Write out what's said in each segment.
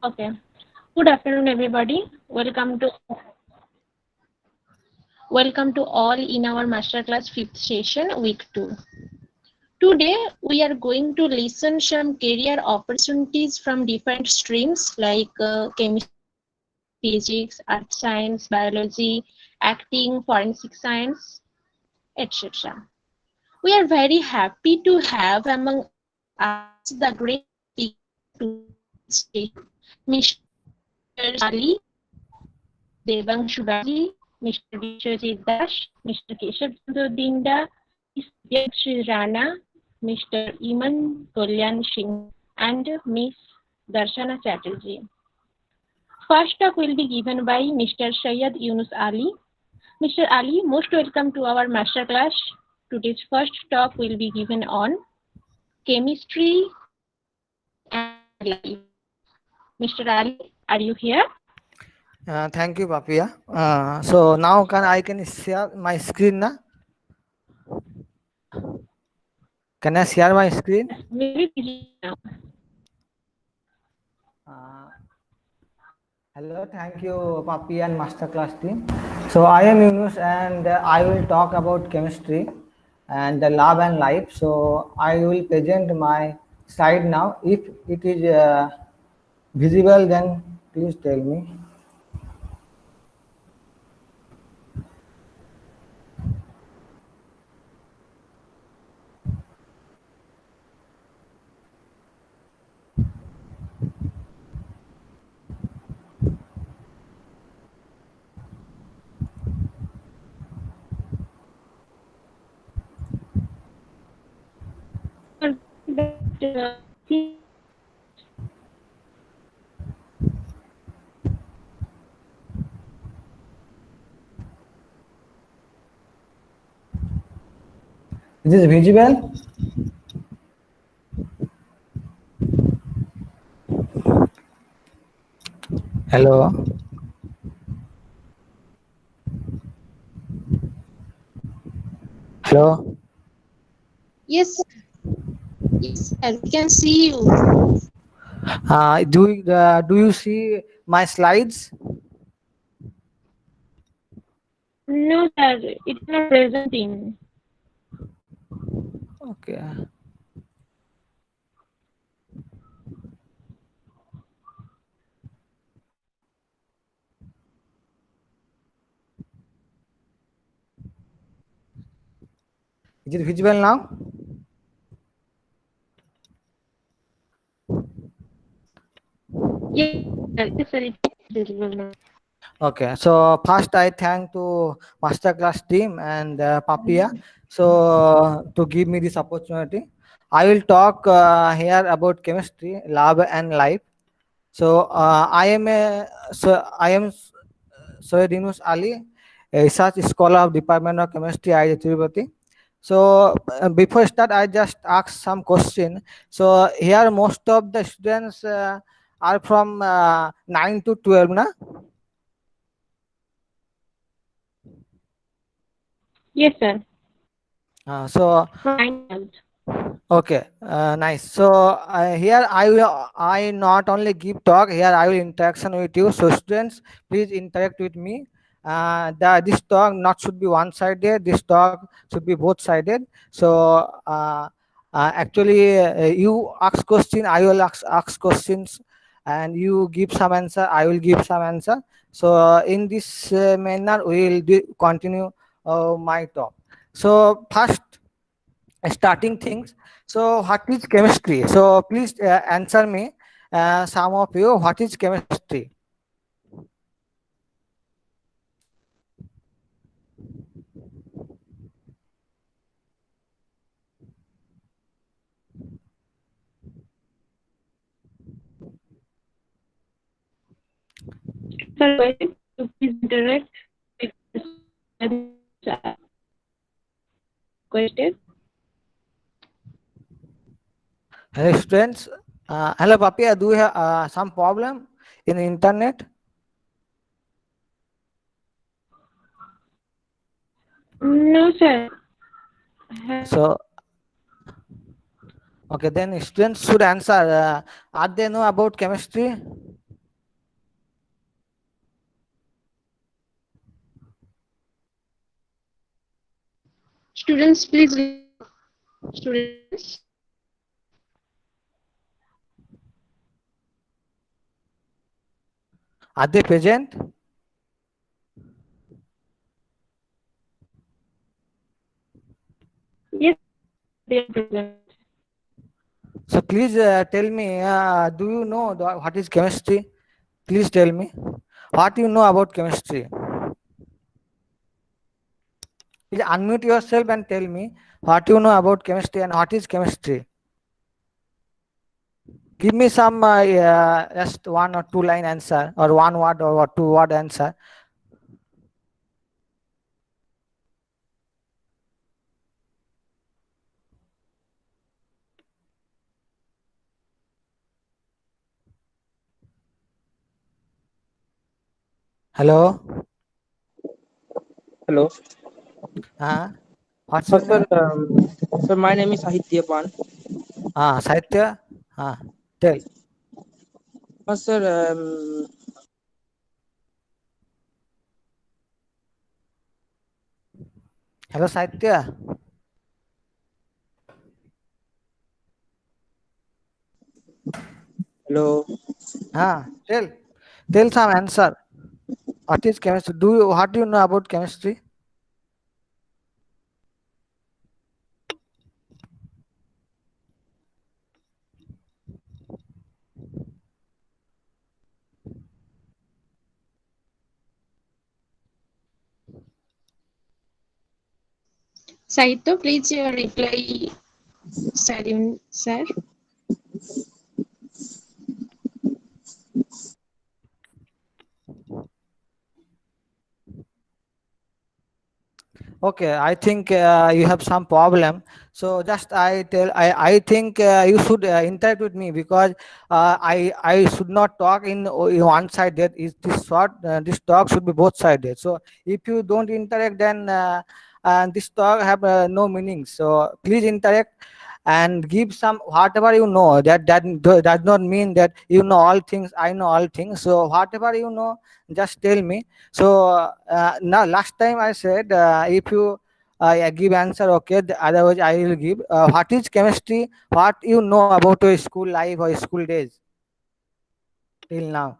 Okay. Good afternoon, everybody. Welcome to all in our masterclass fifth session, week 2. Today we are going to listen some career opportunities from different streams like chemistry, physics, earth science, biology, acting, forensic science, etc. We are very happy to have among us the great speaker of today's session, Mr. Syed Ali, Mr. Debangshu Banerjee, Mr. Biswajit Das, Mr. Keshab Dinda, Miss Divyashree Rana, Mr. Iman Kalyan Singha, and Miss Darshana Chatterjee. First talk will be given by Mr. Syed Yunus Ali. Mr. Ali, most welcome to our masterclass. Today's first talk will be given on chemistry and life. Mr. Ali, are you here? Thank you, Papia. So now I can share my screen now? Can I share my screen? Yes, very busy now. Uh, Hello, thank you, Papi and Masterclass team. So I am Yunus, and I will talk about chemistry and the lab and life. So I will present my slide now. If it is visible, then please tell me. Is this visible? Hello. Hello. Yes, yes, sir, we can see you. Do you see my slides? No, sir, it's not presenting. Okay. Is it visible now? Yes, sir, it's visible now. Okay, so first I thank to Masterclass team and Papia so to give me this opportunity. I will talk here about chemistry, lab and life. So I am Syed Yunus Ali, a research scholar of Department of Chemistry, IIT Tirupati. So before start, I just ask some question. So here most of the students are from 9 to 12, na? Yes, sir, So from 9 to 12. okay, nice. So here I not only give talk here, I will interaction with you. So students, please interact with me. This talk not should be one sided. This talk should be both sided. So actually, you ask question, I will ask questions, and you give some answer, I will give some answer. So in this manner, we will continue my talk. So first starting things. So what is chemistry? So please answer me, some of you, what is chemistry? Sir, requested to please interact with the requested. Hello students. Hello Papia, do you have some problem in internet? No, sir. So okay, then students should answer, are they know about chemistry? Students, please reply. Students. Are they present? Yes, they are present. So please tell me, do you know what is chemistry? Please tell me what you know about chemistry. Please unmute yourself and tell me what you know about chemistry and what is chemistry. Give me some just one or two line answer or one word or two word answer. Hello. Hello. What's your Sir, name? sir, my name is Iman. Sahitya. Tell. Sir, Hello, Sahitya. hello. Tell. Tell some answer. What is chemistry? What do you know about chemistry? Saito, please reply, sir. Okay, I think you have some problem. So just I think you should interact with me because I should not talk in one sided. Is this short? This talk should be both sided. So if you don't interact, then this talk have no meaning. So please interact and give some whatever you know. Does not mean that you know all things. I know all things. So whatever you know, just tell me. So now last time I said if you give answer, okay, otherwise I will give what is chemistry, what you know about your school life or school days till now.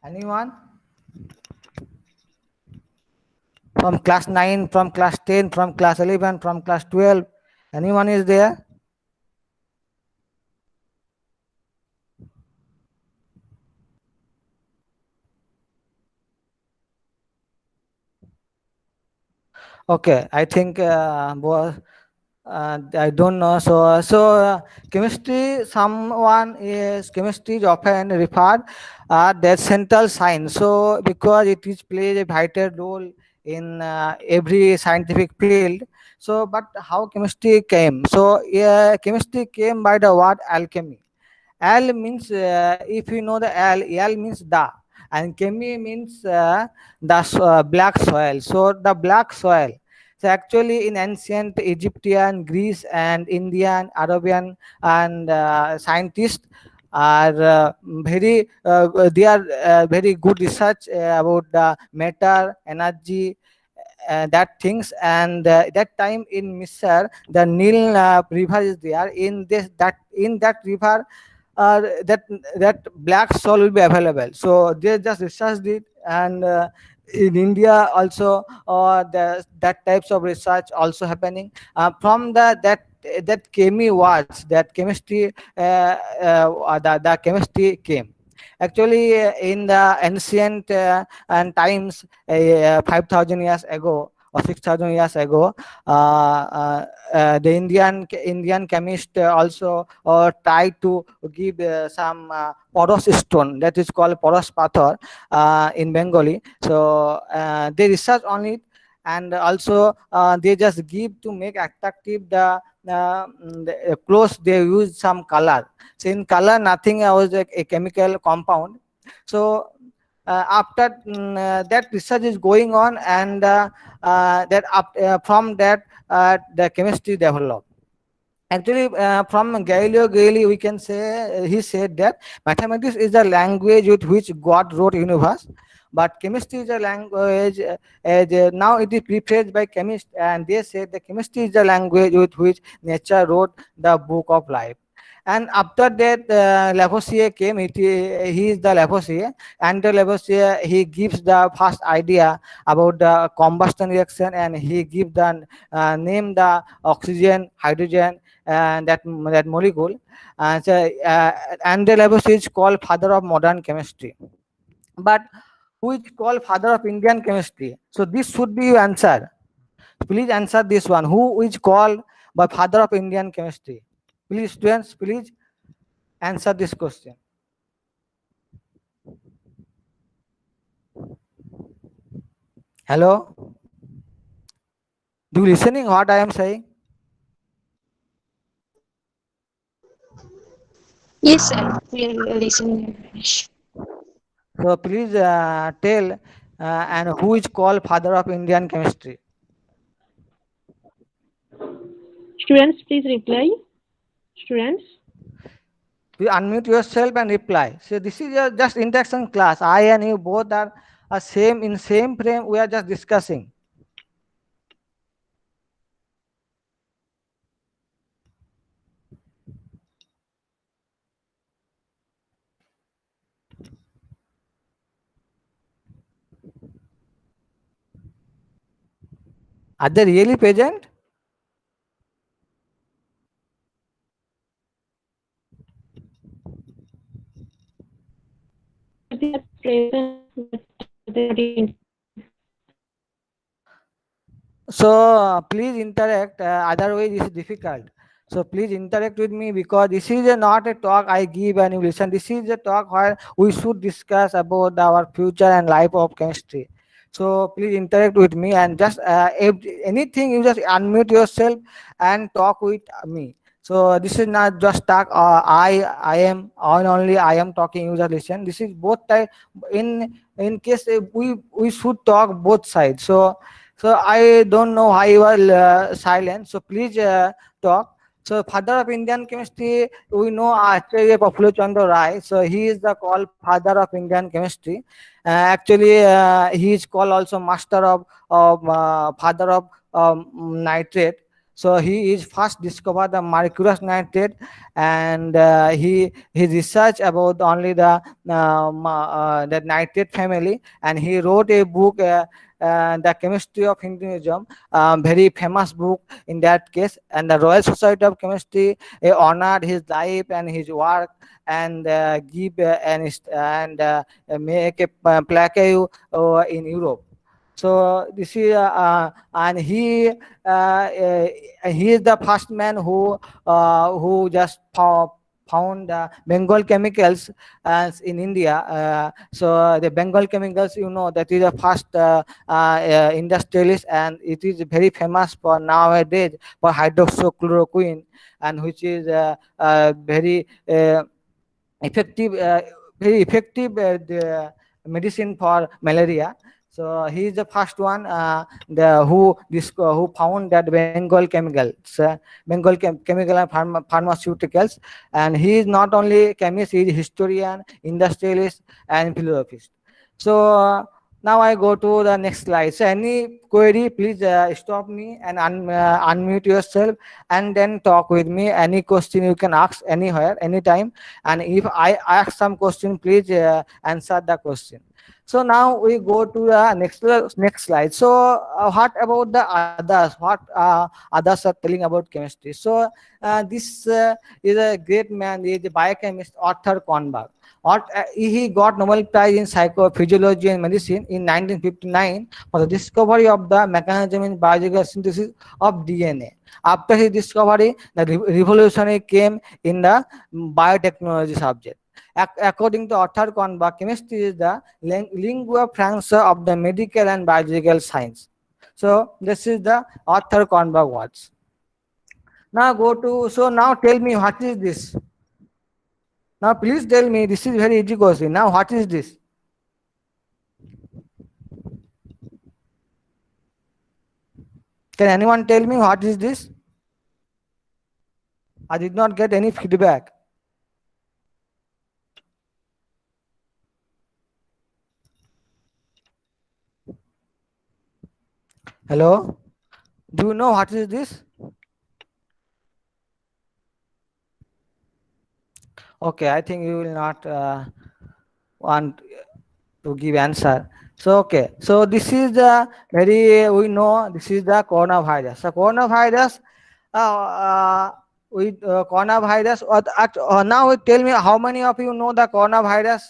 Anyone from class 9, from class 10, from class 11, from class 12? Anyone is there? Okay, I think I don't know. Chemistry. Chemistry is often referred as central science. So because it is plays a vital role in every scientific field. So, but how chemistry came? So, chemistry came by the word alchemy. Al means if you know the al means da, and chemi means black soil. So the black soil. So actually, in ancient Egyptian, Greece, and Indian, Arabian, and scientists are they are very good research about the matter, energy, that things. And that time in Misr, the Nile river is there. In that river, that black soil will be available. So they just researched it. And in India also, that types of research also happening from that chemi words, that chemistry, the chemistry came. Actually, in the ancient and times, 5,000 years ago or 6,000 years ago, the Indian chemist also tried to give some porous stone, that is called porous pathor in Bengali. So they research on it, and also they just give to make attractive the clothes. They use some color. So in color, nothing was a chemical compound. So after that research is going on, and from that the chemistry developed. Actually, from Galileo Galilei, we can say he said that mathematics is the language with which God wrote universe. But chemistry is a language, now it is preferred by chemists, and they say the chemistry is the language with which nature wrote the book of life. And after that, Lavoisier came. He is the Lavoisier, and the Lavoisier, he gives the first idea about the combustion reaction, and he gives the name the oxygen, hydrogen, and that molecule. And the Lavoisier is called father of modern chemistry. But who is called father of Indian chemistry? So this should be your answer. Please answer this one. Who is called by father of Indian chemistry? Please, students, please answer this question. Hello? Do you listening what I am saying? Yes, sir. We are listening. So please tell and who is called father of Indian chemistry? Students, please reply. Students. Please unmute yourself and reply. So this is just interaction class. I and you both are same in same frame. We are just discussing. Are they really present? They are present, but they are in. So please interact. Otherwise, this is difficult. So please interact with me, because this is not a talk I give and you listen. This is a talk where we should discuss about our future and life of chemistry. So please interact with me, and just if anything, you just unmute yourself and talk with me. So this is not just talk. I am on only. I am talking. You just listen. This is both type. In case we should talk both sides. So I don't know why you are silent. So please talk. So father of Indian chemistry, we know Acharya Prafullo Chandra Rai. So he is the called father of Indian chemistry. Actually, he is called also master of father of nitrate. So he is first discovered the mercurous nitrate, and he researched about only the nitrate family, and he wrote a book. The chemistry of Hinduism, very famous book in that case, and the Royal Society of Chemistry honored his life and his work, and give and make a plaque in Europe. So this is and he is the first man who just found Bengal chemicals in India. So the Bengal chemicals, that is the first industrialist, and it is very famous for nowadays for hydroxychloroquine, and which is very effective, very effective medicine for malaria. So he is the first one, who found that Bengal chemicals, chemical and pharmaceuticals, and he is not only chemist, he is historian, industrialist, and philanthropist. So now I go to the next slide. So any query, please stop me and unmute yourself, and then talk with me. Any question you can ask anywhere, anytime, and if I ask some question, please answer the question. So now we go to the next slide. So what about the others? What others are telling about chemistry? So this is a great man, he is a biochemist Arthur Kornberg. He got Nobel Prize in Psychophysiology and Medicine in 1959 for the discovery of the mechanism in biological synthesis of DNA. After his discovery, the revolutionary came in the biotechnology subject. According to Arthur Kornberg, chemistry is the lingua franca of the medical and biological science. So this is the Arthur Kornberg words. Now go to, so now tell me what is this? Now please tell me, this is very easy question. Now what is this? Can anyone tell me what is this? I did not get any feedback. Hello? Do you know what is this? Okay, I think you will not want to give answer. So okay, so this is the very we know this is the coronavirus. So coronavirus, with coronavirus. Now tell me how many of you know the coronavirus?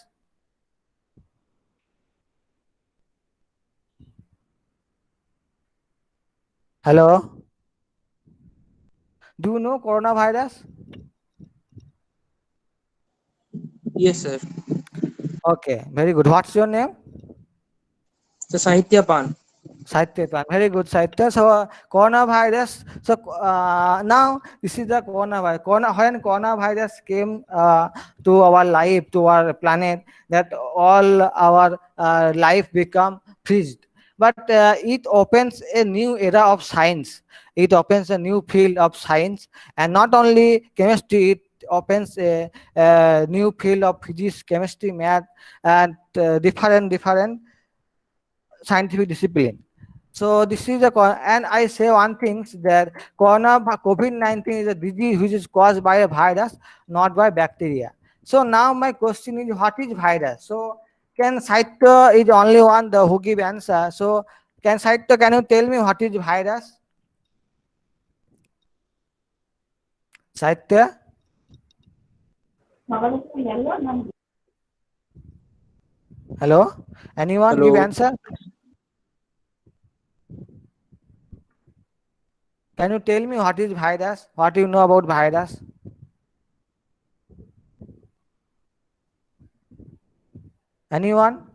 Hello, do you know coronavirus? Yes, sir. Okay, very good. What's your name? So Sahitya Pan. Satya, very good, Satya. So, coronavirus. So, now this is the coronavirus. When coronavirus came to our life, to our planet, that all our life become freezed. But it opens a new era of science. It opens a new field of science, and not only chemistry. It opens a new field of physics, chemistry, math, and different scientific discipline. So this is and I say one thing that COVID-19 is a disease which is caused by a virus, not by bacteria. So now my question is, what is virus? So can Saitya is only one the who give answer. So can you tell me what is virus? Saitya, hello? Anyone give Hello. answer? Can you tell me what is virus? What you know about virus? Anyone?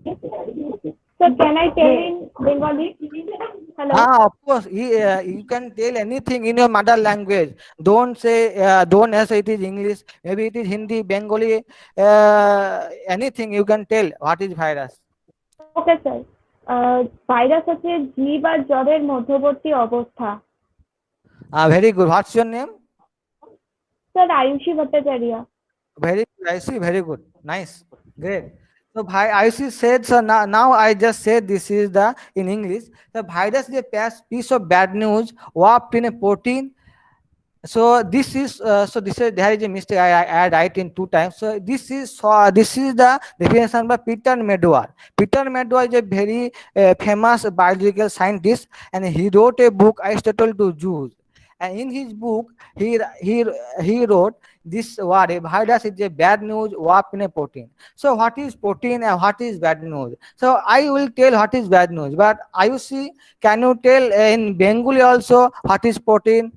So can I tell in Bengali? Hello. Ah, of course. You can tell anything in your mother language. Don't say it is English. Maybe it is Hindi, Bengali, anything you can tell. What is virus? Okay, sir. Virus হচ্ছে জীব আর জড়ের মধ্যবর্তী অবস্থা। Very good. What's your name? Sir Ayushi Bhattacharya. Very good. I see. Very good. Nice. Great. So, I see said, so now I just said this is the in English. The virus is a piece of bad news wrapped in a protein. So this is there is a mistake. I write in two times. So this is the definition by Peter Medawar. Peter Medawar is a very famous biological scientist, and he wrote a book, Aristotle to Jews. And in his book, he wrote this word: a virus is a bad news wrapped in a protein. So what is protein and what is bad news? So I will tell what is bad news. But Ayushi, can you tell in Bengali also what is protein?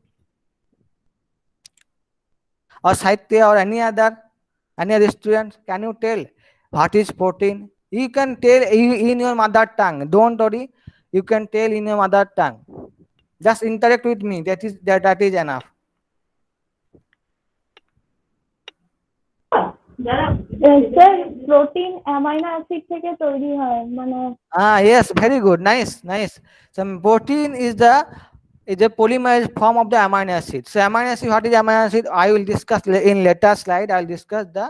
Or Sahitya or any other student, can you tell what is protein? You can tell in your mother tongue. Don't worry, you can tell in your mother tongue. Just interact with me. That is enough. Sir protein amino acid থেকে তৈরি হয় মানে। Yes, very good. Nice. Some protein is a polymerized form of the amino acid. So amino acid, what is amino acid? I will discuss in later slide. I will discuss the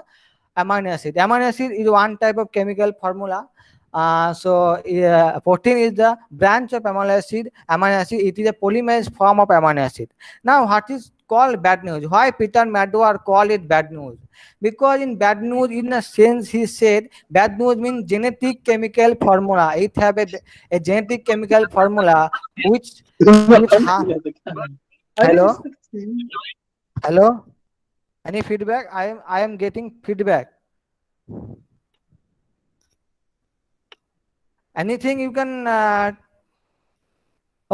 amino acid. Amino acid is one type of chemical formula. Protein is the branch of amino acid. Amino acid, it is a polymerized form of amino acid. Now, what is called bad news? Why Peter Medawar call it bad news? Because in bad news, in a sense, he said bad news means genetic chemical formula. It have a genetic chemical formula which hello, hello. Any feedback? I am getting feedback. Anything you can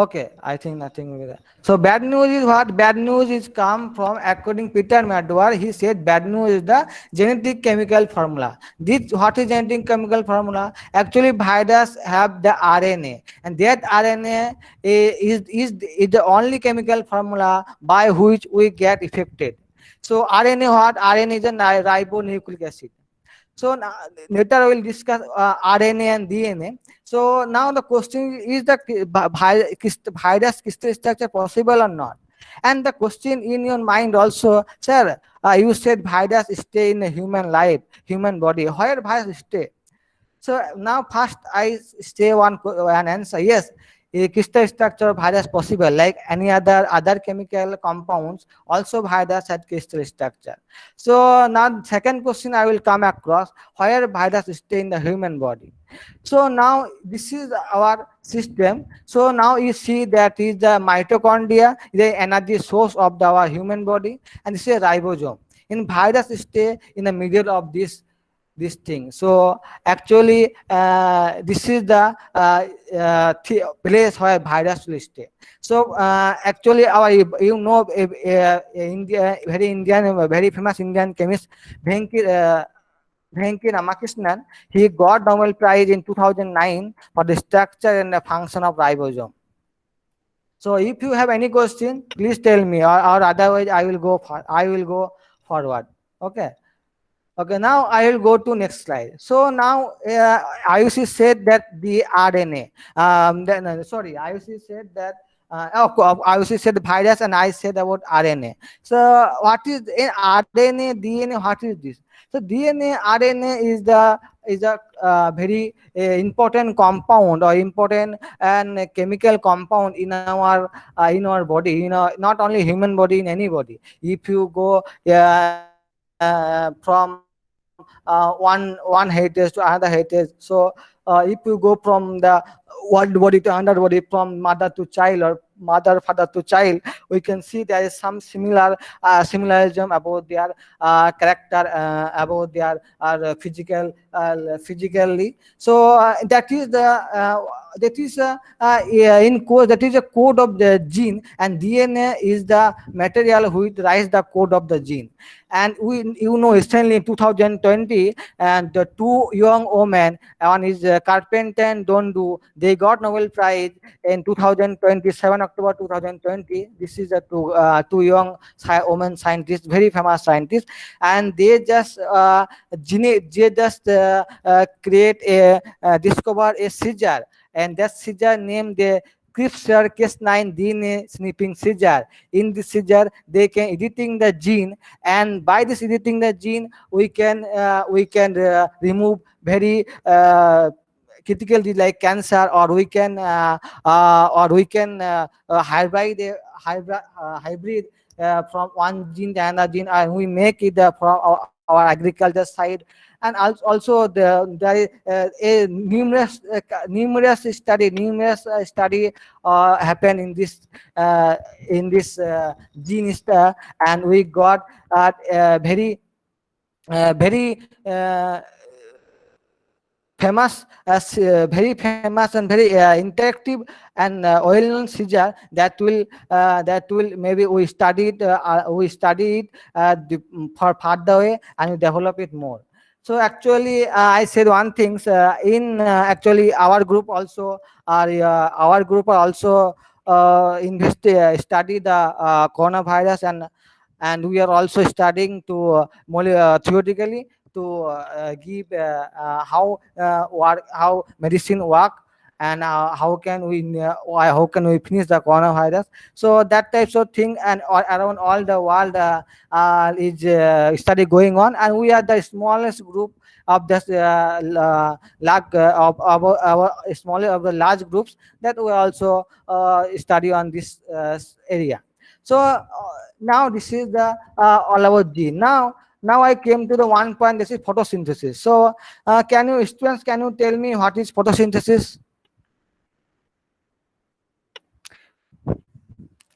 okay, I think nothing will be there. So bad news is what? Bad news is come from according Peter Medawar. He said bad news is the genetic chemical formula. This what is genetic chemical formula? Actually, virus have the RNA, and that RNA is the only chemical formula by which we get affected. So RNA what? RNA is a ribonucleic acid. So later I will discuss RNA and DNA. So now the question is the virus crystal structure possible or not? And the question in your mind also, sir, you said virus stay in a human life, human body. Where virus stay? So now first I say one answer. Yes, a crystal structure of virus possible, like any other chemical compounds. Also, virus had crystal structure. So now second question I will come across, where virus stay in the human body. So now this is our system. So now you see that is the mitochondria, the energy source of our human body, and this is a ribosome. In virus stay in the middle of this thing. So actually, this is the place where virus will stay. So actually, our India, very famous Indian chemist, Venki Ramakrishnan, he got Nobel Prize in 2009 for the structure and the function of ribosome. So if you have any question, please tell me, or otherwise I will go forward. Okay. Okay, now I will go to next slide. So now IUC said that the RNA, sorry, IUC said that, IUC said the virus and I said about RNA. So what is in RNA, DNA, what is this? So DNA, RNA is a very important compound or important and chemical compound in our body, not only human body, in any body. If you go from one heritage to another heritage, so if you go from the one body to another body, from mother to child or mother father to child, we can see there is some similarism about their character, about their physically. So that is yeah, in code, that is a code of the gene, and DNA is the material which writes the code of the gene. And recently in 2020, and the two young women, one is Carpenter and Dondu, they got Nobel Prize in 2027 October 2020. This is a two young women scientists, very famous scientists, and they just create a discover a seizure, and that seizure named the CRISPR Cas9 DNA snipping seizure. In this seizure, they can editing the gene, and by this editing the gene, we can remove very critical disease like cancer, or we can hybrid from one gene to another gene, and we make it from our agriculture side. And also there is numerous study happen in this gene star, and we got very very famous and very interactive and well-known seizure that will maybe we study it for further way, and we develop it more. So actually, I said one things in actually our group are also study the coronavirus, and we are also studying to theoretically to give how medicine work, and how can we finish the coronavirus. So that types of thing, and around all the world is study going on, and we are the smallest group of this of our smaller of the large groups that we also study on this area. So now this is the all about gene. Now I came to the one point. This is photosynthesis. So students, can you tell me what is photosynthesis?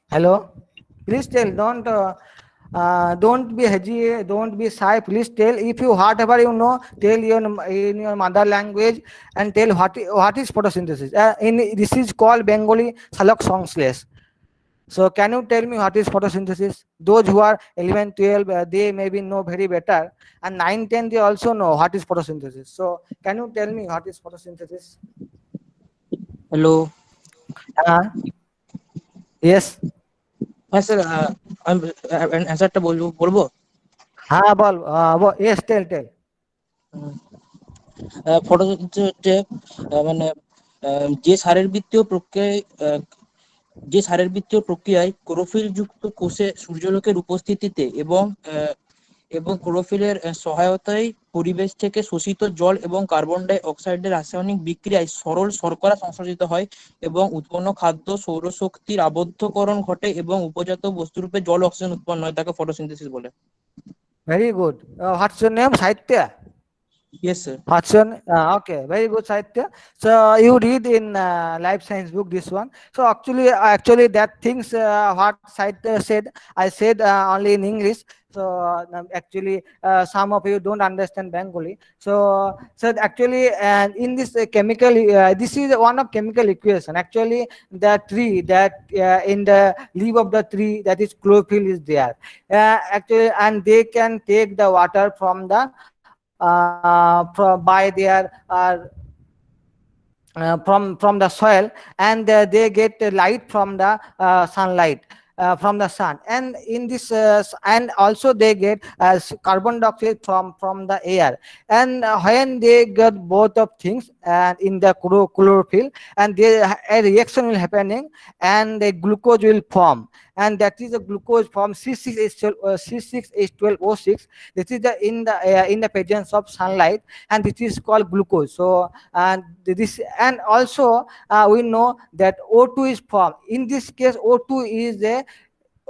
Hello, please tell. Don't be hedgy, don't be shy. Please tell, if you whatever you know, tell in your mother language, and tell what is photosynthesis. This is called Bengali Salok Songslash. So can you tell me what is photosynthesis? Those who are 11, 12, they maybe know very better, and 9, 10, they also know what is photosynthesis. So can you tell me what is photosynthesis? Hello. Yes. হ্যাঁ sir, আমি অ্যান্সারটা বলবো। হ্যাঁ বল, yes, tell. Photosynthesis হচ্ছে মানে যে শারীরবৃত্তীয় প্রক্রিয়ায় ক্লোরোফিল যুক্ত কোষে সূর্যালোকের উপস্থিতিতে এবং এবং ক্লোরোফিলের সহায়তায় পরিবেশ থেকে শোষিত জল এবং কার্বন ডাই অক্সাইডের রাসায়নিক বিক্রিয়ায় সরল শর্করা সংশ্লেষিত হয় এবং উৎপন্ন খাদ্য সৌরশক্তির আবদ্ধকরণ ঘটে এবং উপজাত বস্তুরূপে জল অক্সিজেন উৎপন্ন হয়, তাকে ফটোসিনথেসিস বলে। Very good. What's your name? Sahitya. Yes sir. Hudson, okay, very good, Sahitya. So you read in life science book this one. So actually that things what Sahitya said, I said only in English. So actually, some of you don't understand Bengali. So actually, in this chemical, this is one of chemical equation. Actually, the tree that in the leaf of the tree, that is chlorophyll is there. Actually, and they can take the water from the from by their from the soil, and they get light from the sunlight, from the sun, and in this and also they get carbon dioxide from the air, and when they get both of things and in the chlorophyll, and a reaction will happening, and the glucose will form, and that is a glucose from C6H12O6. This is the in the presence of sunlight, and this is called glucose. So and this, and also we know that O2 is formed. In this case, O2 is a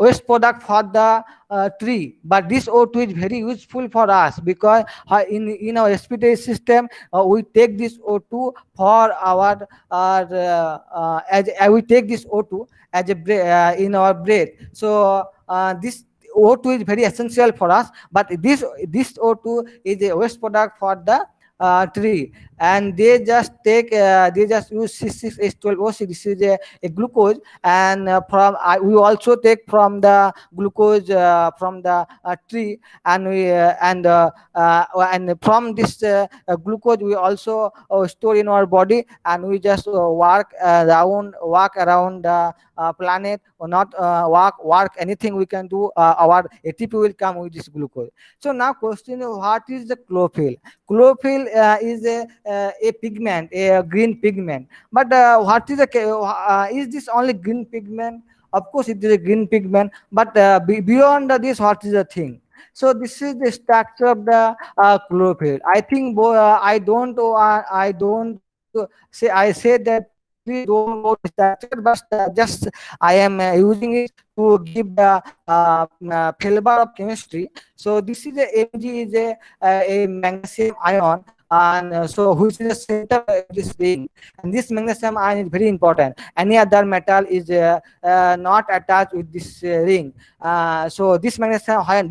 waste product for the tree, but this O2 is very useful for us, because in our respiratory system we take this O2 for our as we take this O2 as a in our breath. So this O2 is very essential for us, but this O2 is a waste product for the tree, and they just use C6H12O6. This is a glucose, and we also take from the glucose from the tree, and we and from this glucose we also store in our body, and we just walk around the planet, or not work anything we can do, our ATP will come with this glucose. So now question, what is the chlorophyll? Chlorophyll is a pigment, a green pigment. But what is is this only green pigment? Of course, it is a green pigment. But beyond this, what is the thing? So this is the structure of the chlorophyll. I think I don't say, I say that please don't go to structure, but just I am using it to give the flavor of chemistry. So this is a Mg is a magnesium ion, and so which is the center of this ring, and this magnesium ion is very important. Any other metal is not attached with this ring. So this magnesium ion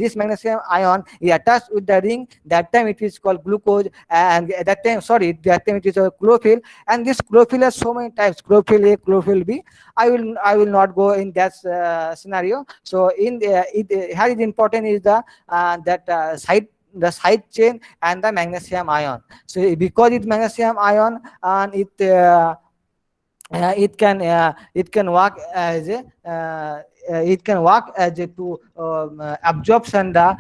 is attached with the ring. That time it is called glucose, and at that time, sorry, that time it is a chlorophyll. And this chlorophyll has so many types: chlorophyll A, chlorophyll B. I will not go in that scenario. So in here is important is the side chain and the magnesium ion. So because it's magnesium ion, and it can work as a to absorption the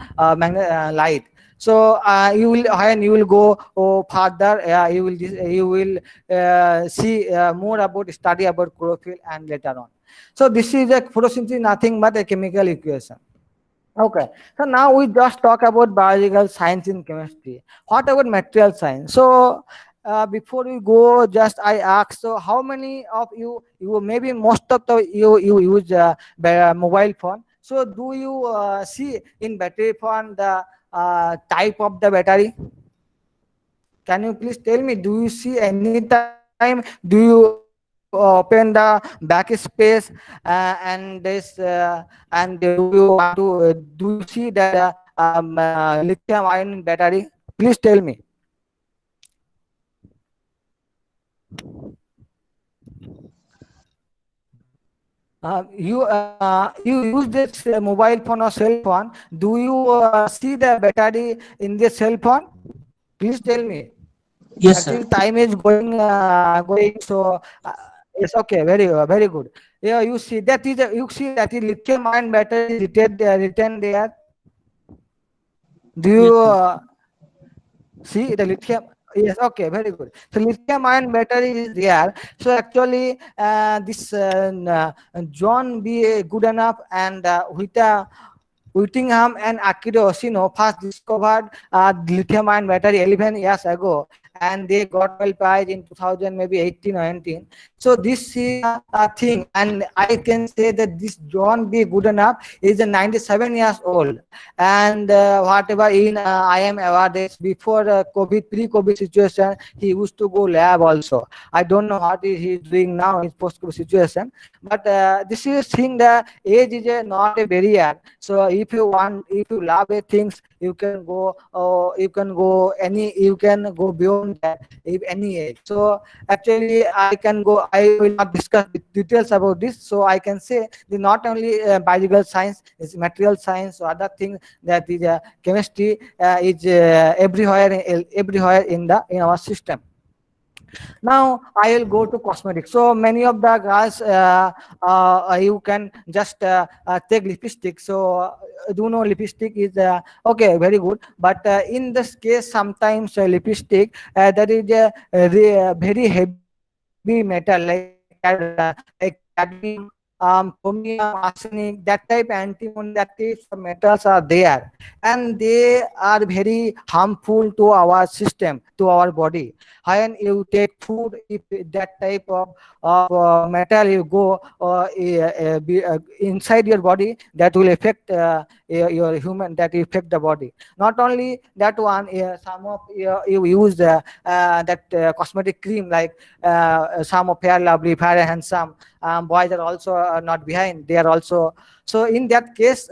light. So you will, when you will go further, you will see more about study about chlorophyll and later on. So this is a photosynthesis, nothing but a chemical equation. Okay, so now we just talk about biological science in chemistry. What about material science? So before we go, just I ask, so how many of you maybe most of the you use mobile phone. So do you see in battery phone the type of the battery? Can you please tell me, do you see any time, do you open the backspace and this and do you want to do you see that lithium ion battery? Please tell me. You use this mobile phone or cell phone. Do you see the battery in the cell phone? Please tell me. Yes sir. Actually, time is going. So it's okay. Very good. Yeah, you see that is lithium ion battery is written there. Do you yes sir. see the lithium? Yes, okay, very good. So lithium ion battery is there. So actually, this John be good enough, and with Whittingham and Akira Oshino first discovered lithium ion battery 11 years ago, and they got Nobel Prize in 2000, maybe 18 or 19. So this is a thing, and I can say that this John B. Goodenough is a 97 years old, and whatever in I am aware that before COVID, pre-COVID situation, he used to go lab also. I don't know what he is doing now in post-COVID situation, but this is thing that age is not a barrier. So if you want, if you love a things, you can go any, you can go beyond that if any age. So actually I can go, I will not discuss details about this. So I can say the not only biological science, is material science or other things, that is chemistry is everywhere in the in our system. Now I will go to cosmetics. So many of the girls, you can just take lipstick. So do you know lipstick is okay, very good. But in this case, sometimes lipstick that is very heavy metal like cadmium, chromium, arsenic, that type antimony, that types of metals are there, and they are very harmful to our system, to our body. When you take food, if that type of metal you go inside your body, that will affect your human, that will affect the body. Not only that one, some of you use that cosmetic cream, like some of Fair Lovely, Fair and Handsome, boys are also not behind, they are also. So in that case,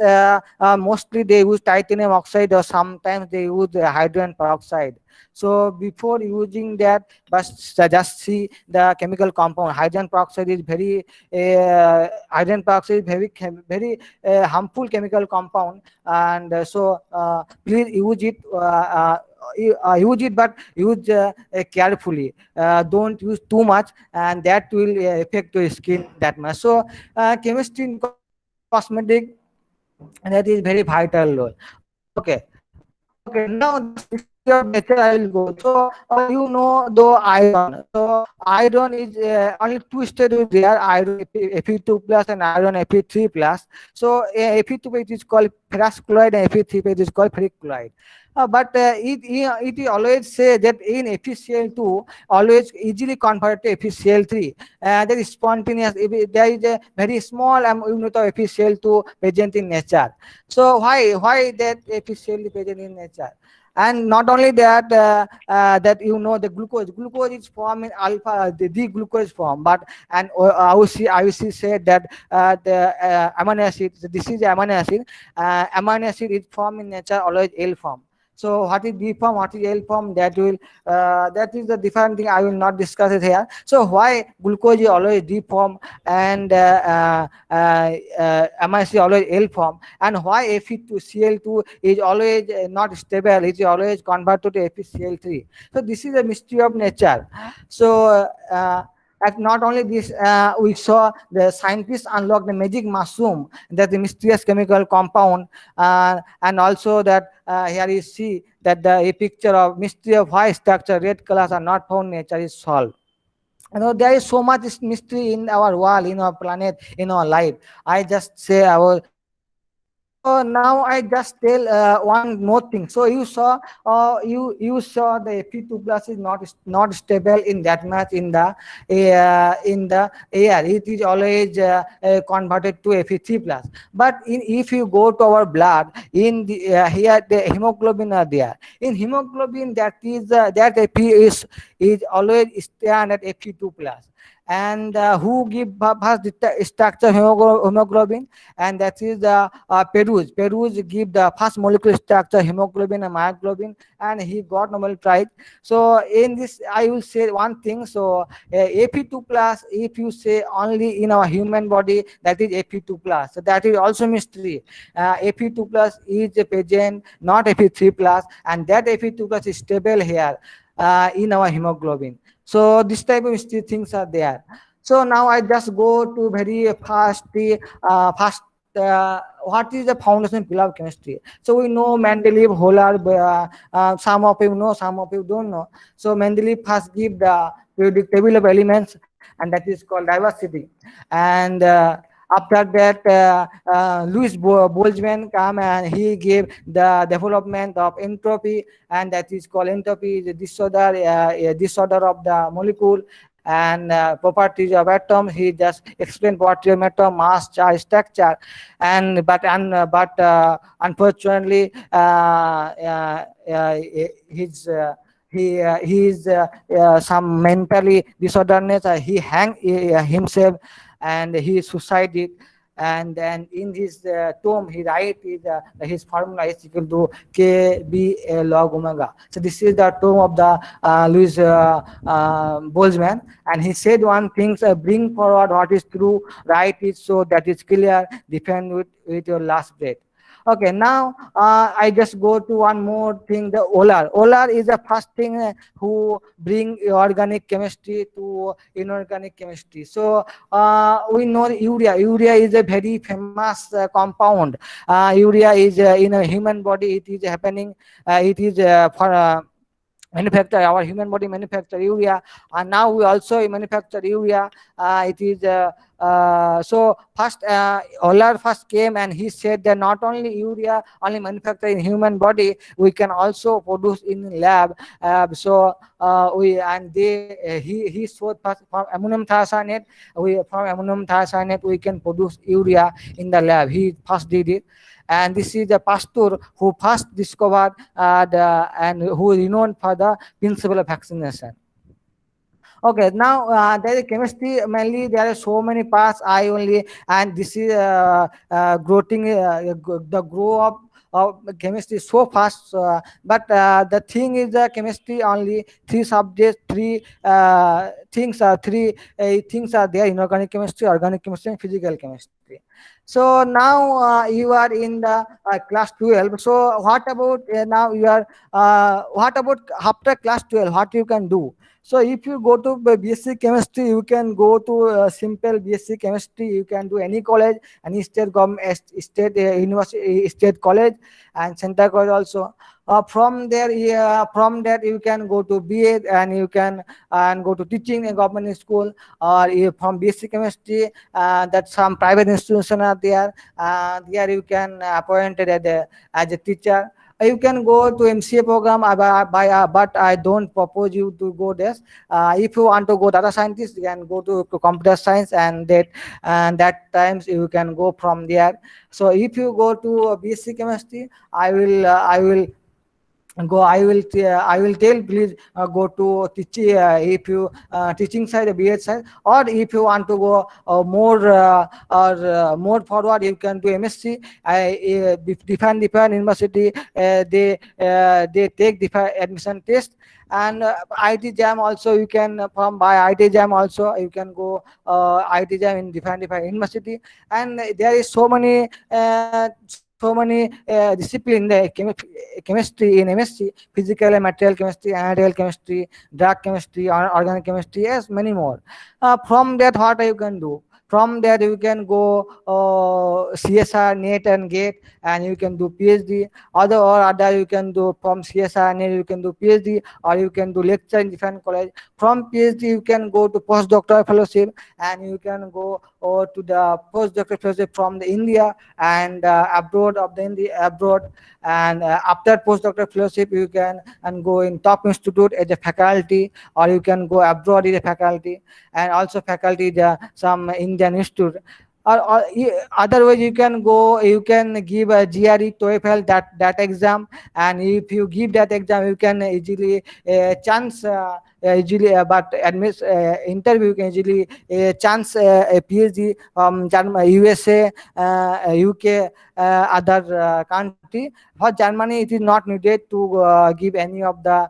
mostly they use titanium oxide, or sometimes they use hydrogen peroxide. So before using that, but just see the chemical compound. Hydrogen peroxide is very harmful chemical compound, and please use it. Use it, but use carefully. Don't use too much, and that will affect your skin that much. So chemistry in cosmetic, that is very vital role. Okay. Okay, now just mystery of nature I will go. So you know, though iron. So iron is only two states is there: iron Fe2 plus and iron Fe3 plus. So Fe2 it is called ferrous chloride, and Fe3 it is called ferric chloride. It always say that in FeCl2 always easily converted to FeCl3. That is spontaneous. If there is a very small unit of FeCl2 present in nature. So why that FeCl present in nature? And not only that, that you know, the glucose is formed in alpha, the glucose form, but and IUC said that the amino acid, this is amino acid. Amino acid is formed in nature always L form. So what is D form, what is L form, that will that is the different thing, I will not discuss it here. So why glucose is always D form, and amino acid always L form, and why Fe2Cl2 is always not stable, it is always converted to FeCl3. So this is a mystery of nature. So and not only this, we saw the scientists unlock the magic mushroom, that the mysterious chemical compound, and also that here you see that a picture of mystery of why structure red colors are not found in nature is solved. You know, there is so much mystery in our world, in our planet, in our life. I just say our. So now I just tell one more thing. So you saw, you saw the Fe2 plus is not stable in that much in the air. It is always converted to Fe3 plus. But if you go to our blood, in the here the hemoglobin are there. In hemoglobin, that is that Fe is always stand at Fe2 plus. And who give first the structure hemoglobin, and that is the Peruz. Peruz give the first molecular structure hemoglobin and myoglobin, and he got Nobel Prize. So in this, I will say one thing. So Fe2 plus, if you say only in our human body, that is Fe2 plus. So that is also mystery. Fe2 plus is present, not Fe3 plus, and that Fe2 plus is stable here in our hemoglobin. So this type of things are there. So now I just go to very fast. What is the foundation pillar of chemistry? So we know Mendeleev, Holler, some of you know, some of you don't know. So Mendeleev first give the periodic table of elements, and that is called diversity. And After that, Louis Boltzmann come and he gave the development of entropy, and that is called entropy is a disorder of the molecule and properties of atom. He just explained property of atom, mass, charge, structure, and unfortunately, his he is some mentally disorderness. He hang himself and he suicided. And in his tome he write his formula is equal to kb log omega. So this is the tome of the Louis Boltzmann, and he said one thing: bring forward what is true, write it so that is clear, defend with your last breath. Okay, now I just go to one more thing. The Olar. Olar is the first thing who bring organic chemistry to inorganic chemistry. So we know urea. Urea is a very famous compound. Urea is in a human body. It is happening. It is for manufacture our human body manufacture urea, and now we also manufacture urea. It is so first Olar first came and he said that not only urea only manufactured in human body, we can also produce in lab. We and they he showed first from ammonium thiocyanate. From ammonium thiocyanate we can produce urea in the lab. He first did it, and this is the pastor who first discovered and who is renowned for the principle of vaccination. Okay, now there is chemistry mainly. There are so many parts. I only and this is the grow up of chemistry so fast. But the thing is, chemistry only three subjects, three things are there: inorganic chemistry, organic chemistry, and physical chemistry. So now you are in the class 12. So what about now you are? What about after class 12? What you can do? So if you go to BSc chemistry, you can go to simple BSc chemistry. You can do any college, any state government, state university, state college, and center college also. From there, from that you can go to BA, and you can and go to teaching in government school, or from BSc chemistry. That some private institution are there. There you can appointed as a teacher. You can go to MCA program, but I don't propose you to go there. If you want to go data scientist, you can go to computer science, and that times you can go from there. So if you go to BSc chemistry, I will go I will tell, please go to teaching, if you teaching side, BH side, or if you want to go more forward, you can do MSc. Different university, they take different admission test, and IT jam also you can, from by IT jam also you can go IT jam in different university. And there is so many discipline the chemistry in MSc: physical and material chemistry, analytical chemistry, drug chemistry, organic chemistry, yes, many more. From that, what you can do? From there you can go CSR, NET and GATE, and you can do PhD. Other you can do from CSR, NET you can do PhD, or you can do lecture in different college. From PhD you can go to postdoctoral fellowship, and you can go to the postdoctoral fellowship from the India and abroad of the India abroad. And after postdoctoral fellowship you can and go in top institute as a faculty, or you can go abroad as a faculty, and also faculty some Indian institute. Otherwise you can go, you can give a GRE TOEFL, that exam, and if you give that exam you can easily chance easily but admit interview, you can easily chance a PhD from USA, UK, other country. For Germany it is not needed to give any of the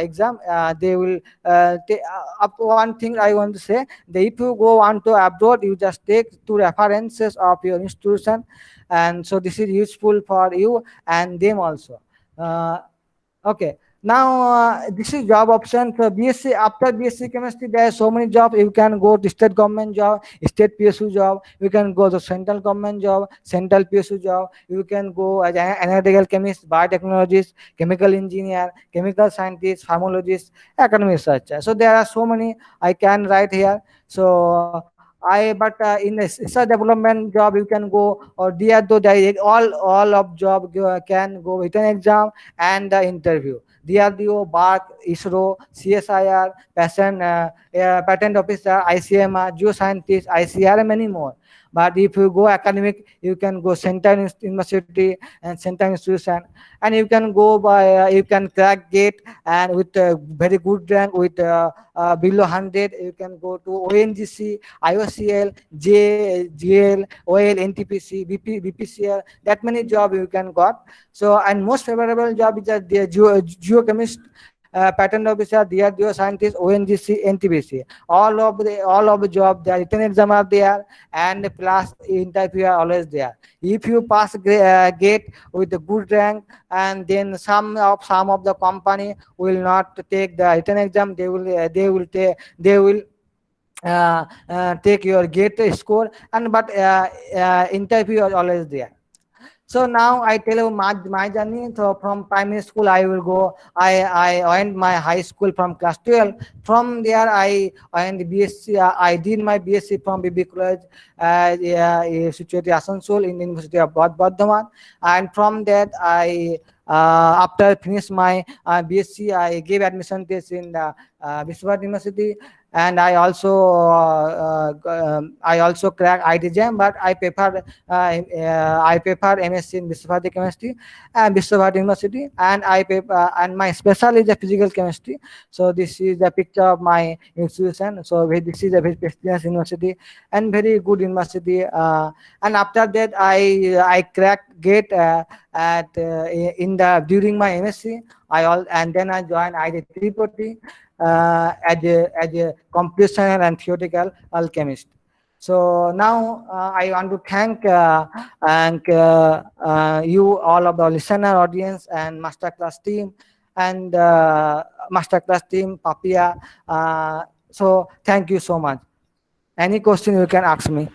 exam. They will up one thing I want to say, that if you go on to abroad, you just take two references of your institution, and so this is useful for you and them also. uh, Okay. Now this is job option for BSc. After BSc chemistry, there are so many jobs. You can go to state government job, state PSU job. You can go to central government job, central PSU job. You can go as an analytical chemist, biotechnologist, chemical engineer, chemical scientist, pharmacist, academic researcher. So there are so many I can write here. So But in a research development job, you can go, or DRDO, there is all of job can go written exam and the interview. DRDO, BARC, ISRO, CSIR, patent officer, ICMR, geoscientist, ICR, and many more. But if you go academic, you can go center university and center institution, and you can go by you can crack gate, and with very good rank, with below 100, you can go to ONGC, IOCL, JGL, OL, NTPC, BPCL. That many job you can got. So, and most favorable job is the geochemist, patent officer, DRDO scientist, ONGC, NTPC. All of the job, the written exam are there, and plus interview are always there. If you pass gate with a good rank, and then some of the company will not take the written exam. They will take your gate score, and but interview is always there. So now I tell you my journey. So from primary school I will go. I went my high school from class 12. From there I went BSc. I did my BSc from BB College, situated Asansol in University of Bardhaman. And from that after finish my BSc, I gave admission test in the Biswajit University, and I also cracked IT jam, but I prefer MSc in Biswajit Chemistry and Biswajit University, and and my special is the physical chemistry. So this is the picture of my institution. So this is a very prestigious university and very good university. And after that, I cracked gate at in the during my MSc. And then I joined ID Tripoti as a computational and theoretical alchemist. So now I want to thank you, all of the listener audience and masterclass team, and masterclass team, Papia. So thank you so much. Any question you can ask me.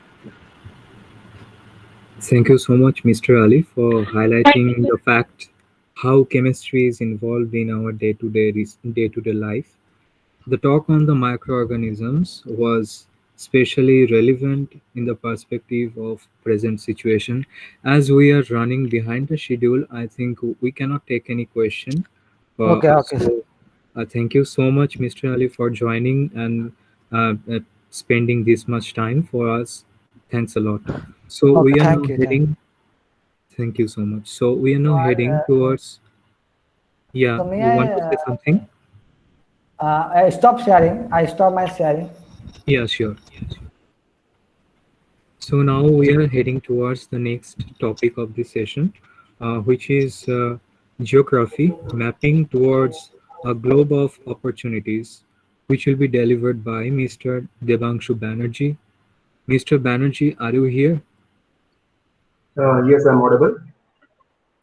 Thank you so much, Mr. Ali, for highlighting the fact how chemistry is involved in our day-to-day life. The talk on the microorganisms was especially relevant in the perspective of present situation. As we are running behind the schedule, I think we cannot take any question. Okay, okay, So thank you so much, Mr. Ali, for joining and spending this much time for us. Thanks a lot. So okay. we are Thank now you, thank you. heading. Thank you so much. So we are So now heading towards. Yeah, so may you want I to say something? I stop sharing. I stop my sharing. Yeah, sure. So now we are heading towards the next topic of this session, which is geography mapping towards a globe of opportunities, which will be delivered by Mr. Debangshu Banerjee. Mr. Banerjee, are you here? Yes, I'm audible.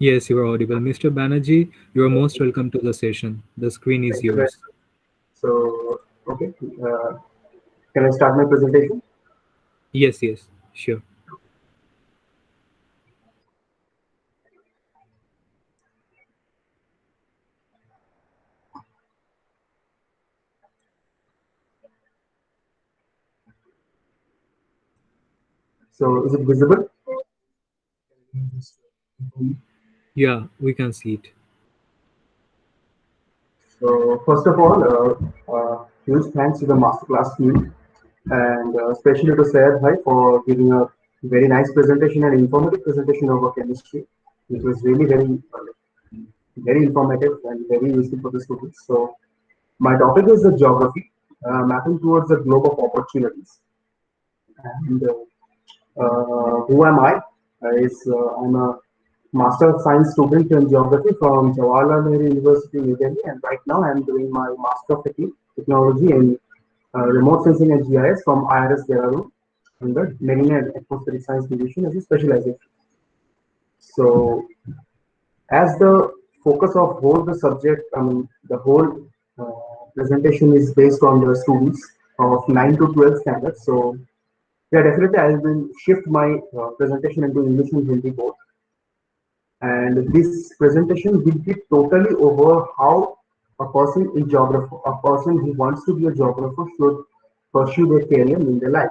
Yes, you are audible. Mr. Banerjee, you are most welcome to the session. The screen is Thank you very yours. much. So, okay, can I start my presentation? Yes, yes, sure. So, is it visible? Yeah, we can see it. So, first of all, huge thanks to the masterclass team, and especially to Syed Bhai for giving a very nice presentation and informative presentation over chemistry. It was really very informative and very useful for the students. So, my topic is the geography, mapping towards the globe of opportunities. And who am I? I'm a Master of Science student in Geography from Jawaharlal Nehru University, New Delhi, and right now I'm doing my Master of Technology in Remote Sensing and GIS from IRS Dehradun in the Marine and Atmospheric Science Division as a specialization. So, as the focus of whole the subject, the whole presentation is based on the students of 9 to 12 standards. So, yeah, definitely I will shift my presentation into English and Hindi both. And this presentation will be totally over how a person who wants to be a geographer should pursue their career in their life.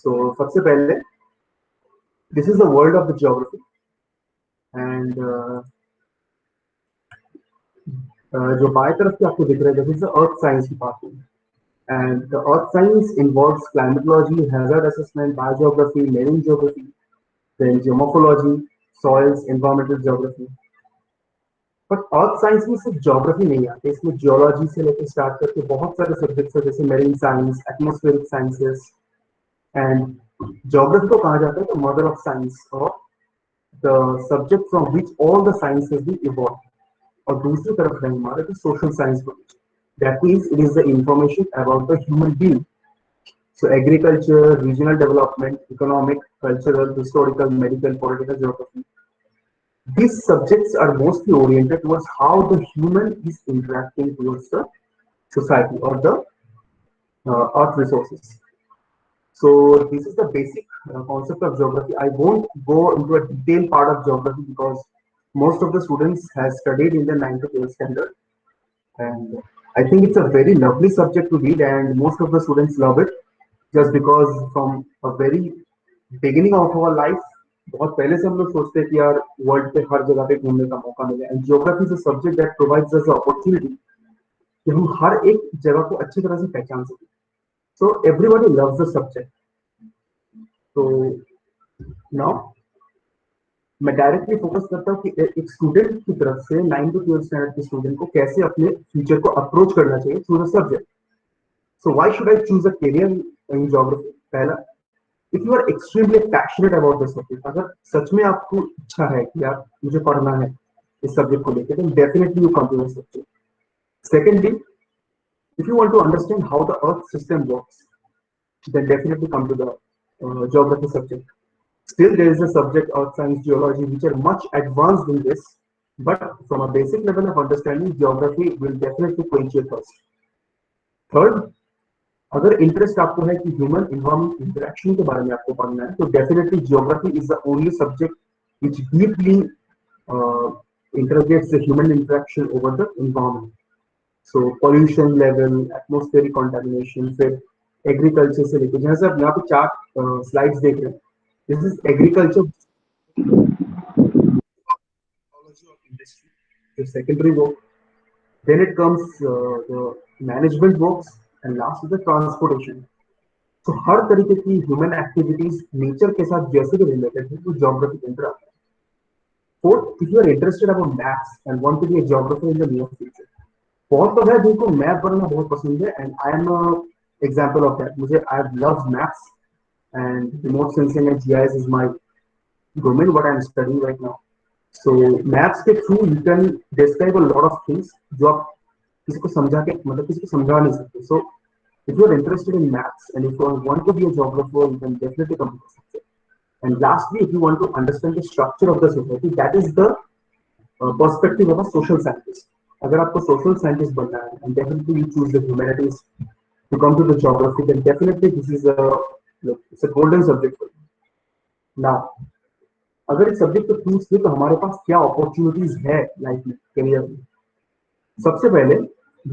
So सबसे पहले, this is the world of the geography, and जो बाएं तरफ की आपको दिख रहा है, this is the earth science department, and the earth science involves climatology, hazard assessment, biogeography, marine geography, then geomorphology, soils, environmental geography. But earth science में सिर्फ ज्योग्राफी नहीं आती, इसमें जियोलॉजी से लेकर स्टार्ट करके बहुत सारे सब्जेक्ट्स है, जैसे marine science, atmospheric sciences, and geography को कहा जाता है द मदर ऑफ साइंस और the subject from which all the sciences be evolve. और दूसरी तरफ है हमारे तो सोशल साइंस को, that means it is the information about the human being. So agriculture, regional development, economic, cultural, historical, medical, political geography. These subjects are mostly oriented towards how the human is interacting towards the society or the earth resources. So this is the basic concept of geography. I won't go into a detailed part of geography because most of the students have studied in the 9th to 12th standard, and I think it's a very lovely subject to read, and most of the students love it just because from a very beginning of our life, बहुत पहले से हम लोग सोचते हैं कि यार world पे हर जगह पे घूमने का मौका मिले, and geography is a subject that provides us the opportunity कि हम हर एक जगह को अच्छी तरह से पहचान सकें. So everybody loves the subject. तो नाउ मैं डायरेक्टली फोकस करता हूँ कि एक स्टूडेंट की तरफ से 9 to 12 स्टैंडर्ड के स्टूडेंट को कैसे अपने फ्यूचर को अप्रोच करना चाहिए through the subject. So why should I choose a career in geography? पहला, if you are extremely passionate about the subject, अगर सच में आपको इच्छा है कि यार मुझे पढ़ना है इस सब्जेक्ट को लेकर, then definitely you come to the subject. Secondly, if you want to understand how the earth system works, then definitely come to the geography subject. Still there is a subject earth science, geology, which are much advanced in this, but from a basic level of understanding, geography will definitely quench your thirst. Third, अगर interest आपको है कि human environment interaction के बारे में आपको पढ़ना है, तो definitely geography is the only subject which deeply interrogates the human interaction over the environment. So pollution level, atmospheric contamination, फिर एग्रीकल्चर से लेकर, जैसे आप यहाँ पे 4 स्लाइड्स देख रहे हैं, this is agriculture industry, the secondary work. Then it comes the management works, and last is the transportation. So हर तरीके की ह्यूमन एक्टिविटीज नेचर के साथ जैसे भी रिलेटेड है, तो ज्योग्राफी के अंदर आता है. Fourth, if you are interested about maths and want to be a geographer in the near future, बहुत तो है जिनको मैथ पढ़ना बहुत पसंद है, and I am a example of that. मुझे I love maths and remote sensing and GIS is my domain, what I am studying right now. So maths के through you can describe a lot of things जो आप किसी को समझा के, मतलब किसी को समझा नहीं सकते. So if you are interested in maths and if you want to be a geographer, you can definitely come to the subject. And lastly, if you want to understand the structure of the society, that is the perspective of a social scientist. अगर आपको social scientist बनना है, and definitely you choose the humanities to come to the geography, then definitely this is it's a golden subject for you. Now, अगर इस subject को choose किए तो हमारे पास क्या अपॉर्चुनिटीज है लाइफ में, करियर में. सबसे पहले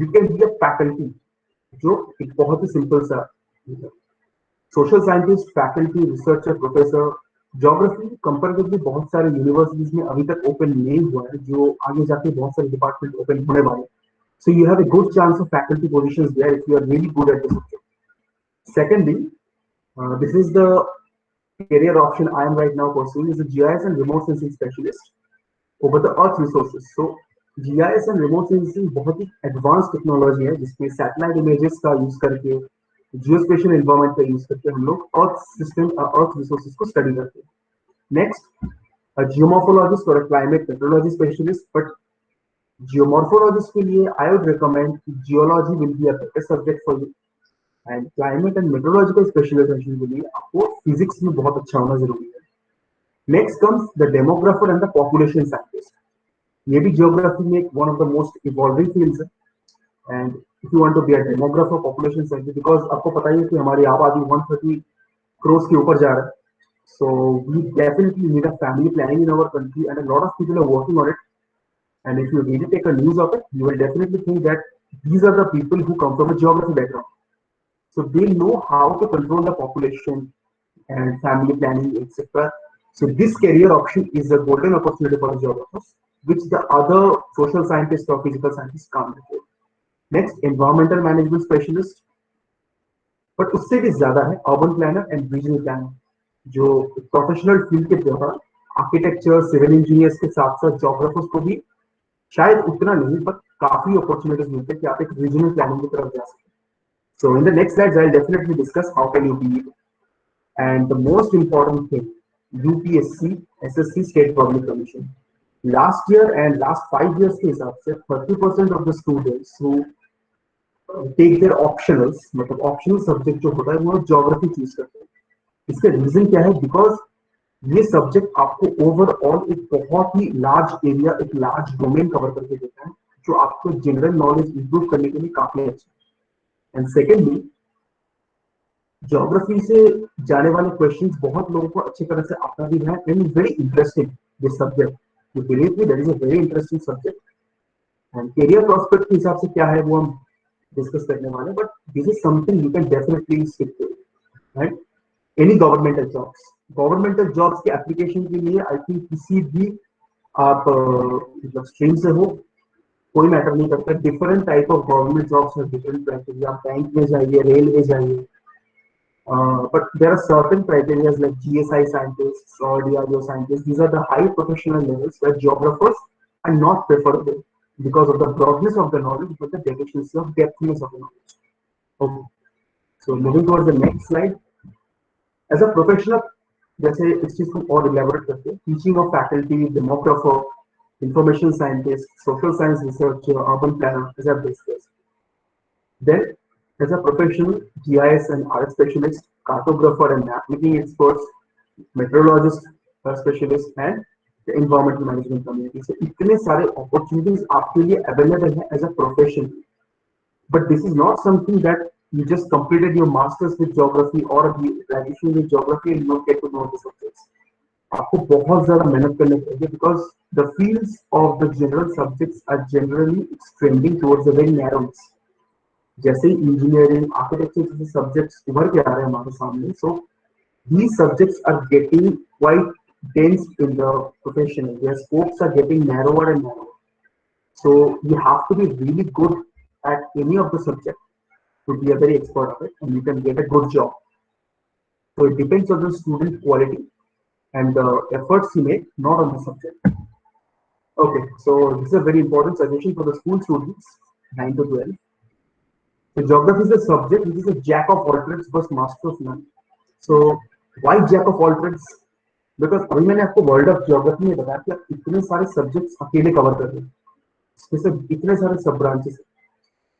you can be a faculty, जो एक बहुत ही सिंपल सा social scientist, faculty, researcher, professor. Geography comparatively बहुत सारे यूनिवर्सिटीज में अभी तक ओपन नहीं हुआ है, जो आगे जाके बहुत सारे डिपार्टमेंट ओपन होने वाले. So you have a good chance of faculty positions there if you are really good at the subject. Secondly, this is the career option I am right now pursuing is a GIS and remote sensing specialist over the earth resources. So GIS and remote sensing बहुत ही advanced technology है, जिसमें satellite images का use करके, geospatial environment का use करके हम लोग earth system, earth resources को study करते हैं. Next, a geomorphologist or a climate meteorology specialist, but geomorphologist के लिए I would recommend geology will be a better subject for you. And climate and meteorological specialization के लिए आपको physics में बहुत अच्छा होना जरूरी है. Next comes the demographer and the population scientist. ये भी जियोग्राफी में one of the most evolving fields है. And if you want to be a demographer, population scientist, because आपको पता ही है कि हमारी आबादी 130 करोड़ के ऊपर जा रहा है. So we definitely need a family planning in our country and a lot of people are working on it. And if you really take a news of it, you will definitely think that these are the people who come from a geography background. So they know how to control the population, and family planning, etc. So this career option is a golden opportunity for geographers, which the other social scientists or physical scientists can't afford. Next, environmental management specialist, but उससे भी ज्यादा है urban planner and regional planner जो professional field के दौरान architecture civil engineers के साथ साथ जोग्राफर्स को भी शायद उतना नहीं बट काफी अपॉर्चुनिटीज मिलते हैं कि आप एक रीजनल प्लानिंग की तरफ जा सकें. So in the next slides I will definitely discuss how can you be and the most important thing UPSC SSC state public commission last year and last 5 years के हिसाब से 30% of the students who take their optionals मतलब optional subject जो होता है वो geography choose करते हैं. इसका रीजन क्या है? बिकॉज ये सब्जेक्ट आपको ओवरऑल एक बहुत ही लार्ज एरिया एक लार्ज डोमेन कवर करके देता है जो आपको जनरल नॉलेज इंप्रूव करने के लिए काफी अच्छा है. एंड सेकेंडली ज्योग्राफी से जाने वाले क्वेश्चंस बहुत लोगों को अच्छी तरह से आता भी है and very interesting this subject. You believe me that is a very interesting subject and career prospect के हिसाब से क्या है वो हम डिस्कस करने वाले, but this is something you can definitely stick to. Right, any governmental jobs के एप्लीकेशन के लिए आई थिंक किसी भी आप मतलब स्ट्रीम से हो कोई मैटर नहीं करता. Different type of government jobs है, डिफरेंट क्राइटेरिया. आप बैंक में जाइए, रेलवे जाइए, but there are certain criteria like GSI scientists or DRDO scientists. These are the high professional levels where geographers are not preferable because of the broadness of the knowledge, but the deficiency of depthness of the knowledge. Okay, so moving towards the next slide. As a professional, जैसे इस चीज को और elaborate करते हैं, teaching of faculty, demographer, information scientist, social science researcher, urban planner, as I've discussed. Then, as a professional, GIS and RF specialist, cartographer and map making experts, meteorologist specialist, and the environmental management community. So, इतने सारे opportunities आपके लिए available हैं as a profession. But this is not something that you just completed your masters with geography or the graduation with geography and not get to know the subjects. आपको बहुत ज़्यादा मेहनत करनी पड़ेगी because the fields of the general subjects are generally trending towards the very narrowness. जैसे engineering architecture जैसे subjects उभर के आ रहे हैं हमारे सामने, सो these subjects are getting quite dense in the profession. Their scopes are getting narrower and narrower. So you have to be really good at any of the subjects to be a very expert of it, and you can get a good job. So it depends on the student quality and the efforts you make, not on the subject. Okay, so this is a very important suggestion for the school students, 9 to 12. So geography is a subject which is a jack of all trades but master of none. So why jack of all trades? Because अभी मैंने आपको world of geography में बताया कि आप इतने सारे subjects अकेले कवर कर रहे हैं, इसमें इतने सारे सब ब्रांचेस हैं,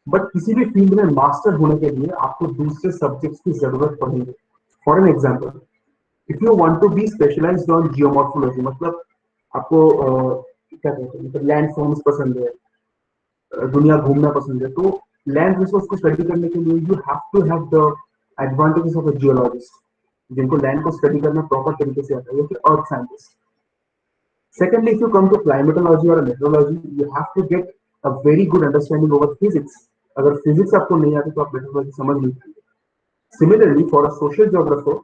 बट किसी भी फील्ड में मास्टर होने के लिए आपको दूसरे सब्जेक्ट्स की जरूरत पड़ेगी. For an example, if you want to be specialized on geomorphology, मतलब आपको क्या कहते हैं, मतलब लैंड फॉर्म्स पसंद है, दुनिया घूमना पसंद है, तो लैंड रिसोर्स को स्टडी करने के लिए you have to have the advantages of a geologist जिनको लैंड को स्टडी करना प्रॉपर तरीके से आता है, या फिर earth scientist. Secondly, if you come to climatology और meteorology, you have to get a very good understanding over physics. अगर फिजिक्स आपको नहीं आती तो आप मेट्रोलॉजी समझ नहीं पाएंगे. Similarly, for a social geographer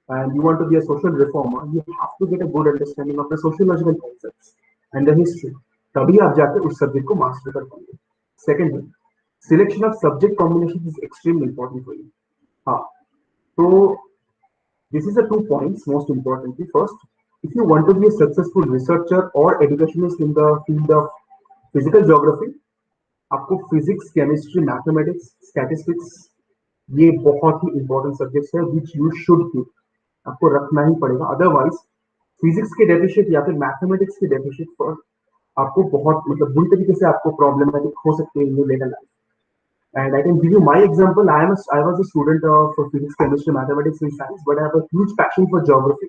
and you want to be a social reformer, you have to get a good understanding of the sociological concepts and the history. तभी आप जाके उस सब्जेक्ट को मास्टर कर पाएंगे. Secondly, selection of subject combination is extremely important for you. हाँ, तो this is the 2 points most importantly. First, if you want to be a successful researcher or educationist in the field of physical geography, आपको physics, chemistry, mathematics, statistics ये बहुत ही important subjects है which you should keep. आपको रखना ही पड़ेगा, otherwise physics के deficit या फिर मैथमेटिक्स के डेफिशिट पर आपको बहुत मतलब बुरी तरीके से आपको प्रॉब्लमेटिक हो सकते हैं in your later life. And I can give you my example. I was a student of physics, chemistry, mathematics, and science, but I have a huge passion for geography.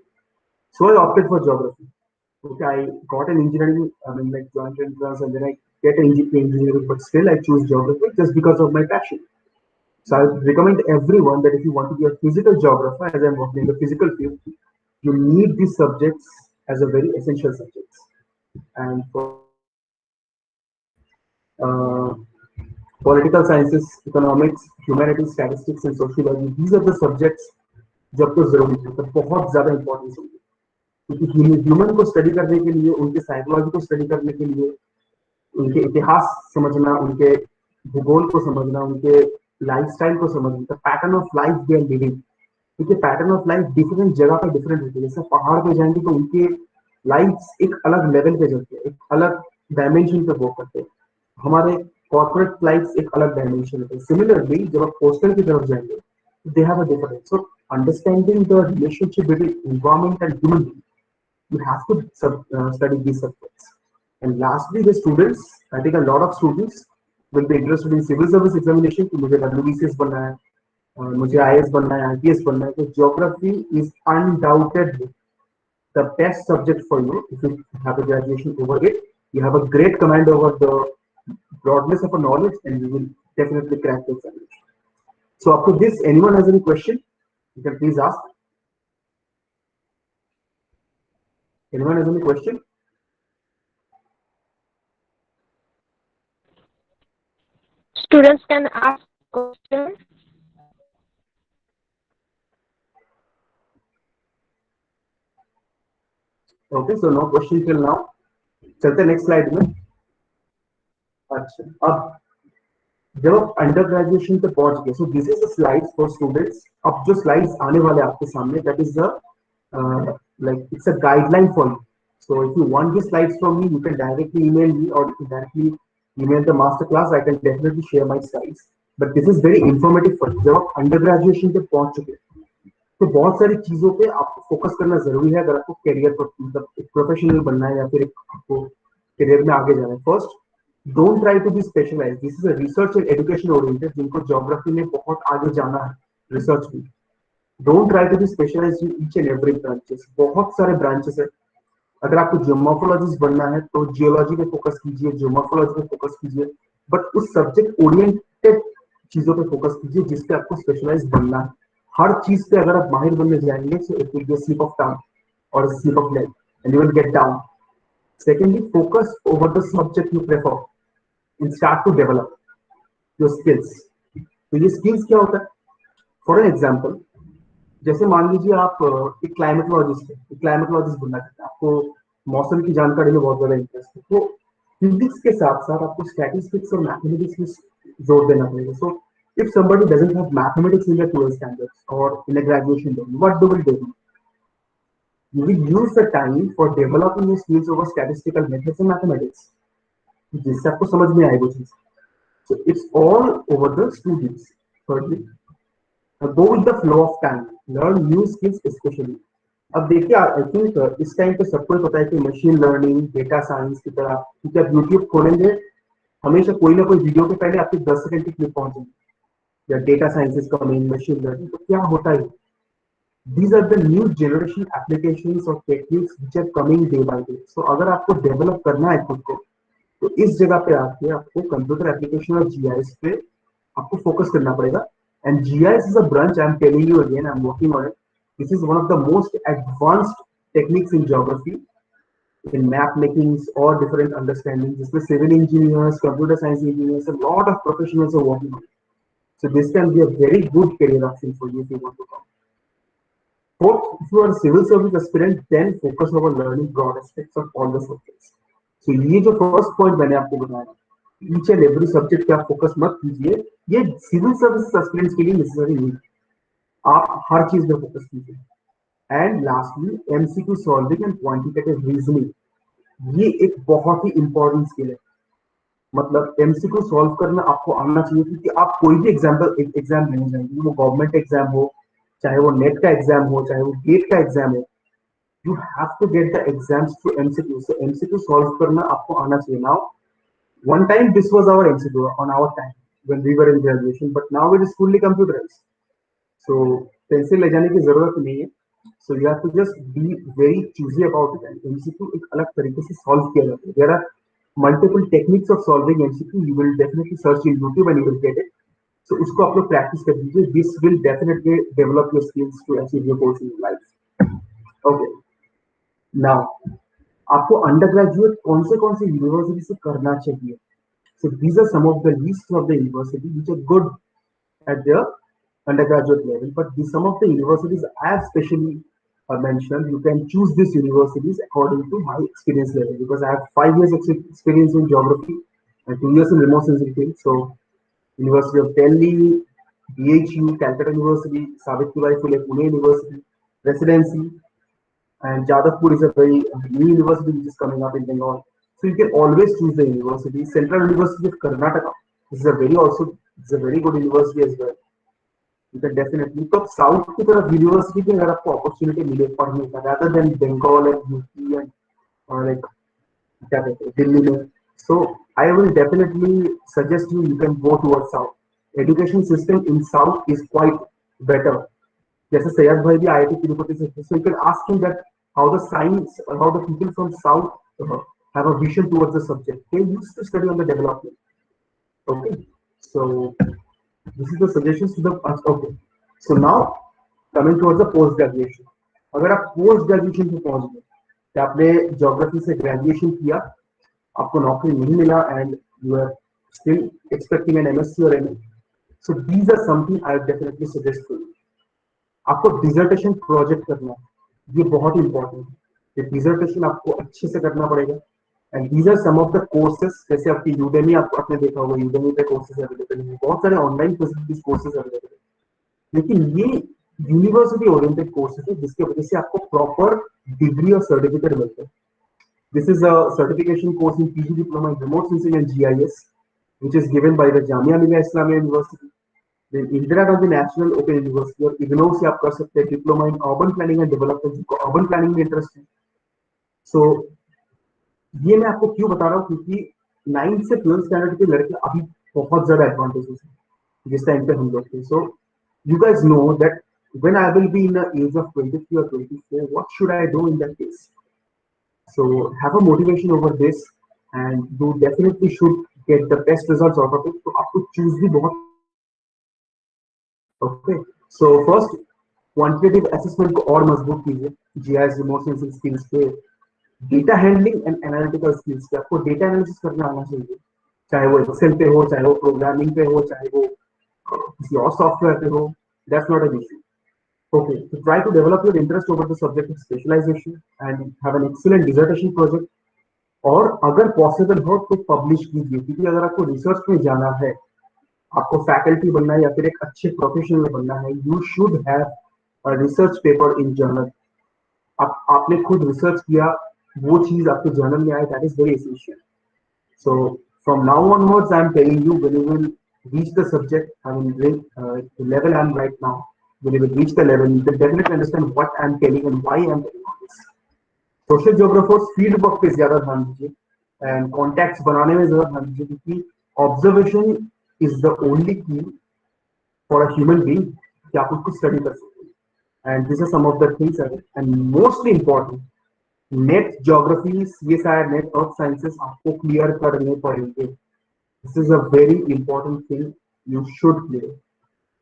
So I opted for geography. Okay, I got an engineering, like joint entrance, and then I get an engineering, but still I choose geography just because of my passion. So I recommend everyone that if you want to be a physical geographer, as I'm working in the physical field, you need these subjects as a very essential subjects. And for political sciences, economics, humanities, statistics, and sociology, these are the subjects जो आपको जरूरी है, तो बहुत ज्यादा importance होगी, क्योंकि human को स्टडी करने के लिए, उनके साइकोलॉजी को स्टडी करने के लिए, उनके इतिहास समझना, उनके भूगोल को समझना, उनके लाइफस्टाइल को समझना, the pattern of life they are living, क्योंकि पैटर्न ऑफ लाइफ डिफरेंट जगह पे डिफरेंट होती है। जैसे पहाड़ पे जाएंगे तो उनके लाइफ एक अलग लेवल पे चलते हैं, एक अलग डायमेंशन पे वर्क करते हैं, हमारे कॉर्पोरेट लाइफ एक अलग डायमेंशन होते हैं। सिमिलरली जब आप पोस्टल की तरफ जाएंगे, they have a difference. So understanding the relationship between environment and human being, you have to study these subjects. And lastly, the students, I think a lot of students will be interested in civil service examination कि मुझे WBCS बनना है, मुझे IAS बनना है, IPS बनना है, तो geography is undoubtedly the best subject for you. If you have a graduation over it, you have a great command over the broadness of a knowledge, and you will definitely crack the examination. So up to this, anyone has any question, you can please ask. Anyone has any question? Students can ask questions. Okay, so no question till now. चलते next slide में। अच्छा, अब जब आप under graduation पे पहुंच गए, so this is the slides for students. अब जो स्लाइड्स आने वाले आपके सामने, that is the like it's a guideline for you. So if you want these slides from me, you can directly email me, or you can directly email the masterclass. I can definitely share my slides, but this is very informative for you. जब आप under graduation पे पहुंच चुके तो बहुत सारी चीजों पे आपको फोकस करना जरूरी है अगर आपको करियर पर, मतलब एक प्रोफेशनल बनना है या फिर आपको करियर में आगे जाना है। First, don't try to be specialize. This is a research and education oriented, जिनको ज्योग्राफी में बहुत आगे जाना है रिसर्च में, don't try to be specialize in each and every branches. बहुत सारे ब्रांचेस है। अगर आपको जियोमॉर्फोलॉजिस्ट बनना है तो जियोलॉजी पे फोकस कीजिए, जियोमॉर्फोलॉजी पे फोकस कीजिए, बट उस सब्जेक्ट ओरिएंटेड चीजों पे फोकस कीजिए जिसपे आपको स्पेशलाइज बनना है। हर चीज पे अगर आप माहिर बनने जाएंगे, so it will be a slip of tongue or a slip of leg and you will get down. Secondly, focus over the subject you prefer and start to develop your skills. तो ये skills क्या होता है? For an example, जैसे मान लीजिए आप एक क्लाइमेटोलॉजिस्ट है, एक क्लाइमेटोलॉजिस्ट बनना चाहते हैं, आपको मौसम की जानकारी में बहुत ज्यादा इंटरेस्ट है, तो फिजिक्स के साथ साथ आपको स्टैटिस्टिक्स और मैथमेटिक्स में जोर देना पड़ेगा। सो if somebody doesn't have mathematics in their 12th standards or in a graduation level, what do we do? You will use the time for developing your skills over statistical methods and mathematics, जिससे आपको समझ में आए वो चीज। So it's all over the students. Thirdly, go with the flow of time, learn new skills especially. अब देखिए, I think इस टाइम पे सबको पता है कि मशीन लर्निंग, डेटा साइंस की तरह, क्योंकि आप यूट्यूब खोलेंगे हमेशा कोई ना कोई वीडियो के पहले आपके 10 सेकंड की क्लिप पहुंचेगी, या data science is coming, machine learning. तो क्या होता है, these are the new generation applications or techniques which are coming day by day. So अगर आपको डेवलप करना है खुद को, तो इस जगह पे आके आपको कंप्यूटर एप्लीकेशन और जीआईएस पे आपको फोकस करना पड़ेगा। And GIS is a branch, I am telling you again, I am working on it. This is one of the most advanced techniques in geography, in map makings or different understandings, जिसमें civil engineers, computer science engineers, a lot of professionals are working on it. So this can be a very good career option for you if you want to come. Fourth, if you are a civil service aspirant, then focus on learning broad aspects of all the subjects. So ये जो first point मैंने आपको बताया, each and every subject पे आप focus मत कीजिए, ये civil service aspirants के लिए necessary नहीं, आप हर चीज में focus कीजिए। And lastly, MCQ solving and quantitative reasoning, ये एक बहुत ही important skill है। मतलब एमसीक्यू सॉल्व करना आपको आना चाहिए, क्योंकि आप कोई भी एग्जाम लेने जाएंगे, वो गवर्नमेंट एग्जाम हो, चाहे वो नेट का एग्जाम हो, चाहे वो गेट का एग्जाम हो, you have to get the exams through MCQ. So MCQ solve करना आपको आना चाहिए। Now one time this was our MCQ on our time when we were in graduation, but now it is fully computerized, so pencil ले जाने की जरूरत नहीं है। So you have to just be very choosy about it. And MCQ एक अलग तरीके से सॉल्व किया जाता है। There are multiple techniques of solving MCQ. You will definitely search in YouTube and you will get it. So उसको आप लोग practice कर दीजिए. This will definitely develop your skills to achieve your goals in your life. Okay. Now, आपको undergraduate कौन से university से करना चाहिए? So these are some of the lists of the university which are good at their undergraduate level. But some of the universities I have specially mentioned, you can choose these universities according to my experience level, because I have 5 years experience in geography and 2 years in remote sensing field. So University of Delhi, BHU, Calcutta University, Savitribai Phule Pune University, residency, and Jadavpur is a very new university which is coming up in Bengal. So you can always choose the university. Central University of Karnataka is a very also it's a very good university as well. You can definitely तो south की तरफ university की अगर आपको opportunity मिले पढ़ने का rather than Bengal and UP and like क्या कहते हैं दिल्ली में, so I will definitely suggest you can go towards south. Education system in south is quite better. जैसे सैयद भाई भी आईआईटी तिरुपति से, so you can ask him that how the science, how the people from south have a vision towards the subject. They used to study on the development. Okay, so this is the suggestions to the okay. So now coming towards the post graduation. अगर आप post graduation पे पहुंच गए, तो आपने geography से graduation किया, आपको नौकरी नहीं मिला and you are still expecting an MSc और MA, so these are something I definitely suggest to you. आपको डिसर्टेशन प्रोजेक्ट करना है, ये बहुत इंपॉर्टेंट है. ये डिसर्टेशन आपको अच्छे से करना पड़ेगा. And these are some of the courses, जैसे आपकी यूडेमी, आपको आपने देखा होगा यूडेमी पे कोर्सेज अवेलेबल हैं, बहुत सारे ऑनलाइन फैसिलिटीज कोर्सेज अवेलेबल है, लेकिन ये यूनिवर्सिटी ओरिएंटेड कोर्सेज है जिसकी वजह से आपको प्रॉपर डिग्री और सर्टिफिकेट मिलता है. This is a certification course in PG diploma in remote sensing and GIS which is given by the Jamia Millia Islamia University, then Indira Gandhi National Open University और IGNOU से आप कर सकते हैं diploma in urban planning and development, जिनको urban planning में interest है. सो ये मैं आपको क्यों बता रहा हूँ, क्योंकि 9th से 12th स्टैंडर्ड के लड़के अभी बहुत ज्यादा एडवांटेजेस हैं जिस टाइम पे हम लोग थे. सो you guys know that when I will be in the age of 23 or 24, what should I do in that case? So have a motivation over this and you definitely should get the best results out of it. तो आपको choose भी बहुत. Okay, so first quantitative assessment को और मजबूत कीजिए. GIS remote sensing skills पे, data handling and analytical skills पे आपको डेटा एनालिसिस करना आना चाहिए, चाहे वो एक्सेल पे हो, चाहे वो प्रोग्रामिंग पे हो, चाहे वो किसी और सॉफ्टवेयर पे हो. That's not an issue. Okay, so try to develop your interest over the subject of specialization and have an excellent dissertation project. और अगर पॉसिबल हो तो पब्लिश कीजिए, क्योंकि अगर आपको रिसर्च में जाना है, आपको फैकल्टी बनना है या फिर एक अच्छे प्रोफेशनल में बनना है, you should have a research paper in journal. आपने खुद रिसर्च किया, वो चीज आपके जर्नल में आए, that is very essential. So from now onwards I am telling you, when you will reach the subject, I mean the level I am right now, when you will reach the level, you can definitely understand what I am telling and why I am telling all this. Social geographers field work पे ज्यादा ध्यान दीजिए and contacts बनाने में ज्यादा ध्यान दीजिए, क्योंकि observation is the only key for a human being कि आप उसको स्टडी कर सकते हैं. And this are some of the things and mostly important, NET geography, CSI, NET earth sciences आपको क्लियर करने पड़ेंगे. This is a very important thing you should clear,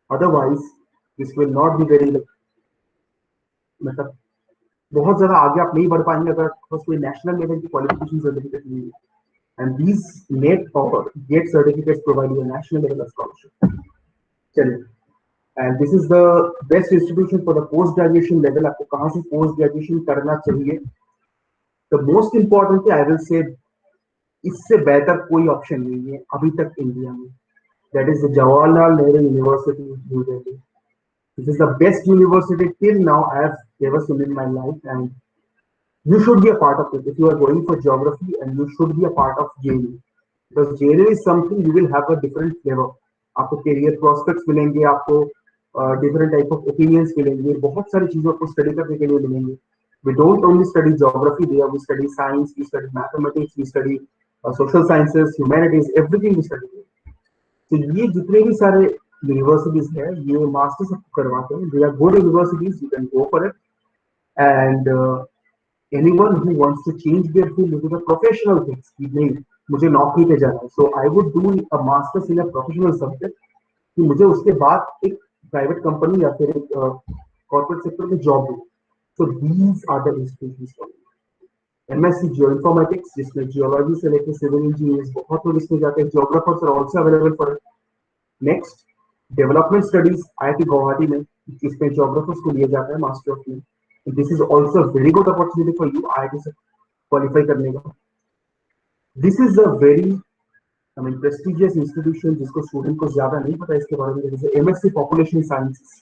otherwise this will not be very, मतलब बहुत ज्यादा आगे आप नहीं बढ़ पाएंगे अगर बस कोई नेशनल लेवल की क्वालिफिकेशन सर्टिफिकेट नहीं है. एंड दीज नेट और GATE certificates provide you national level scholarship. चलिए, and this is the best institution for the post graduation level. आपको कहाँ से पोस्ट ग्रेजुएशन करना चाहिए? The most important I will say, इससे बेहतर कोई ऑप्शन नहीं है अभी तक इंडिया में. That is the Jawaharlal Nehru university new Delhi. This is the best university till now I have ever seen in my life, and you should be a part of it. If you are going for geography, and you should be a part of JNU, because JNU is something you will have a different flavor. आपको career prospects मिलेंगे, आपको different type of opinions मिलेंगे, बहुत सारी चीजों को study करने के लिए मिलेंगे. We don't only study geography there, we study science, we study mathematics, we study social sciences, humanities, everything we study. तो ये जितने भी सारे यूनिवर्सिटीज है, ये मास्टर्स करवाते हैं. They are good universities, you can go for it. And anyone who wants to change their field into the professional things, कि नहीं मुझे नौकरी पे जाना है, so I would do a masters in a professional subject, कि मुझे उसके बाद एक प्राइवेट कंपनी या फिर एक कॉर्पोरेट सेक्टर में जॉब दूं. So these are the institutions for MSc geo informatics, जिसमें जियोलॉजी से लेकर सिविल इंजीनियर्स बहुत लोग इसमें जाते हैं. Geographers are also available for. Next, development studies IIT Guwahati में इसमें जोग्राफर्स को लिया जाता है मास्टर ऑफ में. This is also very good opportunity for you IIT से क्वालिफाई करने का. This is a very I mean, prestigious institution जिसको स्टूडेंट को ज्यादा नहीं पता इसके बारे में. There is a MSc Population Sciences,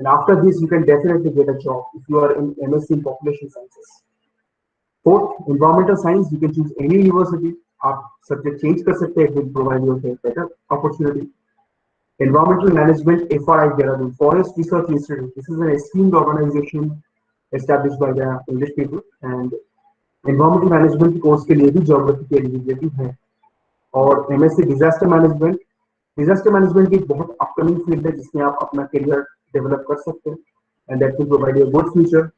and after this you can definitely get a job if you are in MSc in Population Sciences. Fourth, Environmental Science. You can choose any university. आप subject change कर सकते हैं. It will provide you a better opportunity. Environmental Management, FRI Dehradun, Forest Research Institute. This is an esteemed organization established by the English people, and environmental management course के लिए भी geography की eligibility है. और MSc disaster management. Disaster management एक बहुत upcoming field है जिसमें आप अपना करियर डेवलप कर सकते हैं, and that will provide you good future.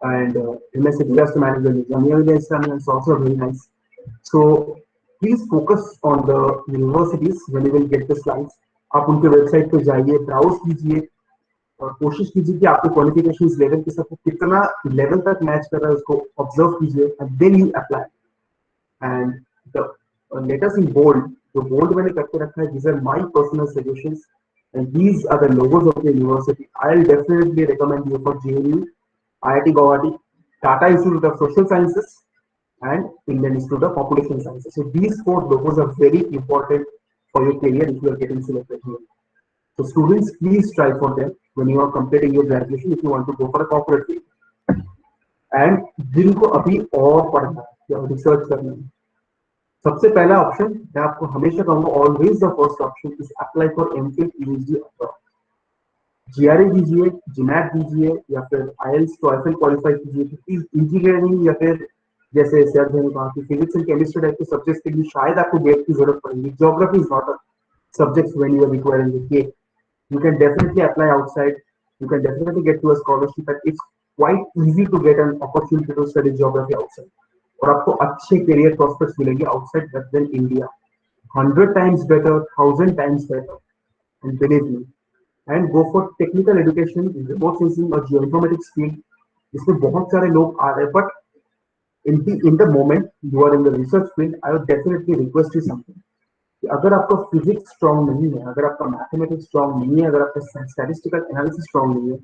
And MSc disaster management Jamia Islamia is also very nice. So please focus on the universities when you will get the slides. आप उनके website पे जाइए, ब्राउज कीजिए और कोशिश कीजिए कि आपके क्वालिफिकेशंस लेवल के साथ कितना लेवल तक मैच कर रहा है उसको ऑब्जर्व कीजिए, and then you apply. And the letters in bold, जो bold मैंने करके रखा है, these are my personal suggestions and these are the logos of the university. I'll definitely recommend you for JNU, IIT Guwahati, Tata Institute of Social Sciences and Indian Institute of Population Sciences. So these four logos are very important for your career if you are getting selected here. So students, please try for them when you are completing your graduation if you want to go for a corporate field. And जिनको अभी और पढ़ना है या research करना है, सबसे पहला ऑप्शन मैं आपको हमेशा कहूंगा, always the first option is apply for MPhil PhD abroad. जीआरए दीजिए, जीमैट दीजिए या फिर आईएलटीएस टॉएफल क्वालिफाई कीजिए. क्योंकि इंजीनियरिंग या फिर जैसे सैयद ने कहा कि फिजिक्स एंड केमिस्ट्री टाइप के सब्जेक्ट्स के लिए शायद आपको गेट की जरूरत पड़ेगी. Geography is not a subject when you are requiring a GATE. You can definitely apply outside. You can definitely get to a scholarship and it's quite easy to get an opportunity to study geography outside. और आपको अच्छे career prospects मिलेंगे outside then India. 100 times better, 1000 times better, and believe me. And go for technical education, remote sensing और geoinformatics field. इसमें बहुत सारे लोग आ रहे हैं, but in the moment you are in the research field, I would definitely request you something. कि अगर आपका फिजिक्स स्ट्रॉन्ग नहीं है, अगर आपका मैथमेटिक्स स्ट्रॉन्ग नहीं है, अगर आपका स्टैटिस्टिकल एनालिसिस स्ट्रॉन्ग नहीं है,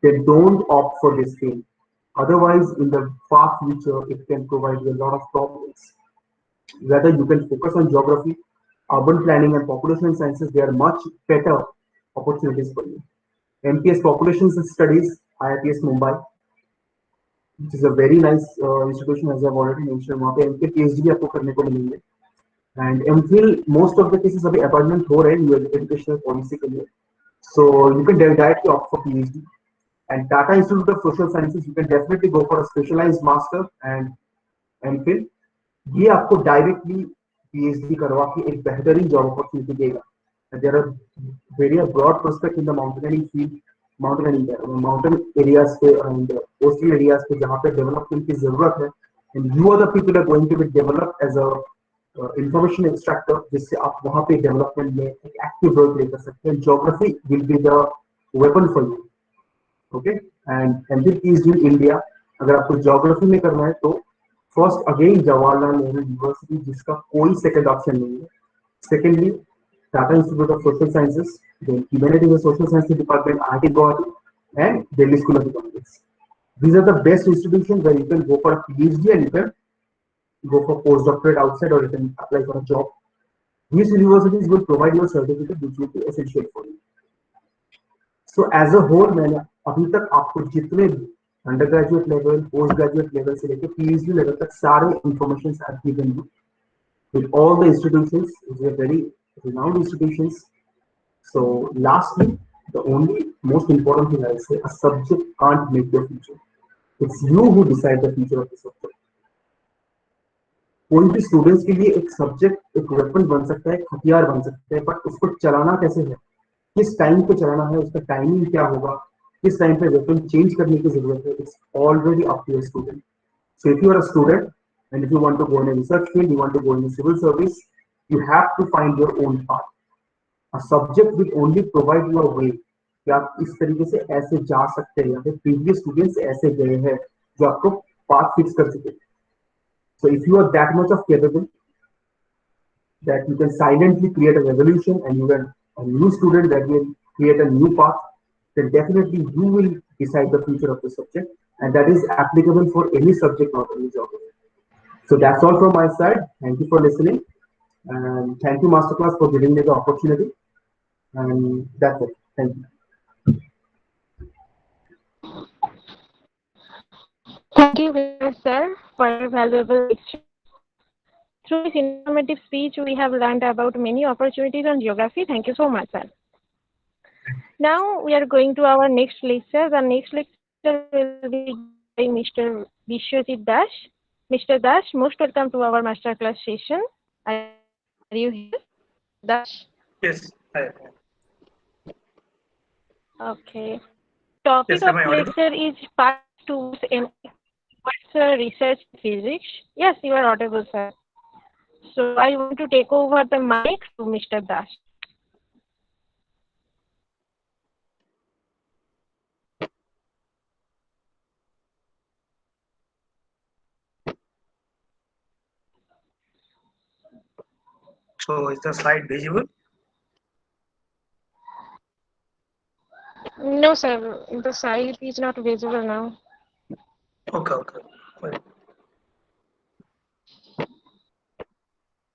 then don't opt for this field. Otherwise, in the far future, it can provide you a lot of problems. Whether you can focus on geography, urban planning, and population sciences, they are much better opportunities for you. MPS Population Studies, IITS Mumbai, which is a very nice institution, as I've already mentioned. वहाँ पे MPhil PhD भी आपको करने को मिलेंगे. And MPhil, most of the cases अभी appointment हो रहे हैं एजुकेशनल पॉलिसी के लिए. So you can directly opt for PhD. And Tata Institute of Social Sciences, you can definitely go for a specialized master and MPhil. ये आपको directly PhD करवा के एक बेहतरीन जॉब अपॉर्चुनिटी देगा. There are very broad prospect in the mountaineering field, mountain areas पे and coastal areas पे जहाँ पे डेवलपमेंट की जरूरत है. And you are the people are going to be develop as a information extractor, जिससे आप वहाँ पे डेवलपमेंट में एक एक्टिव रोल प्ले कर सकते हैं. Geography will be the weapon for you. Okay, and MPhil PhD in India अगर आपको ज्योग्राफी में करना है तो first again Jawaharlal Nehru university, जिसका कोई सेकंड ऑप्शन नहीं है. Secondly Tata institute of social sciences, then humanities and social science department IIT Guwahati and Delhi school of economics. These are the best institutions where you can go for a PhD and you can go for postdoctorate outside or you can apply for a job. These universities will provide you a certificate which will be essential for you. So as a whole, मैंने अभी तक आपको जितने under graduate level, post graduate level से लेकर PhD level तक सारे information I have given you with all the institutions. It is a very renowned institutions. So lastly, the only most important thing I say, a subject can't make your future. It's you who decide the future of the subject. कोई भी students के लिए एक subject एक weapon बन सकता है, एक हथियार बन सकता है, बट उसको चलाना कैसे है, किस टाइम पे चलाना है, उसका टाइमिंग क्या होगा, किस टाइम पे वेपन चेंज करने की जरूरत है, it's already up to your student. So if you are a student and if you want to go in research field, you want to go in civil service, you have to find your own path. A subject will only provide you a way कि आप इस तरीके से ऐसे जा सकते हैं या फिर प्रीवियस स्टूडेंट्स ऐसे गए हैं जो आपको पाथ फिक्स कर सके. So if you are that much of capable that you can silently create a revolution and you can a new student, that will create a new path, then definitely you will decide the future of the subject, and that is applicable for any subject, not only geography. So that's all from my side. Thank you for listening, and thank you, Masterclass, for giving me the opportunity. And that's it. Thank you. Thank you very much, sir, for your valuable lecture. Through this informative speech, we have learned about many opportunities on geography. Thank you so much, sir. Now we are going to our next lecture. The next lecture will be given by Mr. Biswajit Das. Mr. Das, most welcome to our masterclass session. Are you here, Das? Yes, I am. Okay. Topic Yes, of am I audible? lecture is part towards research in physics. Yes, you are audible, sir. So I want to take over the mic to Mr. Das. So is the slide visible? No, sir. The site is not visible now. Okay, okay. Wait.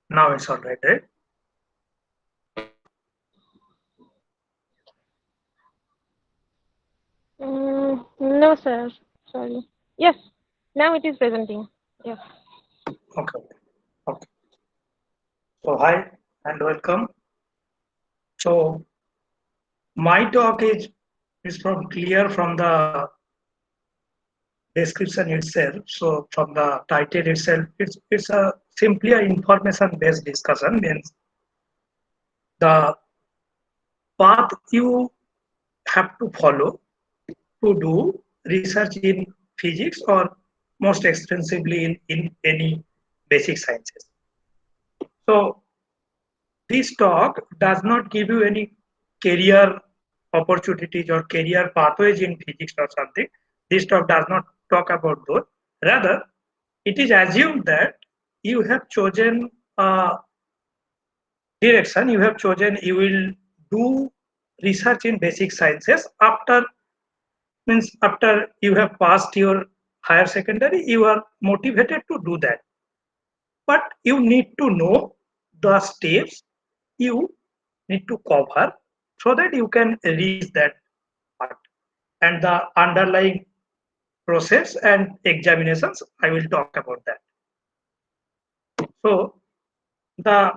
Now it's all right, right? No, sir. Sorry. Yes. Now it is presenting. Yes. Okay, okay. So hi and welcome. So my talk is from clear from the description itself. So from the title itself, it's a simply a information based discussion. Means the path you have to follow to do research in physics or most extensively in any basic sciences. So this talk does not give you any career opportunities or career pathways in physics or something. This talk does not talk about those. Rather, it is assumed that you have chosen a direction, you have chosen you will do research in basic sciences after means after you have passed your higher secondary, you are motivated to do that. But you need to know the steps you need to cover so that you can reach that part. And the underlying process and examinations, I will talk about that. So the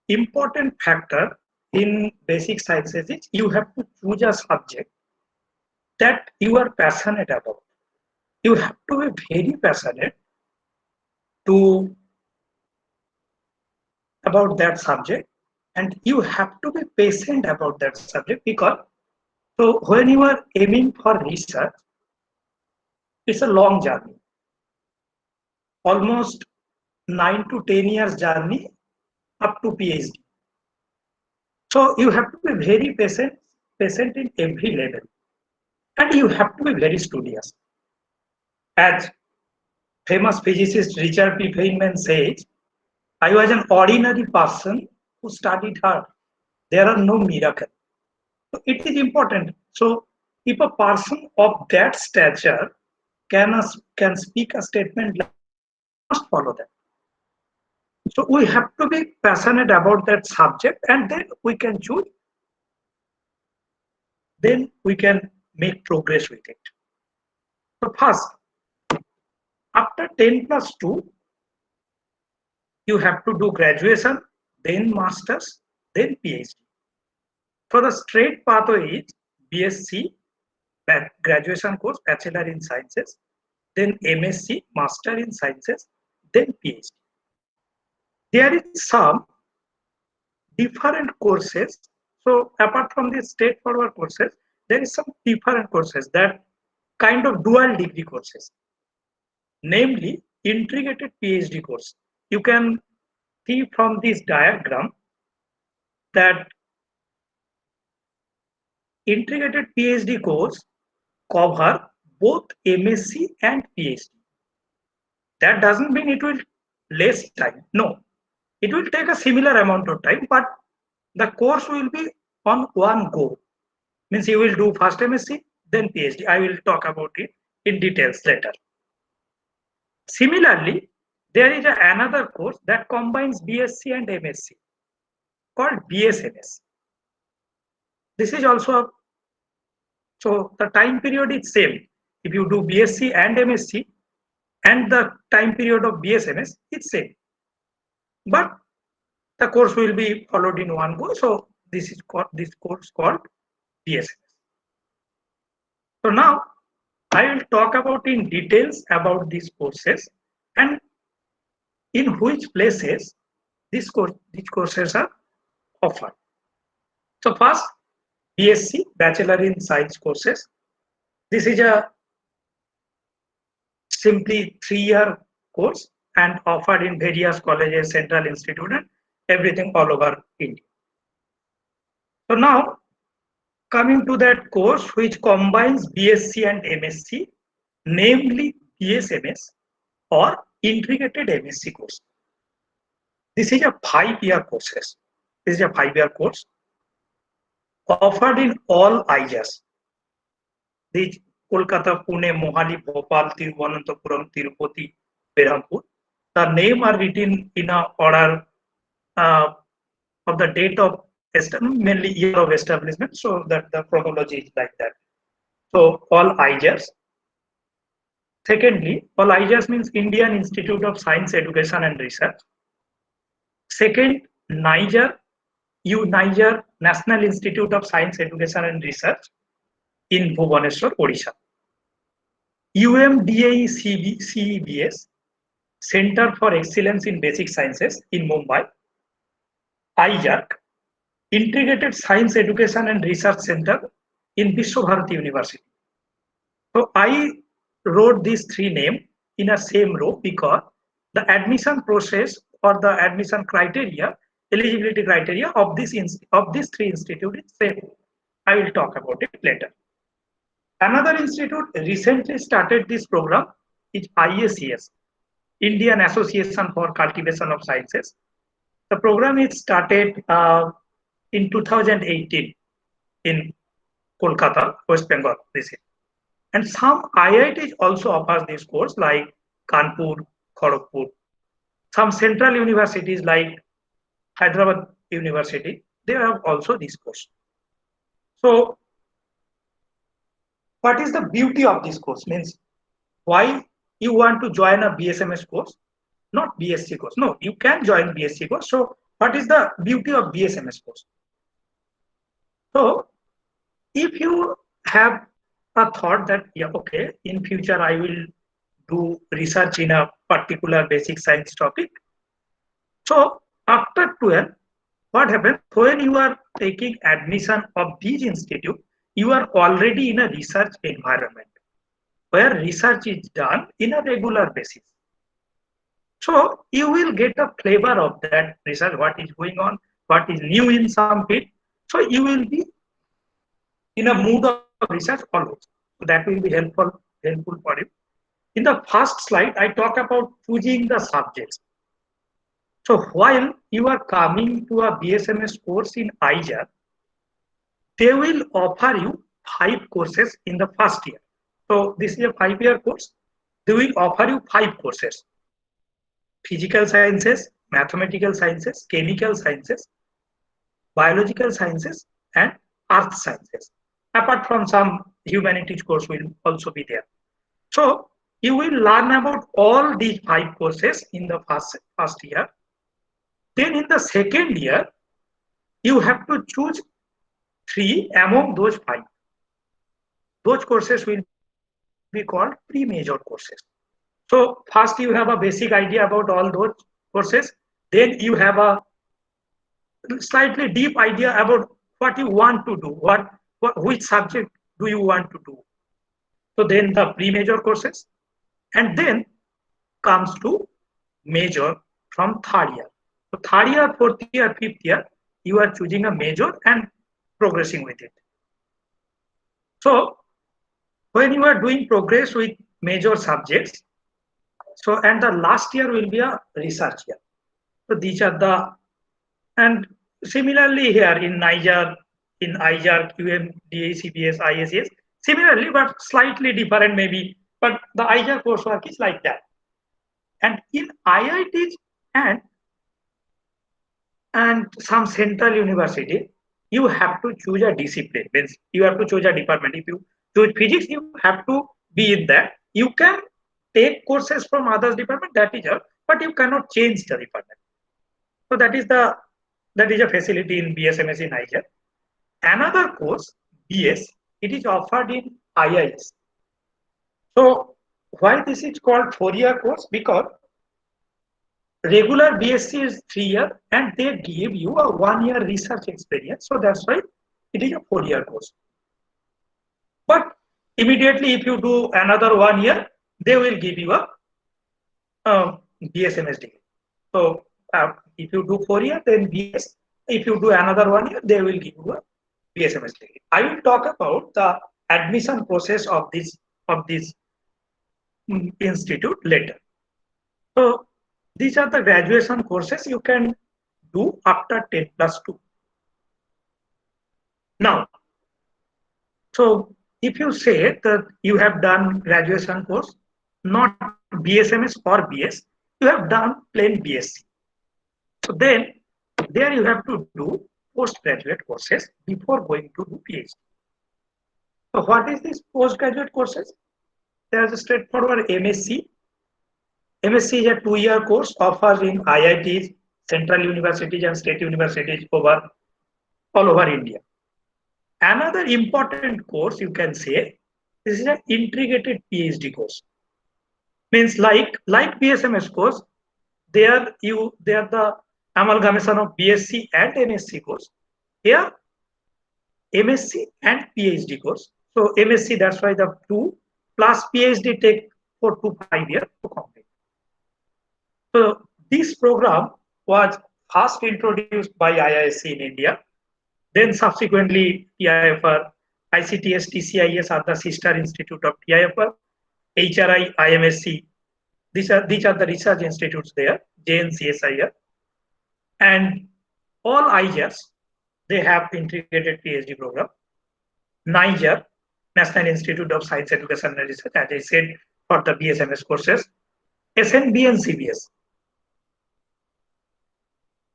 important factor in basic sciences is you have to choose a subject that you are passionate about. You have to be very passionate to about that subject, and you have to be patient about that subject because so when you are aiming for research, it's a long journey, almost 9 to 10 years journey up to PhD. So you have to be very patient in every level, and you have to be very studious. As famous physicist Richard P. Feynman says, I was an ordinary person who studied hard. There are no miracles. So it is important. So if a person of that stature can speak a statement like must follow that. So we have to be passionate about that subject, and then we can choose. Then we can make progress with it. So first, after 10+2, you have to do graduation, then masters, then PhD. So the straight pathway is BSc, graduation course, Bachelor in Sciences, then MSc, Master in Sciences, then PhD. There is some different courses. So apart from the straightforward courses, there is some different courses that kind of dual degree courses, namely integrated PhD course. You can see from this diagram that integrated PhD course cover both MSc and PhD. That doesn't mean it will less time. No, it will take a similar amount of time, but the course will be on one go. Means you will do first MSc, then PhD. I will talk about it in details later. Similarly, there is another course that combines BSc and MSc called BSMS. This is also so the time period is same. If you do BSc and MSc, and the time period of BSMS is same, but the course will be followed in one go. So this course called BSMS. So now I will talk about in details about these courses and in which places these courses are offered. So first, BSc, Bachelor in Science courses. This is a simply 3-year course and offered in various colleges, central institute, and everything all over India. So now, coming to that course which combines BSc and MSc, namely BSMS or Integrated MSc course. This is a 5-year course. This is a 5-year course offered in all IJAs. These Kolkata, Pune, Mohali, Bhopal, Thiruvananthapuram, Tirupati, Berhampur. The name are written in a order of the date of mainly year of establishment, so that the chronology is like that. So all IJAs. Secondly, all IJAs means Indian Institute of Science, Education and Research. Second, Niger National Institute of Science, Education and Research in Bhubaneswar, Odisha. UMDAE CEBS, Center for Excellence in Basic Sciences in Mumbai. IJAC, Integrated Science Education and Research Center in Biswajit University. So I wrote these 3 names in a same row because the admission process or the admission criteria, eligibility criteria of these 3 institutes is same. I will talk about it later. Another institute recently started this program is IACS, Indian Association for Cultivation of Sciences. The program is started in 2018 in Kolkata, West Bengal. And some IITs also offers this course like Kanpur, Kharagpur. Some central universities like Hyderabad University, they have also this course. So what is the beauty of this course? Means why you want to join a BSMS course, not BSc course. No, you can join BSc course. So what is the beauty of BSMS course? So if you have a thought that, yeah, okay, in future I will do research in a particular basic science topic. So after 12, what happens when you are taking admission of these institute, you are already in a research environment where research is done in a regular basis. So you will get a flavor of that research, what is going on, what is new in some field. So you will be in a mood of research always. So that will be helpful for you. In the first slide, I talk about choosing the subjects. So while you are coming to a BSMS course in IJA, they will offer you 5 courses in the first year. So this is a 5-year course. They will offer you 5 courses: physical sciences, mathematical sciences, chemical sciences, biological sciences, and earth sciences. Apart from some humanities course will also be there. So you will learn about all these 5 courses in the first year. Then in the second year, you have to choose 3 among those 5. Those courses will be called pre-major courses. So first you have a basic idea about all those courses. Then you have a slightly deep idea about what you want to do, which subject do you want to do. So then the pre-major courses, and then comes to major from 3rd year. So 3rd year, 4th year, 5th year, you are choosing a major and progressing with it. So when you are doing progress with major subjects, so and the last year will be a research year. So these are the, and similarly here in Niger, in IJAR, QM, DACBS, ISS, similarly but slightly different maybe, but the IJAR coursework is like that. And in IITs and some central university, you have to choose a discipline. Means you have to choose a department. If you choose physics, you have to be in that. You can take courses from others department, that is all, but you cannot change the department. So that is a facility in BSMS in Niger. Another course, BS, it is offered in IIS. So why this is called 4-year course? Because regular BSc is 3 years and they give you a 1-year research experience. So that's why it is a 4-year course. But immediately if you do another 1 year, they will give you a BSMS degree. So if you do 4 years, then BS. If you do another 1 year, they will give you a BSMS degree. I will talk about the admission process of this institute later. So these are the graduation courses you can do after 10+2. Now, so if you say that you have done graduation course, not BSMS or BS, you have done plain BSc. So then there you have to do postgraduate courses before going to do PhD. So what is this postgraduate courses? There is a straightforward MSc. MSc is a 2-year course offered in IITs, central universities and state universities all over India. Another important course you can say, this is an integrated PhD course. Means like BSMS course, they are the amalgamation of BSc and MSc course. Here, MSc and PhD course. So MSc, that's why the 2 plus PhD take 4 to 5 years to complete. So this program was first introduced by IISc in India. Then subsequently TIFR, ICTS, TCIS are the sister institute of TIFR, HRI, IMSc. These are the research institutes there, JNCSIR. And all IJARs, they have integrated PhD program. Niger, National Institute of Science, Education and Research, as I said, for the BSMS courses. SNB and CBS.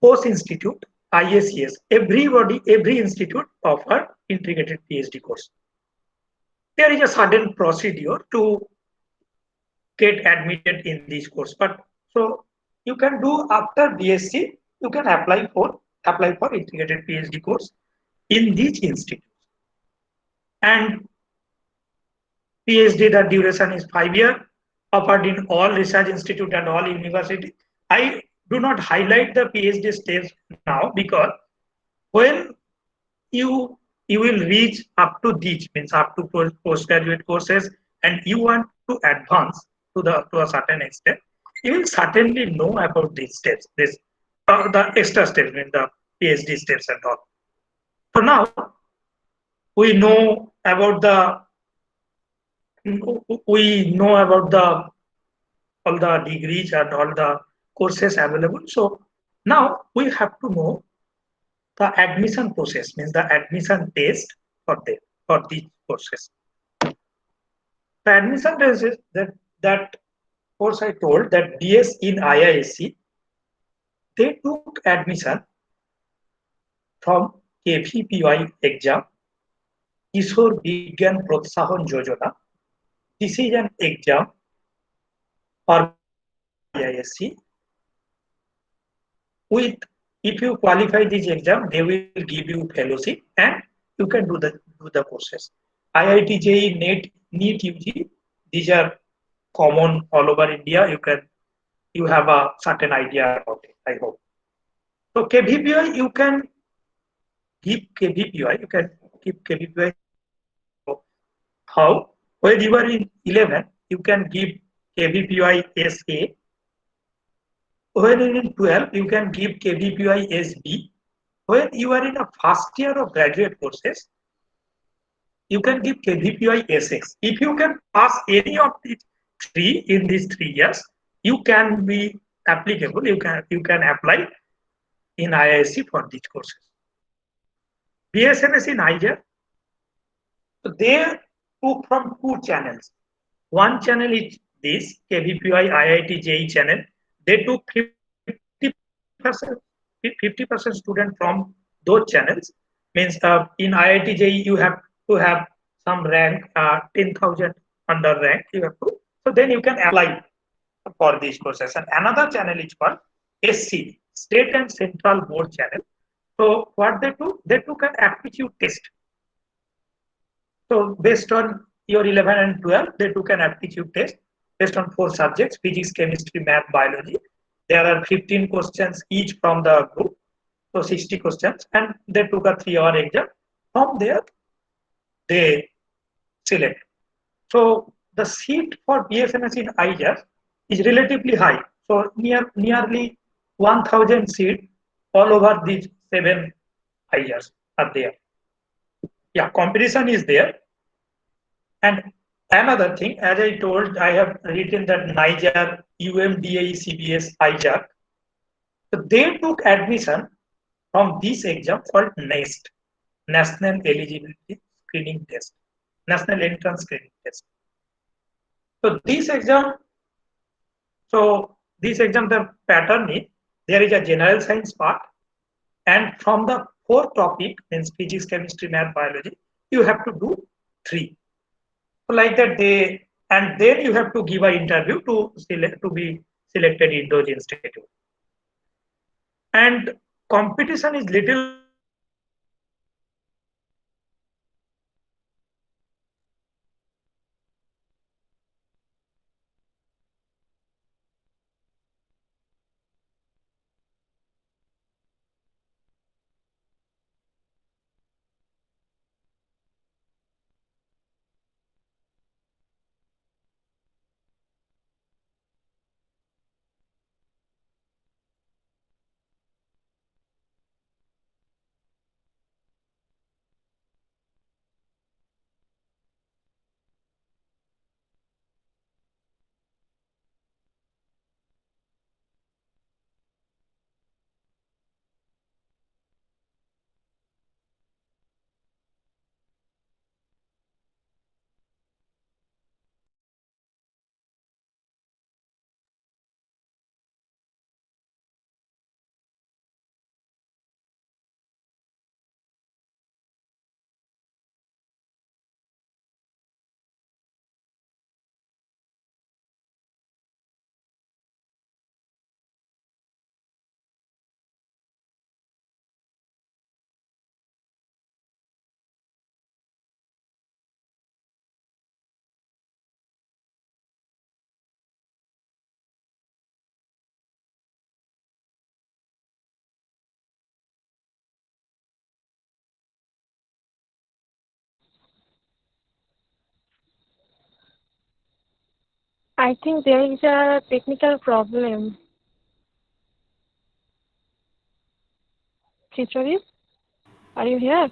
Post Institute, ISCS, every institute offer integrated PhD course. There is a certain procedure to get admitted in this course, but so you can do after BSc, you can apply for integrated PhD course in these institutes. And PhD, the duration is 5 years, offered in all research institute and all university. I do not highlight the PhD stage now because when you will reach up to these, means up to postgraduate courses, and you want to advance to a certain extent, you will certainly know about these steps, the extra steps, means the PhD steps and all. So now we know about all the degrees and all the courses available. So now we have to know the admission process, means the admission test for these courses. The admission test is that course I told that BS in IISc, they took admission from KVPY exam, Kishor Bigyan Protsahan Yojana. This is an exam or IISc. If you qualify this exam, they will give you fellowship and you can do the courses. IIT JEE, NEET UG, these are common all over India. You have a certain idea about it, I hope. So KVPY, you can give KVPY. How? When you are in 11, you can give KVPY SA. When you are in 12, you can give KVPY SB. When you are in a first year of graduate courses, you can give KVPY SX. If you can pass any of these 3 in these 3 years, you can be applicable. You can apply in IISc for these courses. BSMS in Niger, so they took from two channels. One channel is this KVPI IIT JEE channel. They took 50% student from those channels. Means in IIT JEE you have to have some rank, 10,000 under rank you have to. So then you can apply for these courses. And another channel is called SC, State and Central Board channel. So what they took? They took an aptitude test. So based on your 11 and 12, they took an aptitude test based on 4 subjects: physics, chemistry, math, biology. There are 15 questions each from the group, so 60 questions, and they took a 3-hour exam. From there, they select. So the seat for BSMS in IJAS is relatively high. So nearly 1,000 seats all over these 7 IJAS are there. Yeah, competition is there. And another thing, as I told, I have written that Niger, UMDA, CBS, IJAC. So they took admission from this exam called NEST, National Eligibility Screening Test, National Entrance Screening Test. So this exam, the pattern is there is a general science part, and from the 4 topic, means physics, chemistry, math, biology, you have to do 3. So like that and then you have to give an interview to be selected in those institutes. And competition is little high because I think there is a technical problem. Biswajit, are you here?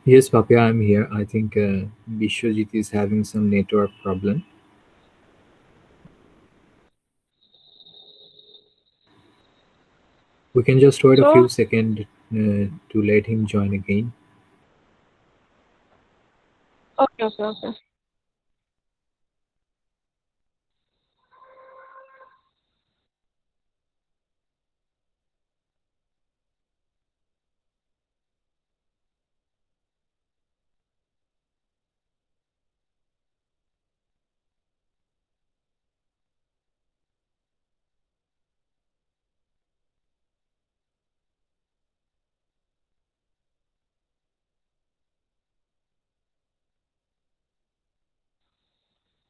Yes, Papya, I'm here. I think Biswajit is having some network problem. We can just wait a few seconds to let him join again. Okay.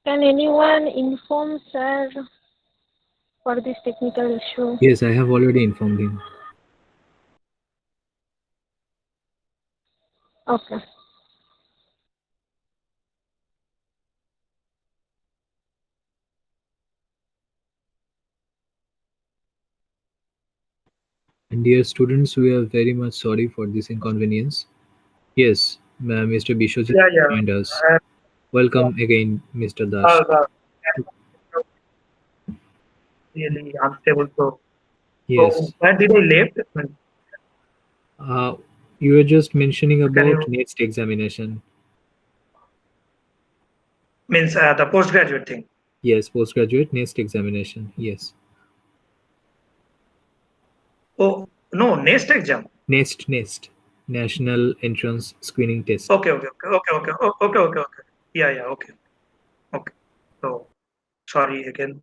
Can anyone inform sir for this technical issue? Yes, I have already informed him. Okay. And dear students, we are very much sorry for this inconvenience. Yes, Mr. Biswajit yeah, joined us. uh, Welcome again, Mr. Das. the really unstable. So Yes. So where did I left? You were just mentioning Can about you next examination. means the postgraduate thing? Yes, postgraduate next examination. Yes. Oh no, next exam. Nest. National Entrance Screening Test. Okay. Yeah, okay. Okay. So sorry again.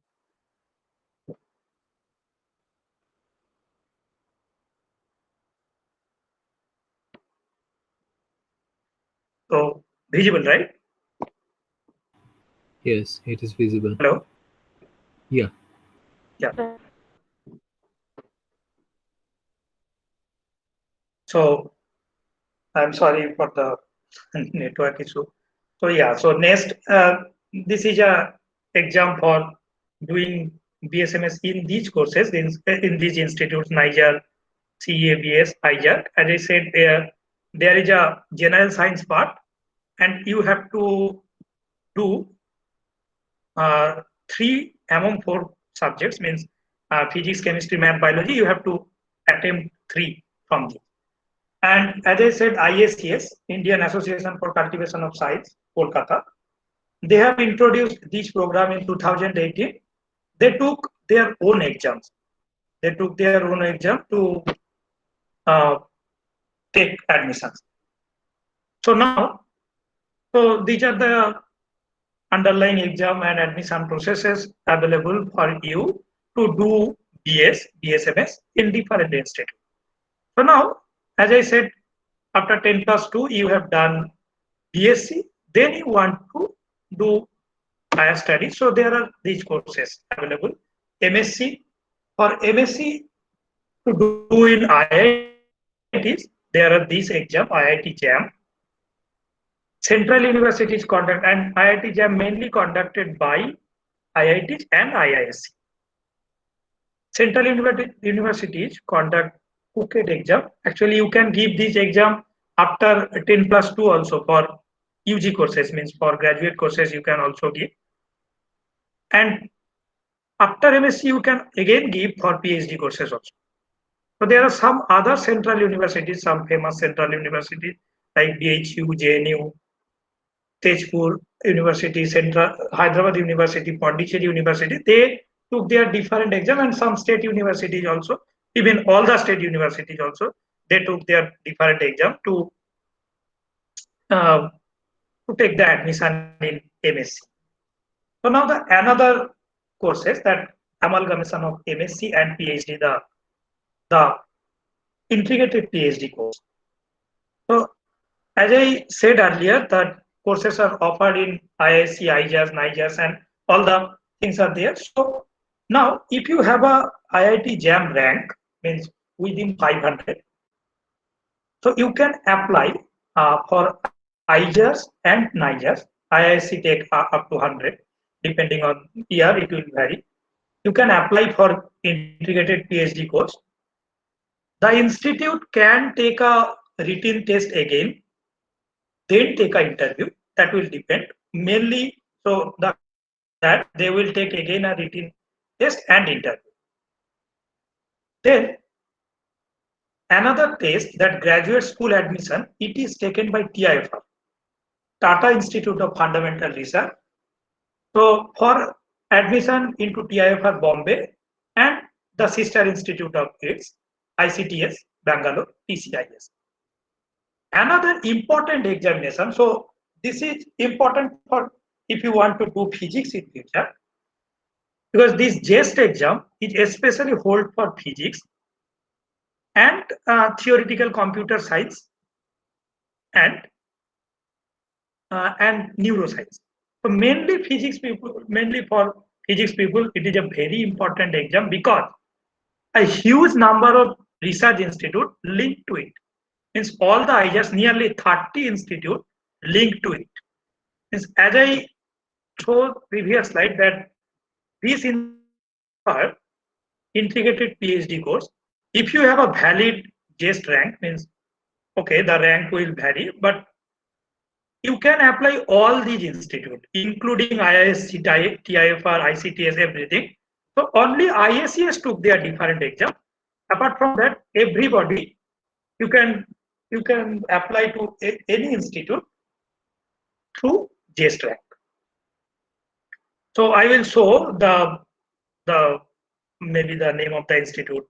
So visible, right? Yes, it is visible. Hello. Yeah. Yeah. So I'm sorry for the network issue. So yeah. So next, this is a exam for doing BSMS in these courses in these institutes, Niger, CABS, IJAC. As I said, there is a general science part, and you have to do three among four subjects, means physics, chemistry, math, biology. You have to attempt three from these. And as I said, IACS, Indian Association for Cultivation of Science, Kolkata, they have introduced this program in 2018. They took their own exams. They took their own exam to uh, take admissions. So now, so these are the underlying exam and admission processes available for you to do BSMS in different institutes. So now, as I said, after 10 plus 2, you have done BSc, then you want to do higher studies. So there are these courses available. MSc, for MSc to do in IITs, there are these exam, IIT JAM, Central Universities conduct, and IIT JAM mainly conducted by IITs and IISc. Central universities conduct Phuket exam. Actually, you can give this exam after 10 plus 2 also for UG courses, means for graduate courses you can also give. And after MSc, you can again give for PhD courses also. So there are some other central universities, some famous central universities like BHU, JNU, Tezpur University, Central Hyderabad University, Pondicherry University. They took their different exam, and some state universities also, even all the state universities also, they took their different exam uh, to take the admission in MSc. So now the another courses, that amalgamation of MSc and PhD, the integrated PhD course. So as I said earlier, that courses are offered in IISc, IJAS, NIJAS, and all the things are there. So now, if you have a IIT JAM rank, means within 500, so you can apply for IJAS and NIJAS. IISc take up to 100, depending on year, it will vary. You can apply for integrated PhD course. The institute can take a written test again, then take an interview. That will depend mainly. So that they will take again a written test and interview. Then another test, that graduate school admission, it is taken by TIFR, Tata Institute of Fundamental Research. So for admission into TIFR Bombay and the sister institute of its, ICTS Bangalore, TCIS. Another important examination. So this is important for if you want to do physics in future, because this JEST exam is especially hold for physics and theoretical computer science and neuroscience. So mainly for physics people, it is a very important exam because a huge number of research institute linked to it. Means all the IJAS, nearly 30 institute linked to it. Means as I showed previous slide, that this are integrated PhD course. If you have a valid JEST rank, means okay, the rank will vary, but you can apply all these institutes, including IISc, TIFR, ICTS, everything. So only IACS took their different exam. apart from that, everybody you can apply to any institute through JST rank. So I will show the maybe the name of the institute.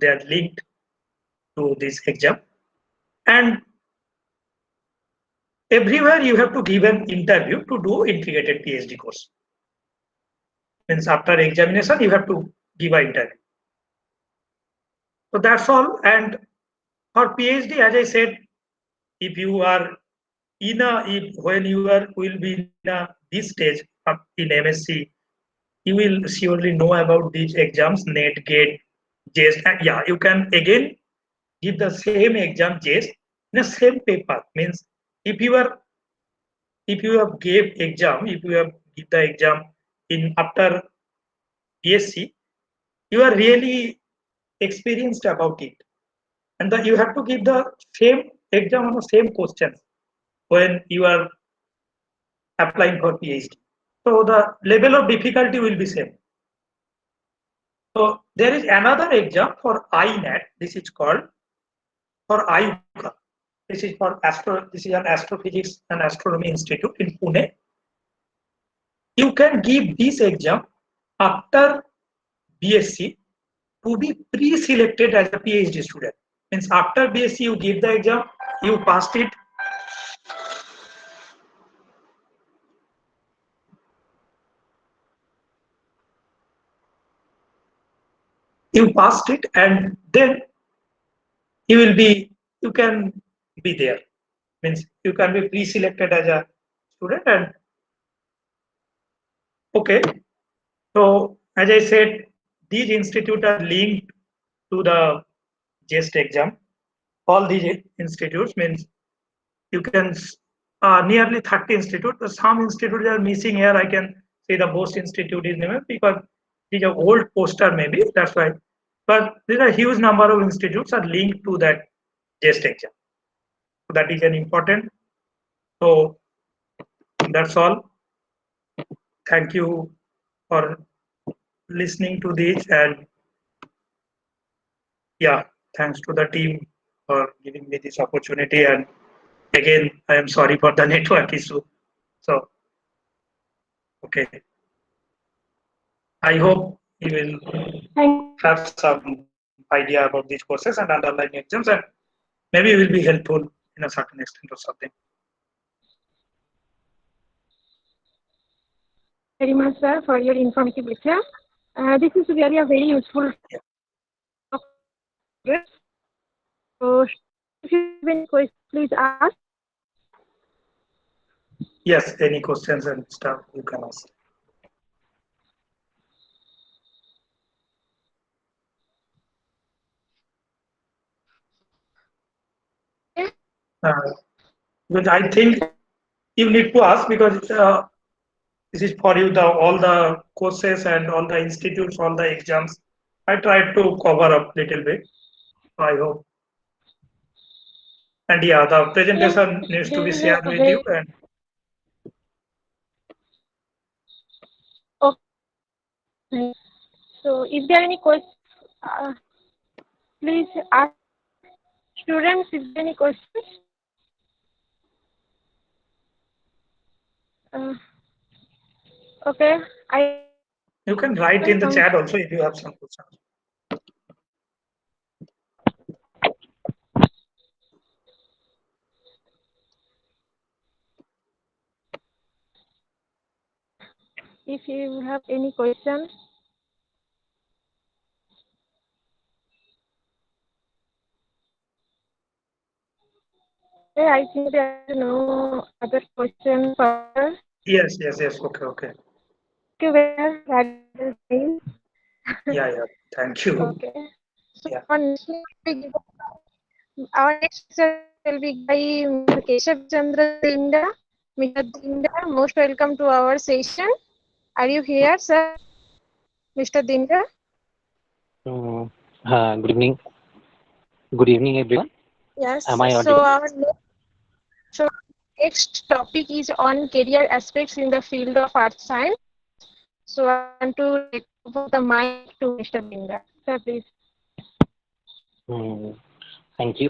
They are linked to this exam, and everywhere you have to give an interview to do integrated PhD course. Means after examination you have to give an interview. So that's all. And for PhD, as I said, if you are when you will be in this stage up in MSc, you will surely know about these exams, NET, GATE, JEST, and yeah, you can again give the same exam JEST in the same paper. Means if you have give the exam in after BSc, you are really experienced about it, and you have to give the same exam on the same questions when you are applying for PhD. So the level of difficulty will be same. So there is another exam for INET. This is called for IUCA. This is for This is an Astrophysics and Astronomy Institute in Pune. You can give this exam after BSc to be pre-selected as a PhD student. Means after BSc you give the exam, you passed it. You passed it, and then you can be there. Means you can be pre-selected as a student. And okay, so as I said, these institutes are linked to the JEST exam. All these institutes, means you can nearly 30 institutes. Some institutes are missing here. I can say the Bose Institute is named because these are old poster maybe, that's why. But there are a huge number of institutes are linked to that JEST exam. So that is an important. So that's all. Thank you for listening to this, and yeah, thanks to the team for giving me this opportunity. And again, I am sorry for the network issue. So okay, I hope you will have some idea about these courses and underlying exams, and maybe it will be helpful in a certain extent or something. Very much, sir, for your informative lecture. This is really a very useful. So, if you have any questions, please ask. Yes, any questions and stuff you can ask. But I think you need to ask because this is for you, all the courses and all the institutes, all the exams. I tried to cover up little bit. I hope. And yeah, the presentation needs to be shared with you. And okay. So, if there are any questions, please ask students if there are any questions. Okay, you can write in the chat also if you have some questions. If you have any questions. Okay, I think there are no other questions further. Yes. Okay. Thank you very much. Yeah. Thank you. Okay. So Yeah. Our next speaker will be by Mr. Keshab Chandra Dinda. Mr. Dinda, most welcome to our session. Are you here, sir? Mr. Dinda? Good evening. Good evening, everyone. Yes. Am I audible? So next topic is on career aspects in the field of earth science. So I want to take over the mic to Mr. Dinda. Sir, please. Thank you.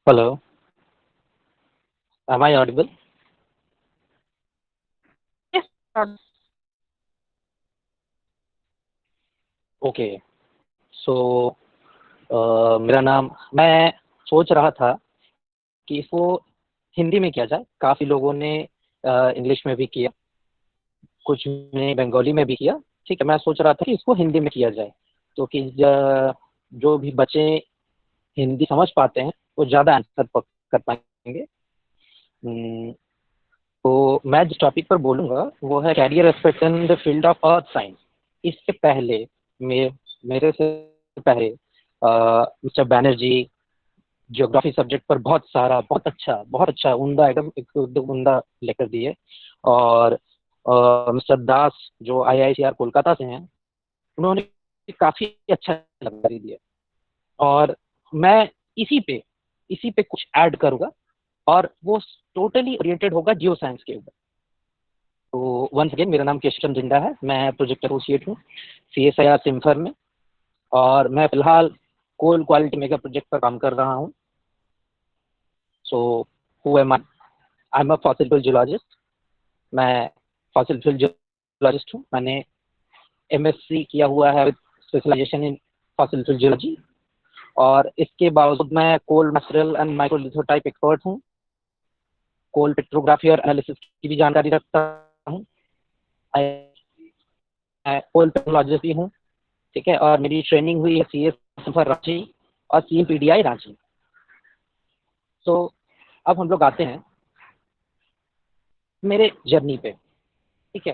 Hello, am I audible? Yes, okay, so मेरा नाम, मैं सोच रहा था कि इसको हिंदी में किया जाए। काफ़ी लोगों ने इंग्लिश में भी किया, कुछ ने बंगाली में भी किया। ठीक है, मैं सोच रहा था कि इसको हिंदी में किया जाए, तो कि जो भी बच्चे हिंदी समझ पाते हैं वो ज़्यादा आंसर कर पाएंगे। तो मैं जिस टॉपिक पर बोलूँगा वो है career aspect in the field of earth science. इससे पहले मेरे से पहले मिस्टर बैनर्जी ज्योग्राफी सब्जेक्ट पर बहुत अच्छा उम्दा एकदम एकदम उम्दा लेक्चर दिए। और मिस्टर दास जो IICR कोलकाता से हैं, उन्होंने काफ़ी अच्छा जानकारी दिया। और मैं इसी पे कुछ ऐड करूँगा, और वो टोटली ओरिएंटेड होगा जियो साइंस के ऊपर। तो वंस अगेन, मेरा नाम केशब डिंडा है, मैं प्रोजेक्ट एसोसिएट हूँ CSIR सिम्फर में, और मैं फिलहाल कोल क्वालिटी मेगा प्रोजेक्ट पर काम कर रहा हूँ। So who am I? I am a fossil fuel geologist. मैं फॉसिल फ्यूल जियोलॉजिस्ट हूँ। मैंने MSc किया हुआ है with specialization in fossil fuel geology, और इसके बावजूद मैं coal material and microlithotype expert हूँ। कोल पेट्रोग्राफी और एनालिसिस की भी जानकारी रखता हूँ। कोल टेक्नोलॉजिस्ट भी हूँ। ठीक है, और मेरी ट्रेनिंग हुई है CS रांची और CMPDI रांची। तो अब हम लोग आते हैं मेरे जर्नी पे। ठीक है,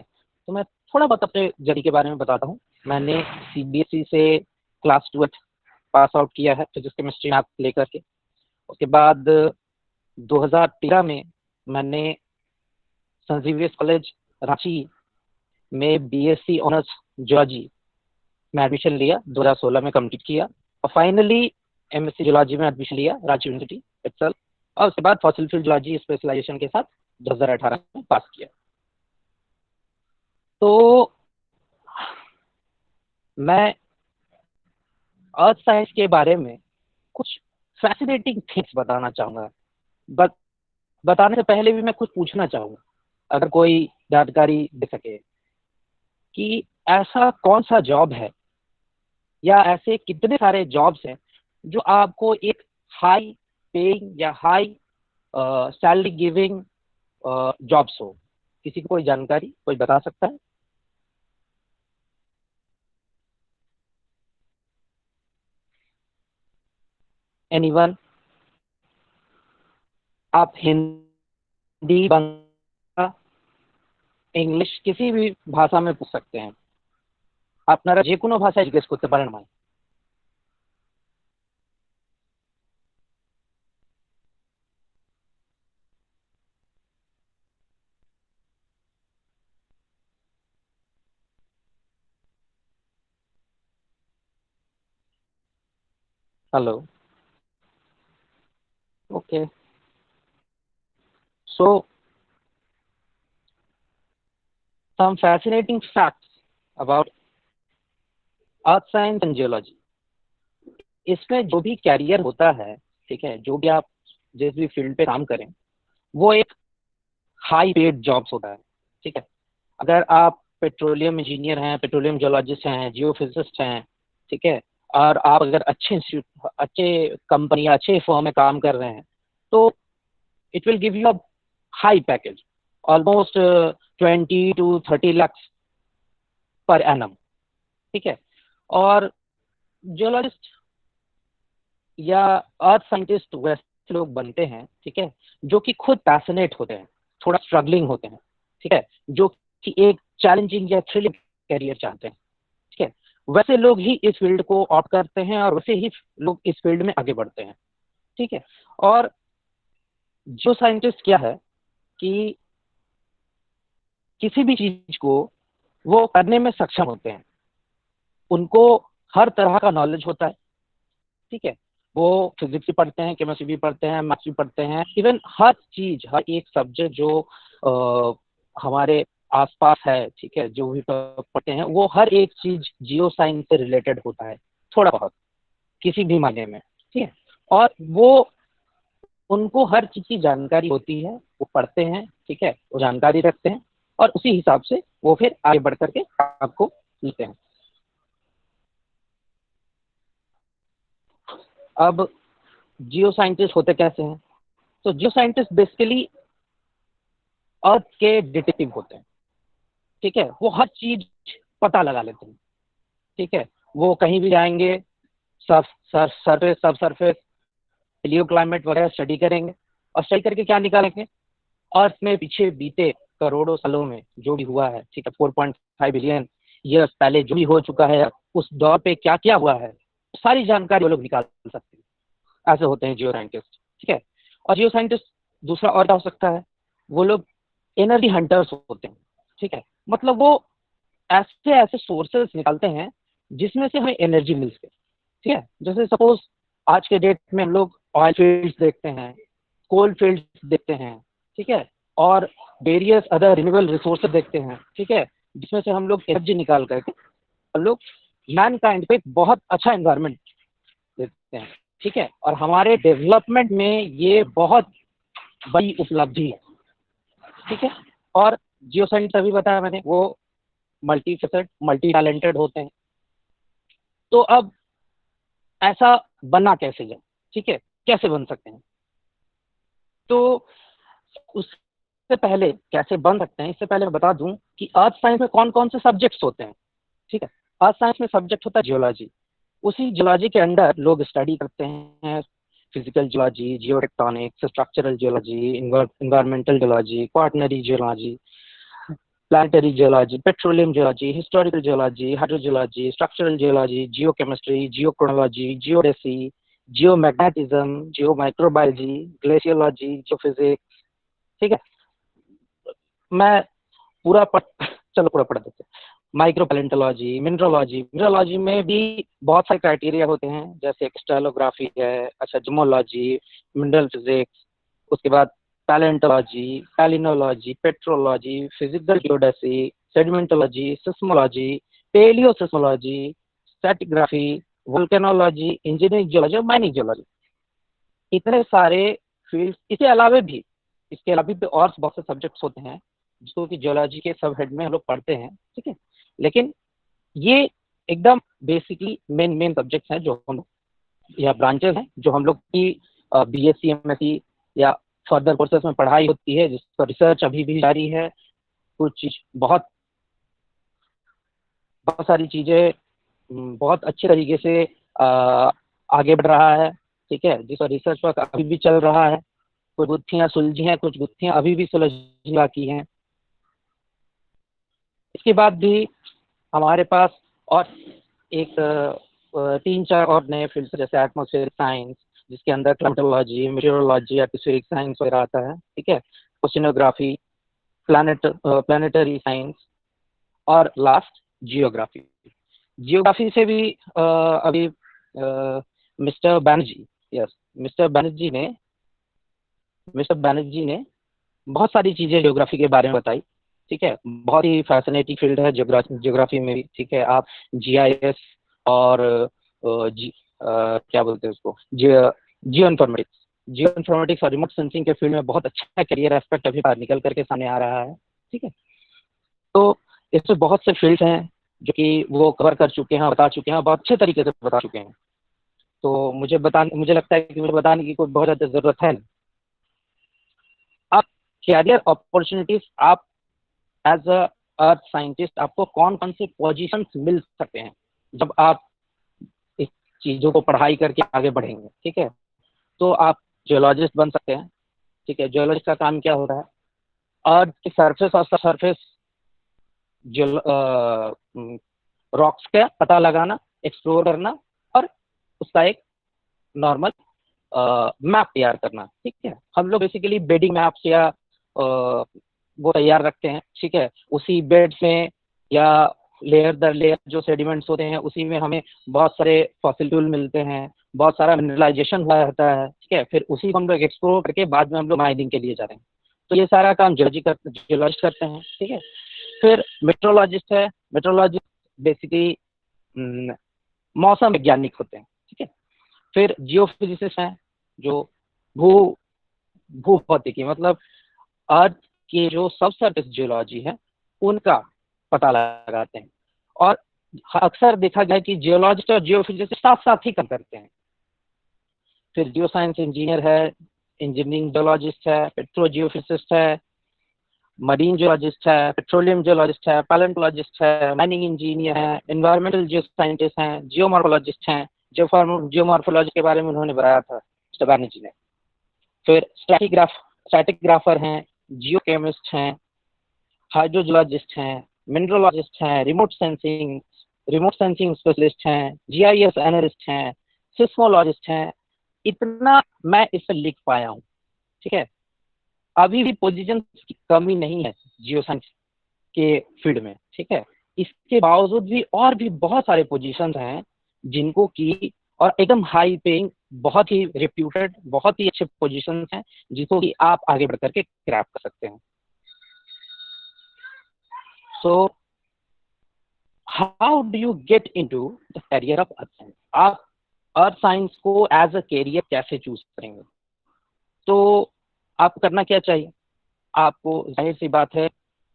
तो मैं थोड़ा बहुत अपने जर्नी के बारे में बताता हूँ। मैंने CBSE से क्लास 12 पास आउट किया है फिजिक्स केमिस्ट्री मैथ लेकर के। उसके बाद 2013 में मैंने संजीवियस कॉलेज रांची में BSc ऑनर्स जियोलॉजी में एडमिशन लिया, 2016 में कंप्लीट किया, और फाइनली MSc जियोलॉजी में एडमिशन लिया रांची यूनिवर्सिटी इटसेल्फ। और उसके बाद फॉसिल फ्यूल जियोलॉजी स्पेशलाइजेशन के साथ 2018 में पास किया। तो मैं अर्थ साइंस के बारे में कुछ फैसिनेटिंग थिंग्स बताना चाहूँगा, बट बताने से पहले भी मैं कुछ पूछना चाहूँगा, अगर कोई जानकारी दे सके कि ऐसा कौन सा जॉब है या ऐसे कितने सारे जॉब्स हैं जो आपको एक हाई पेइंग या हाई सैलरी गिविंग जॉब्स हो। किसी को कोई जानकारी, कोई बता सकता है? एनीवन? आप हिंदी, बंगाली, इंग्लिश किसी भी भाषा में पूछ सकते हैं। আপনারা যে কোনো ভাষায় জিজ্ঞেস করতে পারেন আমায়। Hello, okay, so some fascinating facts about earth science and geology. इसमें जो भी कैरियर होता है, ठीक है, जो भी आप जिस भी फील्ड पे काम करें, वो एक हाई पेड जॉब्स होता है। ठीक है, अगर आप पेट्रोलियम इंजीनियर हैं, पेट्रोलियम जियोलॉजिस्ट हैं, जियोफिजिस्ट हैं, ठीक है, और आप अगर अच्छे इंस्टीट्यूट, अच्छे कंपनी, अच्छे फर्म में काम कर रहे हैं, तो it will give you a high package, almost 20 to 30 lakh per annum. ठीक है, और जियोलॉजिस्ट या अर्थ साइंटिस्ट वैसे लोग बनते हैं, ठीक है, जो कि खुद पैशनेट होते हैं, थोड़ा स्ट्रगलिंग होते हैं, ठीक है, जो कि एक चैलेंजिंग या थ्रिलिंग कैरियर चाहते हैं। ठीक है, वैसे लोग ही इस फील्ड को ऑप्ट करते हैं और वैसे ही लोग इस फील्ड में आगे बढ़ते हैं। ठीक है, और जो साइंटिस्ट क्या है कि किसी भी चीज को वो करने में सक्षम होते हैं, उनको हर तरह का नॉलेज होता है। ठीक है, वो फिजिक्स भी पढ़ते हैं, केमिस्ट्री भी पढ़ते हैं, मैथ्स भी पढ़ते हैं, इवन हर चीज, हर एक सब्जेक्ट जो हमारे आसपास है, ठीक है, जो भी पढ़ते हैं, वो हर एक चीज जियो साइंस से रिलेटेड होता है थोड़ा बहुत, किसी भी मायने में, ठीक है। और वो उनको हर चीज की जानकारी होती है, वो पढ़ते हैं, ठीक है, वो जानकारी रखते हैं और उसी हिसाब से वो फिर आगे बढ़ करके आपको लिखते हैं। अब जियो साइंटिस्ट होते कैसे हैं? तो जियो साइंटिस्ट बेसिकली अर्थ के डिटेक्टिव होते हैं, ठीक है। वो हर चीज पता लगा लेते हैं, ठीक है। वो कहीं भी जाएंगे, सरफेस, सब सरफेस, लियो क्लाइमेट वगैरह स्टडी करेंगे और स्टडी करके क्या निकालेंगे, अर्थ में पीछे बीते करोड़ों सालों में जो भी हुआ है, ठीक है, 4.5 बिलियन ईयर्स पहले जो भी हो चुका है, उस दौर पे क्या क्या हुआ है, सारी जानकारी वो लोग निकाल सकते हैं। ऐसे होते हैं जियो साइंटिस्ट, ठीक है। और जियो साइंटिस्ट दूसरा और क्या हो सकता है, वो लोग एनर्जी हंटर्स होते हैं, ठीक है। मतलब वो ऐसे ऐसे सोर्सेस निकालते हैं जिसमें से हमें एनर्जी मिल सके, ठीक है। जैसे सपोज आज के डेट में हम लोग ऑयल फील्ड्स देखते हैं, कोल फील्ड्स देखते हैं, ठीक है, और वेरियस अदर रिन्यूएबल रिसोर्सेज देखते हैं, ठीक है, जिसमें से हम लोग एनर्जी निकाल करके हम लोग मैनकाइंड पे एक बहुत अच्छा एनवायरनमेंट देते हैं, ठीक है। और हमारे डेवलपमेंट में ये बहुत बड़ी उपलब्धि है, ठीक है। और जियो साइंस अभी बताया मैंने, वो मल्टी फेसेट, मल्टी टैलेंटेड होते हैं। तो अब ऐसा बनना कैसे जाए, ठीक है, कैसे बन सकते हैं? तो उससे पहले कैसे बन सकते हैं, इससे पहले मैं बता दूं कि अर्थ साइंस में कौन कौन से सब्जेक्ट्स होते हैं, ठीक है। अर्थ साइंस में सब्जेक्ट होता है जियोलॉजी। उसी जियोलॉजी के अंडर लोग स्टडी करते हैं physical geology, geotectonics, structural geology, environmental geology, quaternary geology, planetary geology, petroleum geology, historical geology, hydrogeology, structural geology, geochemistry, geochronology, geodesy, geomagnetism, geo microbiology, glaciology, geophysics, ठीक है। मैं चलो पूरा पढ़ देते हैं। माइक्रोपैलेंटोलॉजी, मिनरोलॉजी, मिनरोलॉजी में भी बहुत सारे क्राइटेरिया होते हैं, जैसे क्रिस्टलोग्राफी है, अच्छा, जियोलॉजी, मिनरल फिजिक्स, उसके बाद palaeontology, palynology, petrology, physical geodesy, sedimentology, seismology, palaeoseismology, stratigraphy, volcanology, engineering geology और माइनिंग जियोलॉजी। इतने सारे फील्ड, इसके अलावा भी और बहुत से सब्जेक्ट्स होते हैं जिसको कि जियोलॉजी के सब हेड में हम लोग पढ़ते हैं, ठीक है। लेकिन ये एकदम बेसिकली मेन सब्जेक्ट्स हैं जो हम लोग, या ब्रांचेस हैं जो हम लोग की बीएससी, एमएससी या फर्दर कोर्सेज में पढ़ाई होती है, जिस पर रिसर्च अभी भी जारी है। कुछ चीज बहुत सारी चीजें बहुत अच्छे तरीके से आगे बढ़ रहा है, ठीक है, जिस पर रिसर्च वर्क अभी भी चल रहा है। कुछ गुत्थियां सुलझी हैं, कुछ गुत्थियां अभी भी सुलझनी बाकी हैं। इसके बाद भी हमारे पास और एक 3-4 और नए फील्ड, जैसे एटमॉस्फेरिक साइंस, जिसके अंदर क्लाइमेटोलॉजी, मेटेरोलॉजी, एटमॉस्फेरिक साइंस वगैरह आता है, ठीक है, ओशिनोग्राफी, प्लानिटरी साइंस और लास्ट जियोग्राफी। जियोग्राफी से भी अभी मिस्टर बैनर्जी ने बहुत सारी चीजें जियोग्राफी के बारे में बताई, ठीक है। बहुत ही फैसिनेटिंग फील्ड है जियोग्राफी में भी, ठीक है। आप जीआईएस और क्या बोलते हैं उसको, जियो इन्फॉर्मेटिक्स और रिमोट सेंसिंग के फील्ड में बहुत अच्छा करियर एस्पेक्ट अभी निकल करके सामने आ रहा है, ठीक है। तो इसमें बहुत से फील्ड्स हैं जो कि वो कवर कर चुके हैं, बता चुके हैं, बहुत अच्छे तरीके से बता चुके हैं। तो मुझे लगता है कि मुझे बताने की कोई बहुत ज़्यादा ज़रूरत है नहीं। अब कैरियर अपॉर्चुनिटीज, आप एज अ अर्थ साइंटिस्ट आपको कौन कौन से पोजीशंस मिल सकते हैं जब आप इस चीज़ों को पढ़ाई करके आगे बढ़ेंगे, ठीक है। तो आप जियोलॉजिस्ट बन सकते हैं, ठीक है। जियोलॉजिस्ट का काम क्या होता है, अर्थ की सरफेस और सरफेस रॉक्स का पता लगाना, एक्सप्लोर करना और उसका एक नॉर्मल मैप तैयार करना, ठीक है। हम लोग बेसिकली बेडिंग मैप्स या वो तैयार रखते हैं, ठीक है। उसी बेड्स में या लेयर दर लेयर जो सेडिमेंट्स होते हैं उसी में हमें बहुत सारे फॉसिल फ्यूल मिलते हैं, बहुत सारा मिनरलाइजेशन हुआ रहता है, ठीक है। फिर उसी को हम लोग एक्सप्लोर करके बाद में हम लोग माइनिंग के लिए जा रहे हैं। तो ये सारा काम जियोलॉजिस्ट करते हैं, ठीक है। फिर मेट्रोलॉजिस्ट है, मेट्रोलॉजिस्ट बेसिकली मौसम वैज्ञानिक होते हैं, ठीक है। फिर जियोफिजिसिस्ट हैं जो भूभौतिकी मतलब अर्थ की जो सबसर्फेस जियोलॉजी है उनका पता लगाते हैं। और अक्सर देखा गया कि जियोलॉजिस्ट और जियोफिजिसिस्ट साथ साथ ही काम करते हैं। फिर जियो साइंस इंजीनियर है, इंजीनियरिंग जियोलॉजिस्ट है, पेट्रो जियोफिजिसिस्ट है, मरीन जियोलॉजिस्ट है, पेट्रोलियम जियोलॉजिस्ट है, पैलेंटोलॉजिस्ट है, माइनिंग इंजीनियर है, एनवायरमेंटल जियो साइंटिस्ट हैं, जियोमॉर्फोलॉजिस्ट हैं। जियोमॉर्फोलॉजी के बारे में उन्होंने बताया था मिस्टर बैनर्जी ने। फिर स्टैटिग्राफर हैं, जियो केमिस्ट हैं, हाइड्रोजियोलॉजिस्ट हैं, मिनरलोलॉजिस्ट हैं, रिमोट सेंसिंग स्पेशलिस्ट हैं, जीआईएस एनालिस्ट हैं, सिस्मोलॉजिस्ट हैं। इतना मैं इसमें लिख पाया हूँ, ठीक है। अभी भी पोजीशन की कमी नहीं है जियो साइंस के फील्ड में, ठीक है। इसके बावजूद भी और भी बहुत सारे पोजीशंस हैं जिनको की और एकदम हाई पेइंग, बहुत ही रेप्यूटेड, बहुत ही अच्छे पोजीशंस हैं जिसको कि आप आगे बढ़ करके क्रैप कर सकते हैं। So how do you get into the career of earth science? आप अर्थ साइंस को एज अ करियर कैसे चूज करेंगे? तो आपको करना क्या चाहिए? आपको जाहिर सी बात है,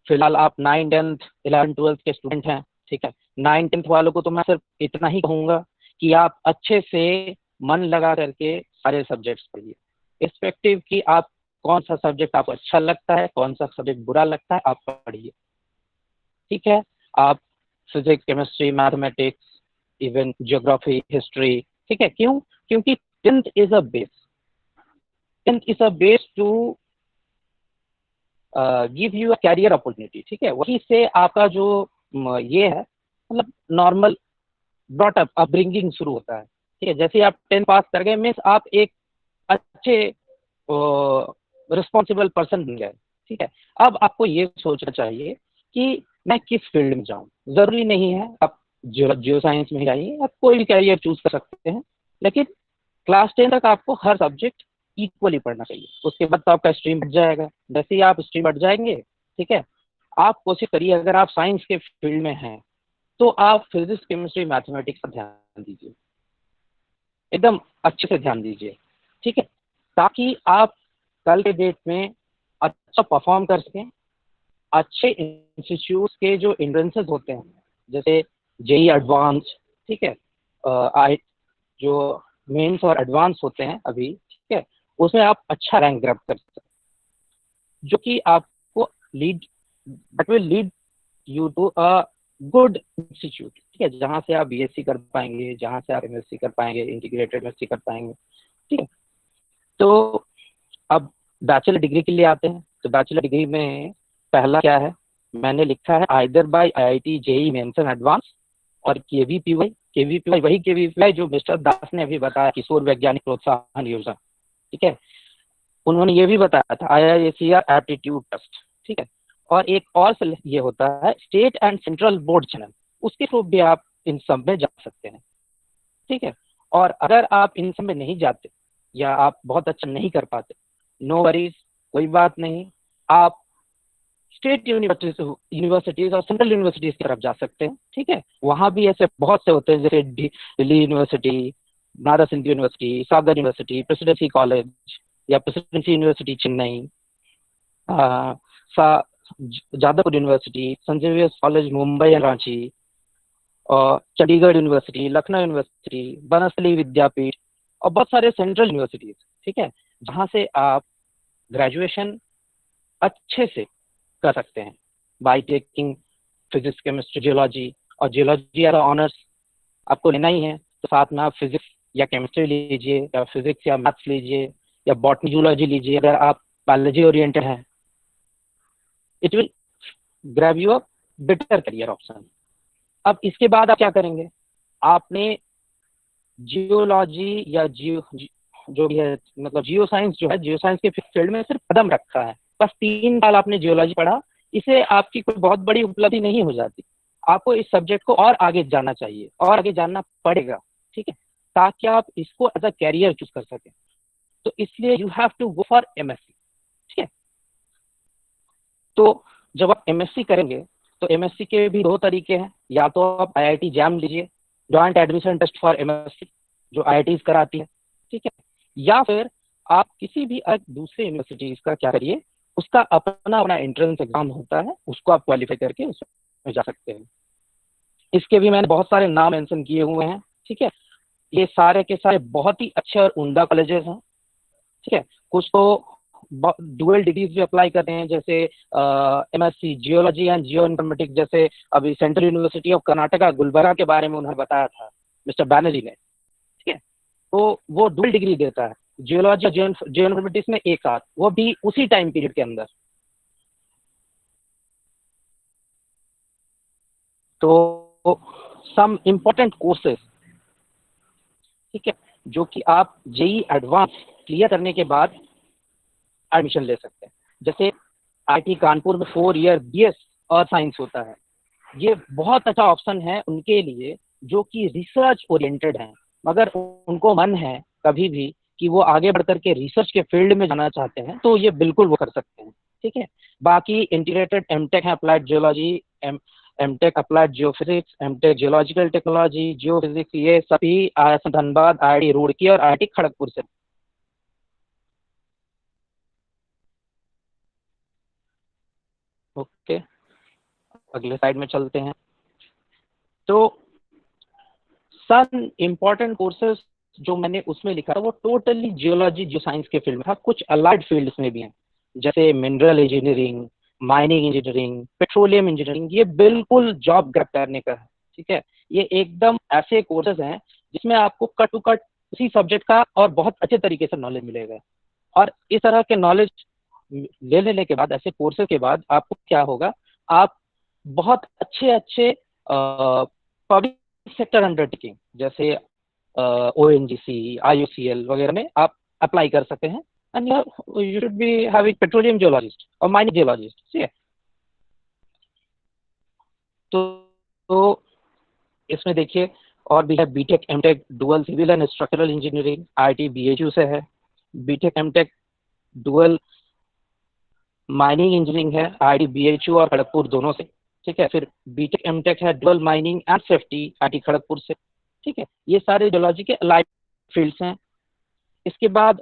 फिलहाल आप 9, 10th, 11th, 12th के स्टूडेंट हैं, ठीक है। 9, 10th वालों को तो मैं सिर्फ इतना ही कहूँगा कि आप अच्छे से मन लगा करके सारे सब्जेक्ट्स पढ़िए, रिस्पेक्टिव कि आप कौन सा सब्जेक्ट आपको अच्छा लगता है, कौन सा सब्जेक्ट बुरा लगता है, आप पढ़िए, ठीक है। आप physics, chemistry, mathematics, even geography, history, ठीक है। क्यों? क्योंकि 10th is a base, 10th is a base to give you a career opportunity, ठीक है। वहीं से आपका जो ये है मतलब नॉर्मल ब्रॉट अप अपब्रिंगिंग शुरू होता है, ठीक है। जैसे आप 10th पास कर गए मीन्स आप एक अच्छे रिस्पॉन्सिबल पर्सन बन गए, ठीक है। अब आपको ये सोचना चाहिए कि मैं किस फील्ड में जाऊं। जरूरी नहीं है आप जियो साइंस में जाइए, आप कोई भी कैरियर चूज कर सकते हैं, लेकिन क्लास 10 तक आपको हर सब्जेक्ट इक्वली पढ़ना चाहिए। उसके बाद तो आपका स्ट्रीम बढ़ जाएगा। जैसे ही आप स्ट्रीम बढ़ जाएंगे, ठीक है, आप कोशिश करिए अगर आप साइंस के फील्ड में हैं तो आप फिजिक्स, केमिस्ट्री, मैथमेटिक्स पर ध्यान दीजिए, एकदम अच्छे से ध्यान दीजिए, ठीक है, ताकि आप कल के डेट में अच्छा परफॉर्म कर सकें। अच्छे इंस्टीट्यूट के जो एंट्रेंसेस होते हैं जैसे जेई एडवांस, ठीक है, जो मेंस और एडवांस होते हैं अभी, ठीक है, उसमें आप अच्छा रैंक ग्रैब कर सकते हैं, जो कि आपको that will lead you to a good institute, ठीक है, जहाँ से आप बीएससी कर पाएंगे, जहाँ से आप एमएससी कर पाएंगे, इंटीग्रेटेड एमएससी कर पाएंगे, ठीक है। तो अब बैचलर डिग्री के लिए आते हैं। तो बैचलर डिग्री में पहला क्या है, मैंने लिखा है either by IIT, JEE mains and advance और केवीपीवाई वही केवीपीवाई जो मिस्टर दास ने अभी बताया, किशोर वैज्ञानिक प्रोत्साहन योजना, ठीक है। उन्होंने ये भी बताया था IISER एप्टीट्यूड टेस्ट, ठीक है। और एक और ये होता है state and central board channel, उसके थ्रू भी आप इन सब में जा सकते हैं, ठीक है। और अगर आप इन सब में नहीं जाते या आप बहुत अच्छा नहीं कर पाते, नो वरीज, कोई बात नहीं, आप स्टेट यूनिवर्सिटीज और सेंट्रल यूनिवर्सिटीज की तरफ जा सकते हैं, ठीक है। वहाँ भी ऐसे बहुत से होते हैं जैसे Delhi University, Banaras Hindu University, Sagar University, Presidency College या Presidency University Chennai, Jadavpur University, Sant Xavier's College Mumbai and Ranchi, और चंडीगढ़ यूनिवर्सिटी, लखनऊ यूनिवर्सिटी, बनस्थली विद्यापीठ और बहुत सारे सेंट्रल यूनिवर्सिटीज, ठीक है, जहाँ से आप ग्रेजुएशन अच्छे से कर सकते हैं by taking physics, chemistry, geology. और जियोलॉजी एज ऑनर्स आपको लेना ही है, तो साथ में आप फिजिक्स या केमिस्ट्री लीजिए या फिजिक्स या मैथ्स लीजिए या बॉटनी, जूलॉजी लीजिए अगर आप बायोलॉजी ओरिएंटेड हैं। It will grab you a better career option. अब इसके बाद आप क्या करेंगे, आपने जियोलॉजी या जो भी है मतलब जियो साइंस जो है, जियो साइंस के फील्ड में सिर्फ कदम रखा है, बस 3 साल आपने जियोलॉजी पढ़ा, इसे आपकी कोई बहुत बड़ी उपलब्धि नहीं हो जाती। आपको इस सब्जेक्ट को और आगे जानना चाहिए और आगे जानना पड़ेगा, ठीक है, ताकि आप इसको एज अ कैरियर चूज कर सकें। तो इसलिए you have to go for MSc, ठीक है। तो जब आप एमएससी करेंगे तो एमएससी के भी दो तरीके हैं, या तो आप आईआईटी जैम लीजिए, joint admission test for MSc, जो आईआईटीज कराती है, ठीक है, या फिर आप किसी भी दूसरे यूनिवर्सिटीज का क्या करिए, उसका अपना अपना एंट्रेंस एग्जाम होता है, उसको आप क्वालिफाई करके उसमें जा सकते हैं। इसके भी मैंने बहुत सारे नाम मेंशन किए हुए हैं, ठीक है। ये सारे के सारे बहुत ही अच्छे और उम्दा कॉलेजेस हैं, ठीक है। कुछ तो डुअल डिग्रीज भी अप्लाई करते हैं, जैसे MSc geology and geo informatics, जैसे अभी central university of Karnataka Gulbarga के बारे में उन्होंने बताया था मिस्टर बैनर्जी ने, ठीक है। तो वो डुअल डिग्री देता है, जियोलॉजी और जियो इन्फॉर्मेटिक्स में एक साथ, वो भी उसी टाइम पीरियड के अंदर। तो सम इम्पोर्टेंट कोर्सेज, ठीक है, जो कि आप जेई एडवांस क्लियर करने के बाद एडमिशन ले सकते हैं। जैसे आईटी कानपुर में 4 ईयर बीएस और साइंस होता है, ये बहुत अच्छा ऑप्शन है उनके लिए जो कि रिसर्च ओरिएंटेड हैं, मगर उनको मन है कभी भी कि वो आगे बढ़ करके रिसर्च के फील्ड में जाना चाहते हैं, तो ये बिल्कुल वो कर सकते हैं, ठीक है। बाकी इंटीग्रेटेड एमटेक है, applied geology, MTech applied geophysics, MTech geological technology, geophysics, ये सभी IIM धनबाद, IIT रुड़की और IIT खड़गपुर से। ओके, अगले साइड में चलते हैं। तो सम इम्पोर्टेंट कोर्सेज जो मैंने उसमें लिखा था वो टोटली जियोलॉजी जियो साइंस के फील्ड में था, कुछ अलाइड फील्ड्स में भी हैं, जैसे mineral engineering, mining engineering, petroleum engineering, ये बिल्कुल जॉब ग्रैब करने का है, ठीक है। ये एकदम ऐसे कोर्सेज हैं जिसमें आपको कट टू कट उसी सब्जेक्ट का और बहुत अच्छे तरीके से नॉलेज मिलेगा। और इस तरह के नॉलेज ले लेने के बाद, ऐसे कोर्सेज के बाद आपको क्या होगा, आप बहुत अच्छे अच्छे पब्लिक सेक्टर अंडरटेकिंग जैसे ONGC, IUCL वगैरह में आप अप्लाई कर सकते हैं। And you should be having petroleum geologist और माइनिंग जियोलॉजिस्ट, ठीक है। तो इसमें देखिए और भी है, BTech MTech dual civil and structural engineering, IIT BHU से है। BTech MTech dual mining engineering है, IIT BHU और खड़गपुर दोनों से, ठीक है। फिर बीटेक एमटेक है dual mining and safety, IIT Kharagpur से, ठीक है। ये सारे जियोलॉजी के अलाइड फील्ड्स हैं। इसके बाद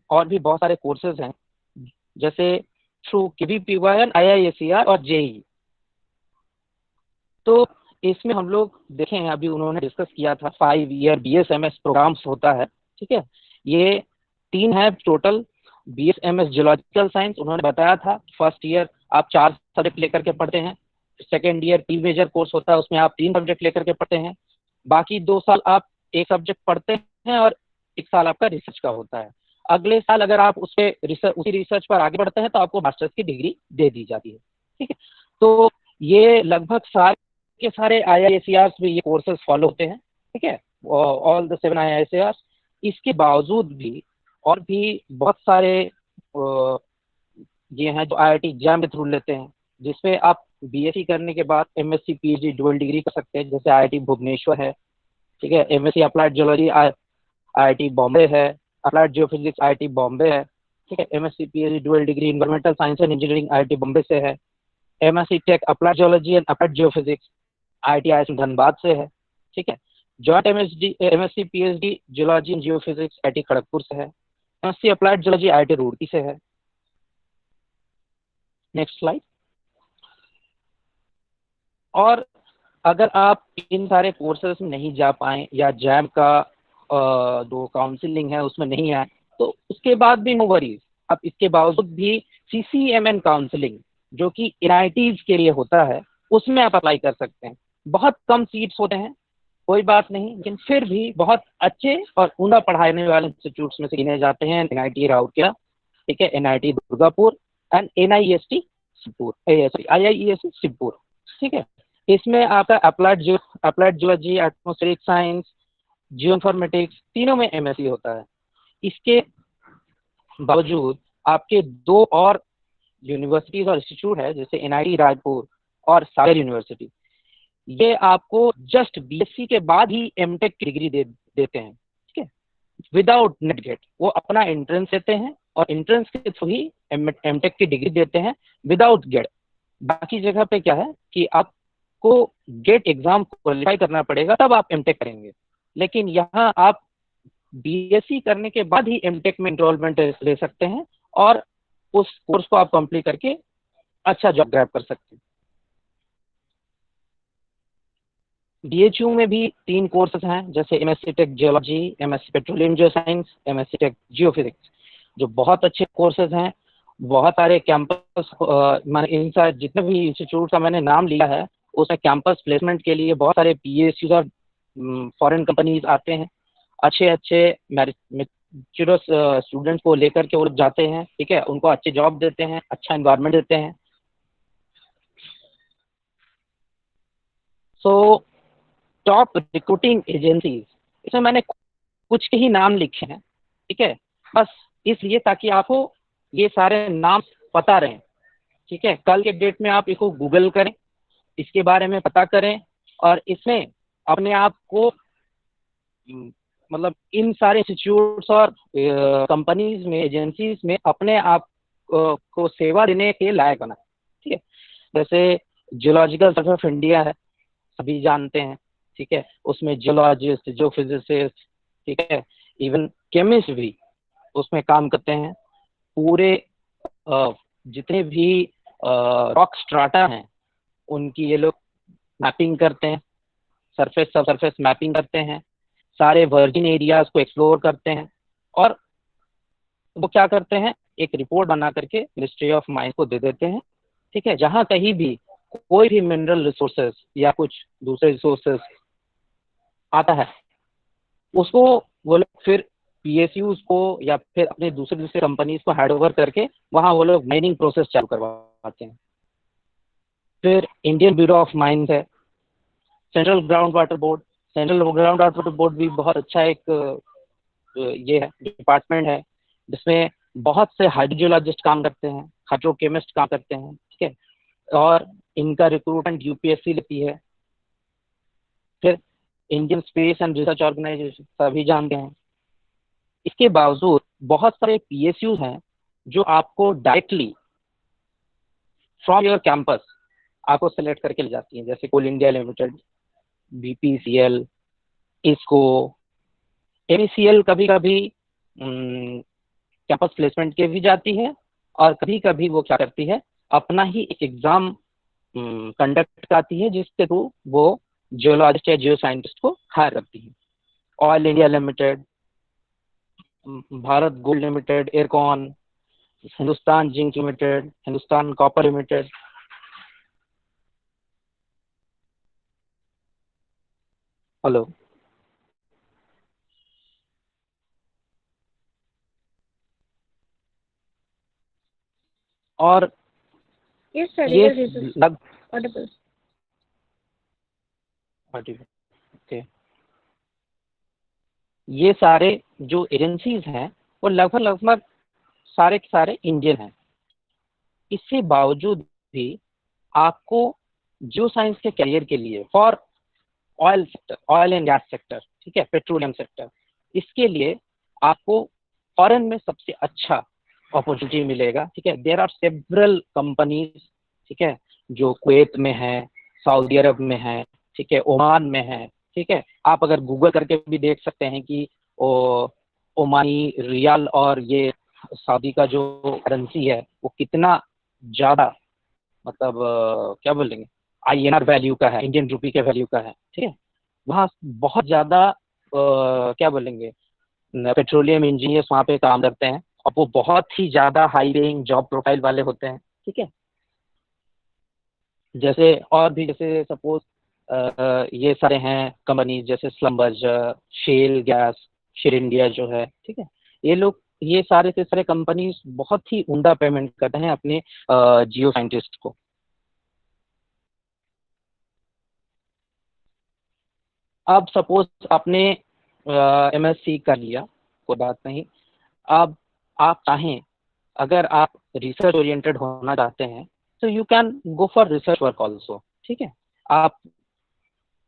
और भी बहुत सारे कोर्सेज हैं, जैसे थ्रू KVPY, IISER और JEE। तो इसमें हम लोग देखें, अभी उन्होंने डिस्कस किया था 5 ईयर BSMS प्रोग्राम्स होता है, ठीक है। ये 3 है टोटल। BSMS जियोलॉजिकल साइंस उन्होंने बताया था, फर्स्ट ईयर आप 4 सब्जेक्ट लेकर के पढ़ते हैं, सेकेंड ईयर 3 मेजर कोर्स होता है, उसमें आप 3 सब्जेक्ट लेकर के पढ़ते हैं, बाकी 2 साल आप एक सब्जेक्ट पढ़ते हैं और 1 साल आपका रिसर्च का होता है। अगले साल अगर आप उसी रिसर्च पर आगे बढ़ते हैं तो आपको मास्टर्स की डिग्री दे दी जाती है, ठीक है। तो ये लगभग सारे के सारे IISERs भी ये कोर्सेज फॉलो होते हैं, ठीक है, ऑल द 7 IISERs। इसके बावजूद भी और भी बहुत सारे ये हैं जो IIT जैम के थ्रू लेते हैं, जिसपे आप BSc करने के बाद MSc PhD डुअल डिग्री कर सकते हैं, जैसे IIT भुवनेश्वर है, ठीक है। MSc applied geology IIT Bombay है, अप्लाइड जियोफिजिक्स IIT बॉम्बे है, ठीक है। MSc PhD dual degree environmental science and engineering IIT Bombay से है। MSc tech applied geology and applied geophysics IIT IIM Dhanbad से है, ठीक है। Joint MSc PhD geology and geophysics IIT Kharagpur से है। MSc applied geology IIT Roorkee से है। Next slide. और अगर आप इन सारे कोर्सेज में नहीं जा पाए या जैम का जो काउंसलिंग है उसमें नहीं आए, तो उसके बाद भी नो वरीज, आप इसके बावजूद भी CCMN काउंसलिंग जो कि NITs के लिए होता है, उसमें आप अप्लाई कर सकते हैं। बहुत कम सीट्स होते हैं, कोई बात नहीं, लेकिन फिर भी बहुत अच्छे और उम्दा पढ़ाने वाले इंस्टीट्यूट्स में से गिने जाते हैं NIT राउरकेला, ठीक है, NIT Durgapur and NIEST Shivpur, IIESC Shivpur, ठीक है। इसमें आपका applied geology, atmospheric science, geo informatics तीनों में MSc होता है। इसके बावजूद आपके 2 और यूनिवर्सिटीज और इंस्टीट्यूट है, जैसे NIT रायपुर और सागर यूनिवर्सिटी, ये आपको जस्ट बीएससी के बाद ही एमटेक की डिग्री देते हैं, ठीक है, विदाउट नेट गेट। वो अपना एंट्रेंस देते हैं और एंट्रेंस के थ्रू ही एमटेक की डिग्री देते हैं विदाउट गेट। बाकी जगह पे क्या है कि आपको गेट एग्जाम क्वालिफाई करना पड़ेगा, तब आप एमटेक करेंगे। लेकिन यहाँ आप बीएससी करने के बाद ही एमटेक में एनरोलमेंट ले सकते हैं और उस कोर्स को आप कंप्लीट करके अच्छा जॉब ग्रैब कर सकते हैं। बीएचयू में भी 3 कोर्सेज हैं, जैसे MSc tech geology, MSc petroleum geoscience, MSc tech geophysics, जो बहुत अच्छे कोर्सेज हैं। बहुत सारे कैंपस, मैंने इन सारे जितने भी इंस्टीट्यूट का मैंने नाम लिया है उसमें कैंपस प्लेसमेंट के लिए बहुत सारे पीएसयूज और फॉरेन कंपनीज आते हैं। अच्छे अच्छे मैच्योर स्टूडेंट्स को लेकर के वो लोग जाते हैं, ठीक है, उनको अच्छी जॉब देते हैं, अच्छा एनवायरनमेंट देते हैं। सो टॉप रिक्रूटिंग एजेंसीज, इसमें मैंने कुछ के ही नाम लिखे हैं, ठीक है, बस इसलिए ताकि आपको ये सारे नाम पता रहें, ठीक है। कल के डेट में आप इसको गूगल करें, इसके बारे में पता करें और इसमें अपने आप को मतलब इन सारे इंस्टीट्यूट्स और कंपनीज में, एजेंसीज में अपने आप को सेवा देने के लायक बना, ठीक है। जैसे जियोलॉजिकल सर्वे ऑफ इंडिया है, सभी जानते हैं, ठीक है, उसमें जियोलॉजिस्ट, जो फिजिसिस्ट, ठीक है, इवन केमिस्ट भी उसमें काम करते हैं। पूरे जितने भी रॉक स्ट्राटा हैं उनकी ये लोग मैपिंग करते हैं, सरफेस सब सरफेस मैपिंग करते हैं, सारे वर्जिन एरियाज को एक्सप्लोर करते हैं और वो क्या करते हैं, एक रिपोर्ट बना करके मिनिस्ट्री ऑफ माइंस को दे देते हैं, ठीक है। जहाँ कहीं भी कोई भी मिनरल रिसोर्सेज या कुछ दूसरे रिसोर्सेज आता है उसको वो लोग फिर पीएसयूज को या फिर अपने दूसरे दूसरे कंपनीज को हैंड ओवर करके वहाँ वो लोग माइनिंग प्रोसेस चालू करवाते हैं। फिर इंडियन ब्यूरो ऑफ माइंस है, central ground water board. Central ground water board भी बहुत अच्छा एक ये है डिपार्टमेंट है, जिसमें बहुत से हाइड्रोजियोलॉजिस्ट काम करते हैं, हाइड्रोकेमिस्ट काम करते हैं, ठीक है, और इनका रिक्रूटमेंट यूपीएससी लेती है। फिर Indian space and research organisation, सभी जानते हैं। इसके बावजूद बहुत सारे पीएसयूज हैं जो आपको डायरेक्टली फ्रॉम योर कैंपस आपको सेलेक्ट करके ले जाती हैं, जैसे कोल इंडिया लिमिटेड, बीपीसीएल, इसको, एमसीएल कभी कभी कैंपस प्लेसमेंट के भी जाती है और कभी कभी वो क्या करती है, अपना ही एक एग्जाम कंडक्ट करती है जिसके थ्रू वो जियोलॉजिस्ट या जियो साइंटिस्ट को हायर करती है। Oil India limited, Bharat gold limited, aircon, Hindustan zinc limited, Hindustan copper limited. Hello, और Yes, sir. ये This is लग audible. ओके, ये सारे जो एजेंसीज हैं वो लगभग लगभग सारे के सारे इंडियन हैं। इसके बावजूद भी आपको जियो साइंस के करियर के लिए for oil sector, oil and gas sector, ठीक है, पेट्रोलियम सेक्टर, इसके लिए आपको फॉरेन में सबसे अच्छा अपॉर्चुनिटी मिलेगा, ठीक है। देयर आर सेवरल कंपनीज, ठीक है, जो कुवैत में है, सऊदी अरब में है, ठीक है, ओमान में है, ठीक है। आप अगर गूगल करके भी देख सकते हैं कि ओमानी रियाल और ये सऊदी का जो करेंसी है वो कितना ज़्यादा मतलब क्या बोलेंगे आईएनआर वैल्यू का है, इंडियन रुपी के वैल्यू का है, ठीक है। वहाँ बहुत ज़्यादा क्या बोलेंगे पेट्रोलियम इंजीनियर्स वहाँ पे काम करते हैं और वो बहुत ही ज़्यादा हाई पेइंग जॉब प्रोफाइल वाले होते हैं, ठीक है। जैसे और भी जैसे सपोज ये सारे हैं कंपनी जैसे स्लम्बर्ज, शेल गैस, शेल इंडिया जो है, ठीक है, ये लोग ये सारे के सारे कंपनीज बहुत ही उम्दा पेमेंट करते हैं अपने जियो साइंटिस्ट को। अब सपोज आपने एमएससी कर लिया, कोई बात नहीं, अब आप चाहें अगर आप रिसर्च ओरिएंटेड होना चाहते हैं तो you can go for research work also, ठीक है। आप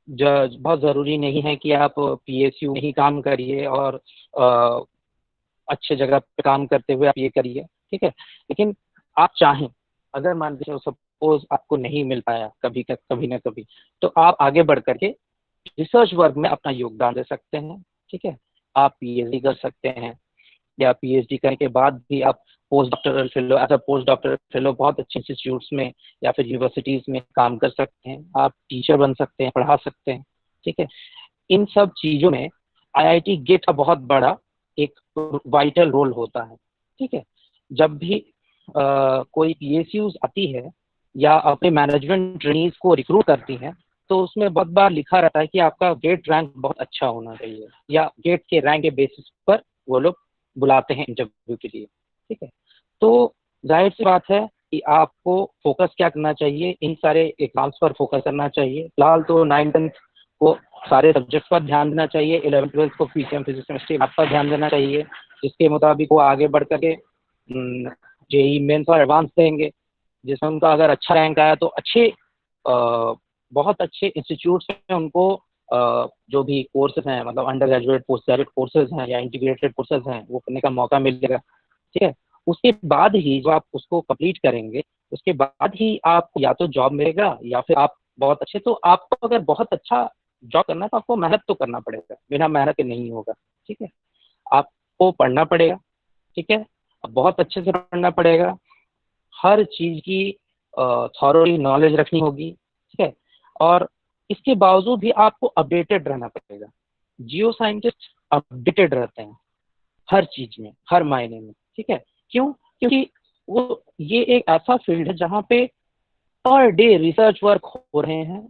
बहुत ज़रूरी नहीं है कि आप PSU में ही काम करिए और अच्छे जगह पे काम करते हुए आप ये करिए, ठीक है। लेकिन आप चाहें, अगर मान लीजिए सपोज आपको नहीं मिल पाया कभी ना कभी, तो आप आगे बढ़ करके रिसर्च वर्क में अपना योगदान दे सकते हैं, ठीक है। आप PhD कर सकते हैं, या PhD करने के बाद भी आप post doctoral fellow, as a post doctoral fellow बहुत अच्छे इंस्टीट्यूट्स में या फिर यूनिवर्सिटीज में काम कर सकते हैं। आप टीचर बन सकते हैं, पढ़ा सकते हैं, ठीक है। इन सब चीज़ों में IIT गेट का बहुत बड़ा एक वाइटल रोल होता है, ठीक है। जब भी कोई PSUs आती है या अपने मैनेजमेंट ट्रेनीज को रिक्रूट करती हैं, तो उसमें बहुत बार लिखा रहता है कि आपका गेट रैंक बहुत अच्छा होना चाहिए, या गेट के रैंक के बेसिस पर वो लोग बुलाते हैं इंटरव्यू के लिए, ठीक है। तो जाहिर सी बात है कि आपको फोकस क्या करना चाहिए, इन सारे एग्जाम्स पर फोकस करना चाहिए। फिलहाल तो 9th-10th को सारे सब्जेक्ट पर ध्यान देना चाहिए, 11th-12th को PCM फिजिक्स केमिस्ट्री मैथ पर ध्यान देना चाहिए, जिसके मुताबिक वो आगे बढ़ करके JEE मेंस और एडवांस देंगे, जिसमें उनका अगर अच्छा रैंक आया तो अच्छे बहुत अच्छे इंस्टीट्यूट्स में उनको जो भी कोर्सेज हैं, मतलब under graduate post graduate courses हैं या इंटीग्रेटेड कोर्सेज हैं, वो करने का मौका मिलेगा, ठीक है। उसके बाद ही जब आप उसको कंप्लीट करेंगे, उसके बाद ही आपको या तो जॉब मिलेगा, या फिर आप बहुत अच्छे, तो आपको अगर बहुत अच्छा जॉब करना है तो आपको मेहनत तो करना पड़ेगा, बिना मेहनत के नहीं होगा, ठीक है। आपको पढ़ना पड़ेगा, ठीक है, बहुत अच्छे से पढ़ना पड़ेगा, हर चीज़ की थॉरोली नॉलेज रखनी होगी, ठीक है। और इसके बावजूद भी आपको अपडेटेड रहना पड़ेगा। जियो साइंटिस्ट अपडेटेड रहते हैं हर चीज़ में, हर मायने में, ठीक है। क्यों? क्योंकि वो ये एक ऐसा फील्ड है जहाँ पे पर डे रिसर्च वर्क हो रहे हैं,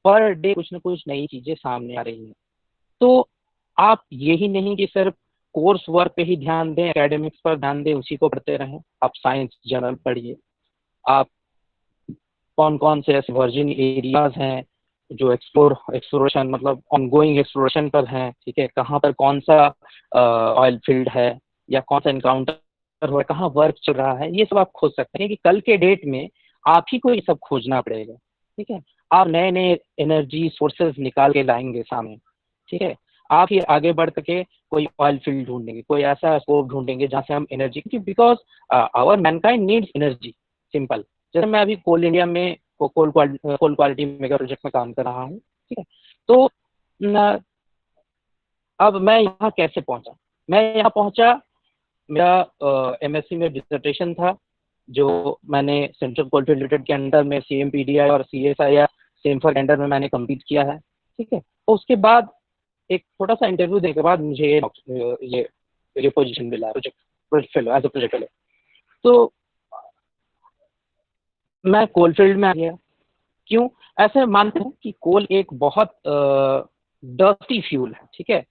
पर डे कुछ ना कुछ नई चीज़ें सामने आ रही हैं। तो आप यही नहीं कि सिर्फ कोर्स वर्क पे ही ध्यान दें, एकेडमिक्स पर ध्यान दें, उसी को पढ़ते रहें। आप साइंस जर्नल पढ़िए, आप कौन कौन से ऐसे वर्जिन एरियाज हैं जो एक्सप्लोरेशन मतलब ऑनगोइंग एक्सप्लोरेशन पर हैं, ठीक है, कहाँ पर कौन सा ऑयल फील्ड है या कौन सा इनकाउंटर हो, कहाँ वर्क चल रहा है, ये सब आप खोज सकते हैं कि कल के डेट में आप ही को ये सब खोजना पड़ेगा, ठीक है। आप नए नए एनर्जी सोर्सेज निकाल के लाएंगे सामने, ठीक है। आप ही आगे बढ़ के कोई ऑयल फील्ड ढूंढेंगे, कोई ऐसा स्कोप ढूंढेंगे जहाँ से हम एनर्जी, क्योंकि because our mankind needs energy, simple. जैसे मैं अभी कोल इंडिया में कोल क्वालिटी मेगा प्रोजेक्ट में काम कर रहा हूँ, ठीक है। तो अब मैं यहाँ कैसे पहुँचा? मैं यहाँ पहुँचा, मेरा MSc में डिसर्टेशन था, जो मैंने सेंट्रल कोलफील्ड लिमिटेड के अंडर में CMPDI और CSI या सेमफर के अंडर में मैंने कंप्लीट किया है, ठीक है। तो उसके बाद एक छोटा सा इंटरव्यू देने के बाद मुझे ये पोजीशन मिला, project fellow, as a project fellow. तो मैं कोलफील्ड में आ गया। क्यों? ऐसे मानते हैं कि कोल एक बहुत डर्टी फ्यूल है, ठीक है।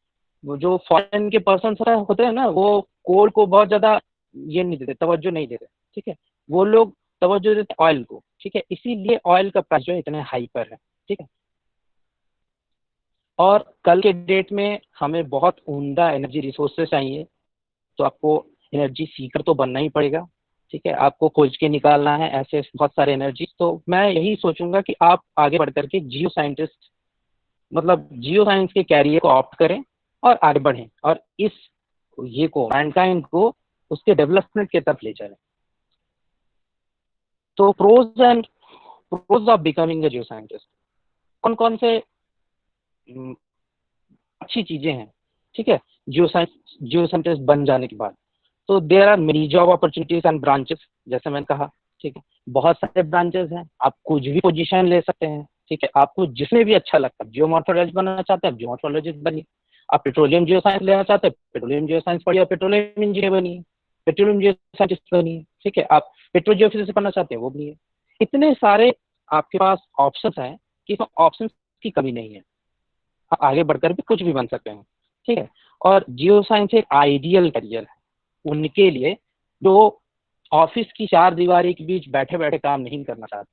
वो जो फॉरेन के पर्सन होते हैं ना, वो कोल को बहुत ज़्यादा ये नहीं देते, तवज्जो नहीं देते, ठीक है। वो लोग तवज्जो देते ऑयल को, ठीक है। इसीलिए ऑयल का प्राइस जो है इतने हाई पर है, ठीक है। और कल के डेट में हमें बहुत उम्दा एनर्जी रिसोर्सेज चाहिए, तो आपको एनर्जी सीकर तो बनना ही पड़ेगा, ठीक है। आपको खोज के निकालना है ऐसे बहुत सारे एनर्जी। तो मैं यही सोचूंगा कि आप आगे बढ़ करके जियो साइंटिस्ट मतलब जियो साइंस के कैरियर को ऑप्ट करें और आगे बढ़ें, और इस ये को मैनकाइंड को उसके डेवलपमेंट की तरफ ले चलें। तो pros of becoming a geo scientist, कौन कौन से अच्छी चीजें हैं, ठीक है, जियो साइंटिस्ट बन जाने के बाद। तो there are many job opportunities and branches, जैसे मैंने कहा, ठीक है। बहुत सारे ब्रांचेस हैं, आप कुछ भी पोजीशन ले सकते हैं, ठीक है। आपको जिसमें भी अच्छा लगता है, जियोमॉर्फोलॉजिस्ट बनना चाहते हैं आप जियोमॉर्फोलॉजिस्ट बनिए, आप पेट्रोलियम जियो साइंस लेना चाहते हैं पेट्रोलियम जियो साइंस पढ़िए, पेट्रोलियम इंजीनियर बनिए, पेट्रोलियम जियो साइंटिस्ट बनिए, ठीक है। आप पेट्रो जियो फिजिक्स पढ़ना चाहते हैं वो बनिए। इतने सारे आपके पास ऑप्शंस हैं कि ऑप्शंस की कमी नहीं है, आप आगे बढ़कर भी कुछ भी बन सकते हैं, ठीक है। और जियो साइंस एक आइडियल करियर है उनके लिए जो ऑफिस की चार दीवारी के बीच बैठे बैठे काम नहीं करना चाहते,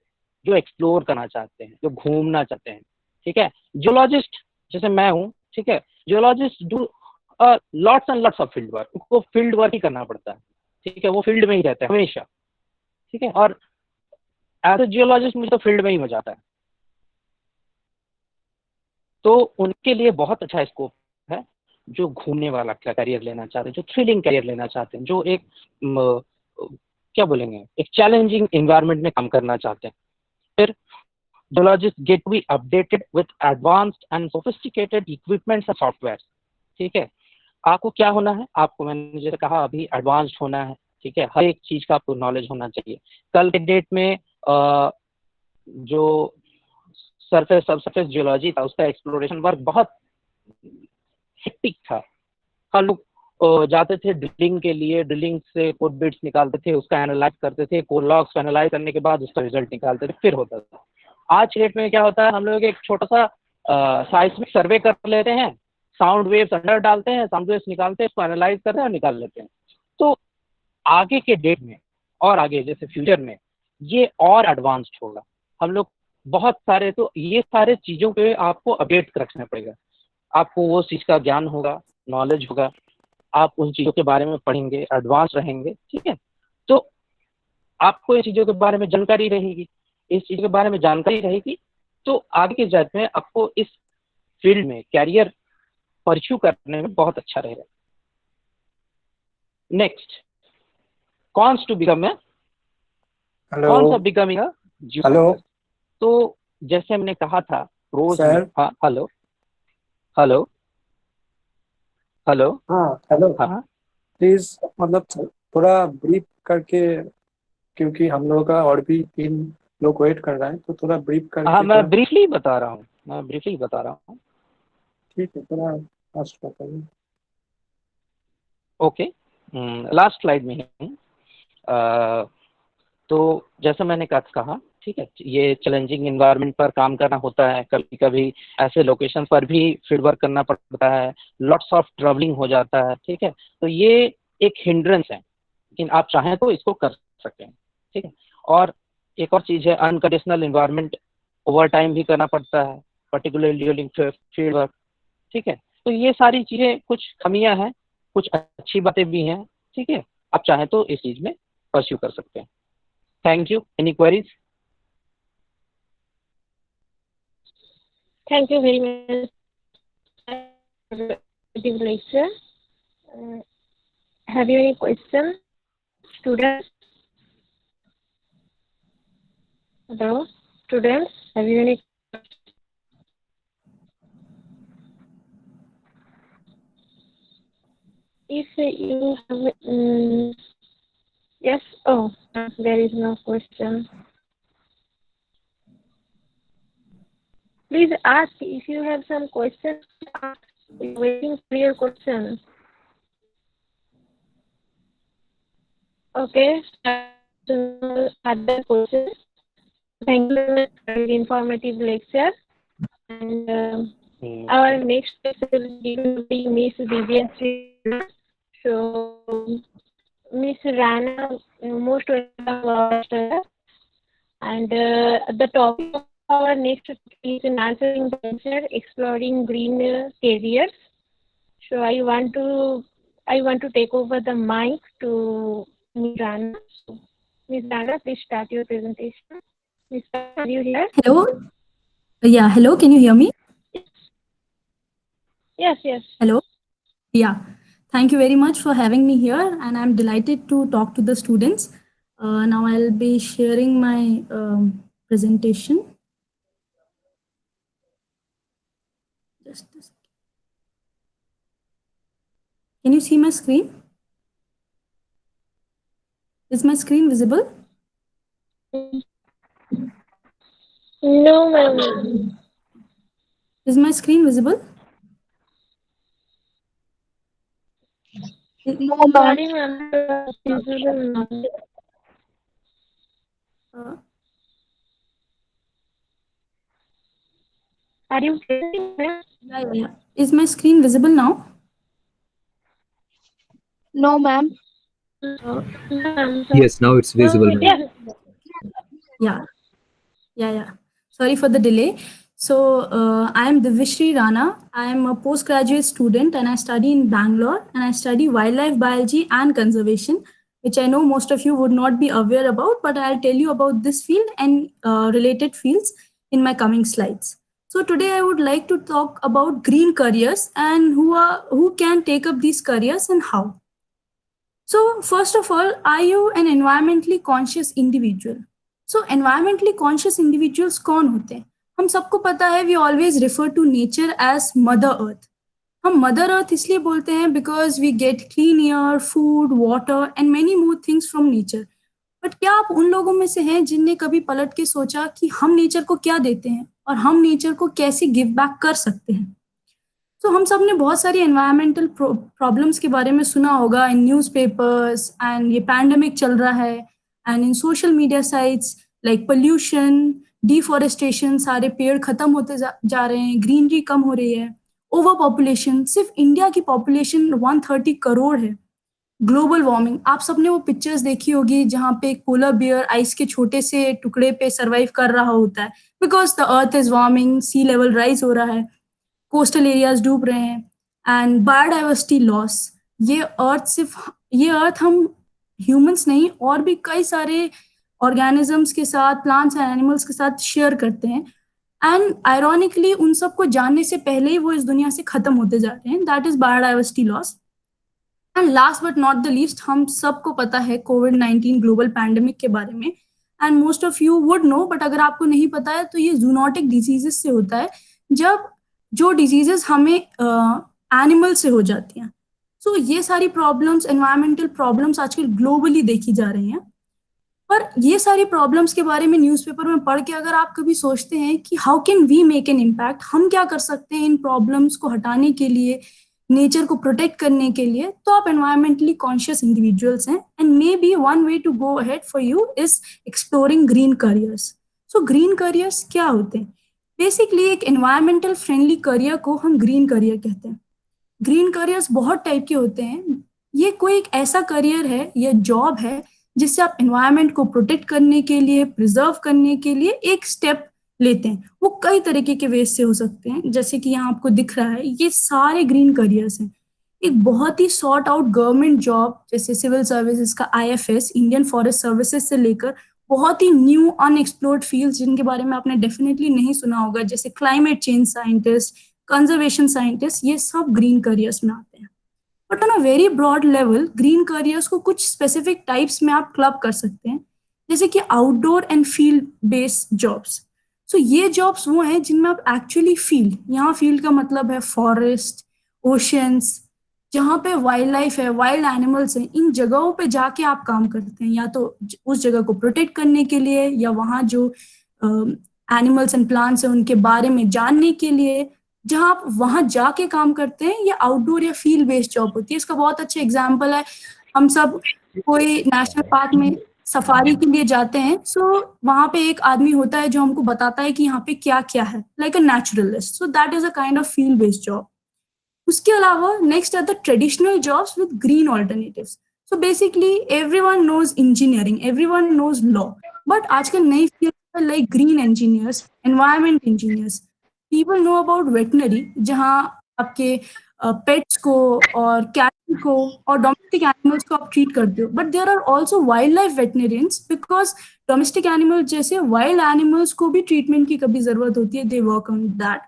जो एक्सप्लोर करना चाहते हैं, जो घूमना चाहते हैं, ठीक है। जियोलॉजिस्ट जैसे मैं हूँ, ठीक है, geologist do lots and lots of field work, उनको फील्ड वर्क ही करना पड़ता है, ठीक है। वो फील्ड में ही रहता है हमेशा, ठीक है। और एज ए जियोलॉजिस्ट मुझे तो फील्ड में ही मजा आता है। तो उनके लिए बहुत अच्छा स्कोप है, जो घूमने वाला करियर लेना चाहते हैं, जो थ्रिलिंग करियर लेना चाहते हैं, जो एक क्या बोलेंगे, एक चैलेंजिंग एनवायरनमेंट में काम करना चाहते हैं। फिर geologists get to be updated with advanced and sophisticated equipments and software। ठीक है, आपको क्या होना है, आपको मैंने जैसे कहा अभी एडवांस्ड होना है। ठीक है, हर एक चीज का आपको नॉलेज होना चाहिए। कल के डेट में जो सबसरफेस जियोलॉजी था, उसका एक्सप्लोरेशन वर्क बहुत हेक्टिक था। हर लोग जाते थे ड्रिलिंग के लिए, ड्रिलिंग से कोड बिट्स निकालते थे, उसका एनालाइज करते थे, कोड लॉग्स को एनालाइज करने के बाद उसका रिजल्ट निकालते थे, फिर होता था। आज के डेट में क्या होता है, हम लोग एक छोटा सा साइस्मिक सर्वे कर लेते हैं, साउंड वेव्स अंडर डालते हैं, साउंड वेव्स निकालते हैं, उसको एनालाइज करते हैं और निकाल लेते हैं। तो आगे के डेट में और आगे जैसे फ्यूचर में ये और एडवांस्ड होगा। हम लोग बहुत सारे, तो ये सारे चीज़ों पे आपको अपडेट रखना पड़ेगा। आपको वो चीज़ का ज्ञान होगा, नॉलेज होगा, आप उन चीज़ों के बारे में पढ़ेंगे, एडवांस रहेंगे। ठीक है, तो आपको इन चीज़ों के बारे में जानकारी रहेगी, इस चीज़ के बारे में जानकारी रहेगी, तो आगे के डेट में आपको इस फील्ड में कैरियर परस्यू करने में बहुत अच्छा रहेगा। Next, cons to become a, cons of becoming a geologist. तो जैसे हमने कहा था प्रोज में, हाँ हेलो हेलो हेलो हाँ हेलो, हाँ प्लीज मतलब थोड़ा ब्रीफ करके, क्योंकि हम लोगों का और भी 3 लोग वेट कर रहे हैं, तो थोड़ा ब्रीफ करके। हाँ, मैं ब्रीफली बता रहा हूँ, ठीक है, थोड़ा फास्ट बताइए। ओके, लास्ट स्लाइड में है। तो जैसा मैंने कहा, ठीक है, ये चैलेंजिंग एनवायरनमेंट पर काम करना होता है, कभी कभी ऐसे लोकेशन पर भी फील्ड वर्क करना पड़ता है, लॉट्स ऑफ ट्रैवलिंग हो जाता है। ठीक है, तो ये एक हिंड्रेंस है, लेकिन आप चाहें तो इसको कर सकते हैं। ठीक है, और एक और चीज़ है, अनकंडीशनल एनवायरनमेंट ओवर टाइम भी करना पड़ता है, पर्टिकुलरली ड्यूरिंग फील्ड वर्क। ठीक है, तो ये सारी चीज़ें, कुछ कमियां हैं, कुछ अच्छी बातें भी हैं। ठीक है, आप चाहें तो इस चीज़ में परस्यू कर सकते हैं। Thank you. Any queries? Thank you very much for the lecture. Have you any questions, students? Hello, students, have you any? If you have, yes, oh, there is no question. Please ask if you have some questions. We're waiting for your questions. Okay, other questions. Thank you very much for the informative lecture. And our next lecture will be Miss Divyashree. So, Miss Rana, most welcome. And the topic of our next is nurturing venture, exploring green careers. So I want to take over the mic to Ms. Rana. So, Ms. Rana, please start your presentation. Ms. Rana, are you here? Hello. Yeah, hello. Can you hear me? Yes, yes. Hello. Yeah. Thank you very much for having me here, and I'm delighted to talk to the students. Now I'll be sharing my presentation. Just a second. Can you see my screen? Is my screen visible? No, ma'am. Is my screen visible? No, sorry, ma'am. Are you getting me? Yeah. Is my screen visible now? No, ma'am. Yes, now it's visible. Yes. Yeah. Sorry for the delay. So I am Divyashree Rana. I am a postgraduate student and I study in Bangalore, and I study wildlife biology and conservation, which I know most of you would not be aware about, but I'll tell you about this field and related fields in my coming slides. So today I would like to talk about green careers and who can take up these careers and how. So first of all, are you an environmentally conscious individual? So environmentally conscious individuals कौन होते हैं? हम सबको पता है we always refer to nature as Mother Earth. हम mother earth इसलिए बोलते हैं because we get clean air, food, water and many more things from nature. But क्या आप उन लोगों में से हैं जिनने कभी पलट के सोचा कि हम नेचर को क्या देते हैं और हम नेचर को कैसे गिव बैक कर सकते हैं? तो हम सब ने बहुत सारी एनवायरमेंटल प्रॉब्लम्स के बारे में सुना होगा इन न्यूज़पेपर्स, एंड ये पैंडेमिक चल रहा है, and in social media sites like pollution, deforestation, सारे पेड़ खत्म होते जा रहे हैं, ग्रीनरी कम हो रही है, ओवर पॉपुलेशन. सिर्फ इंडिया की पॉपुलेशन 130 करोड़ है. ग्लोबल वार्मिंग, आप सबने वो पिक्चर्स देखी होगी जहाँ पे एक पोलर बियर आइस के छोटे से टुकड़े पे सरवाइव कर रहा होता है because the earth is warming, sea level rise हो रहा है, कोस्टल एरियाज डूब रहे हैं, एंड बायोडाइवर्सिटी लॉस. ये अर्थ हम ह्यूमंस नहीं और भी कई सारे ऑर्गेनिजम्स के साथ, प्लांट्स एंड एनिमल्स के साथ शेयर करते हैं. एंड आयरॉनिकली उन सबको जानने से पहले ही वो इस दुनिया से खत्म होते जा रहे हैं. That is biodiversity loss. And last but not the least, हम सबको पता है कोविड-19 ग्लोबल पैंडेमिक के बारे में, and most of you would know, but अगर आपको नहीं पता है तो ये जूनोटिक डिजीजेस से होता है, जब जो डिजीजेस हमें एनिमल से हो जाती हैं. सो ये सारी प्रॉब्लम्स, एनवायरमेंटल प्रॉब्लम्स आजकल ग्लोबली देखी जा रही हैं. पर ये सारी प्रॉब्लम्स के बारे में न्यूज़पेपर में पढ़ के अगर आप कभी सोचते हैं कि how can we make an impact, हम क्या कर सकते हैं इन प्रॉब्लम्स को हटाने के लिए, नेचर को प्रोटेक्ट करने के लिए, तो आप एनवायरमेंटली कॉन्शियस इंडिविजुअल्स हैं. And maybe one way to go ahead for you is exploring green careers. So green careers क्या होते हैं? बेसिकली एक एनवायरमेंटल फ्रेंडली करियर को हम ग्रीन करियर कहते हैं. ग्रीन करियर्स बहुत टाइप के होते हैं. ये कोई एक ऐसा करियर है या जॉब है जिससे आप एनवायरनमेंट को प्रोटेक्ट करने के लिए, प्रिजर्व करने के लिए एक स्टेप लेते हैं. वो कई तरीके के वेज से हो सकते हैं, जैसे कि यहाँ आपको दिख रहा है, ये सारे ग्रीन करियर्स हैं. एक बहुत ही सॉर्ट आउट गवर्नमेंट जॉब जैसे सिविल सर्विसेज का IFS, इंडियन फॉरेस्ट सर्विसेज, से लेकर बहुत ही न्यू अनएक्सप्लोर्ड फील्ड्स जिनके बारे में आपने डेफिनेटली नहीं सुना होगा, जैसे climate change scientist, conservation scientist, ये सब ग्रीन करियर्स में आते हैं. But on a very broad level green careers को कुछ स्पेसिफिक टाइप्स में आप क्लब कर सकते हैं, जैसे कि outdoor and field based jobs. So ये जॉब्स वो हैं जिनमें आप एक्चुअली फील्ड, यहाँ फील्ड का मतलब है फॉरेस्ट, ओशंस, जहाँ पे वाइल्ड लाइफ है, वाइल्ड एनिमल्स हैं, इन जगहों पे जाके आप काम करते हैं, या तो उस जगह को प्रोटेक्ट करने के लिए, या वहाँ जो एनिमल्स एंड प्लांट्स हैं उनके बारे में जानने के लिए. जहाँ आप वहाँ जाके काम करते हैं, ये आउटडोर या फील्ड बेस्ड जॉब होती है. इसका बहुत अच्छा एग्जाम्पल है, हम सब कोई नेशनल पार्क में सफारी के लिए जाते हैं, सो वहाँ पे एक आदमी होता है जो हमको बताता है कि यहाँ पे क्या क्या है, like a naturalist. So that is a kind of field based job. उसके अलावा next are the traditional jobs with green alternatives. So basically everyone knows engineering, everyone knows law, but आजकल नई field like green engineers, environment engineers, people know about veterinary, जहाँ आपके pets को और cattle को और डोमेस्टिक एनिमल्स को आप ट्रीट करते हो. But there are also wildlife veterinarians, because domestic animals जैसे वाइल्ड एनिमल्स को भी ट्रीटमेंट की कभी जरूरत होती है, they work on that.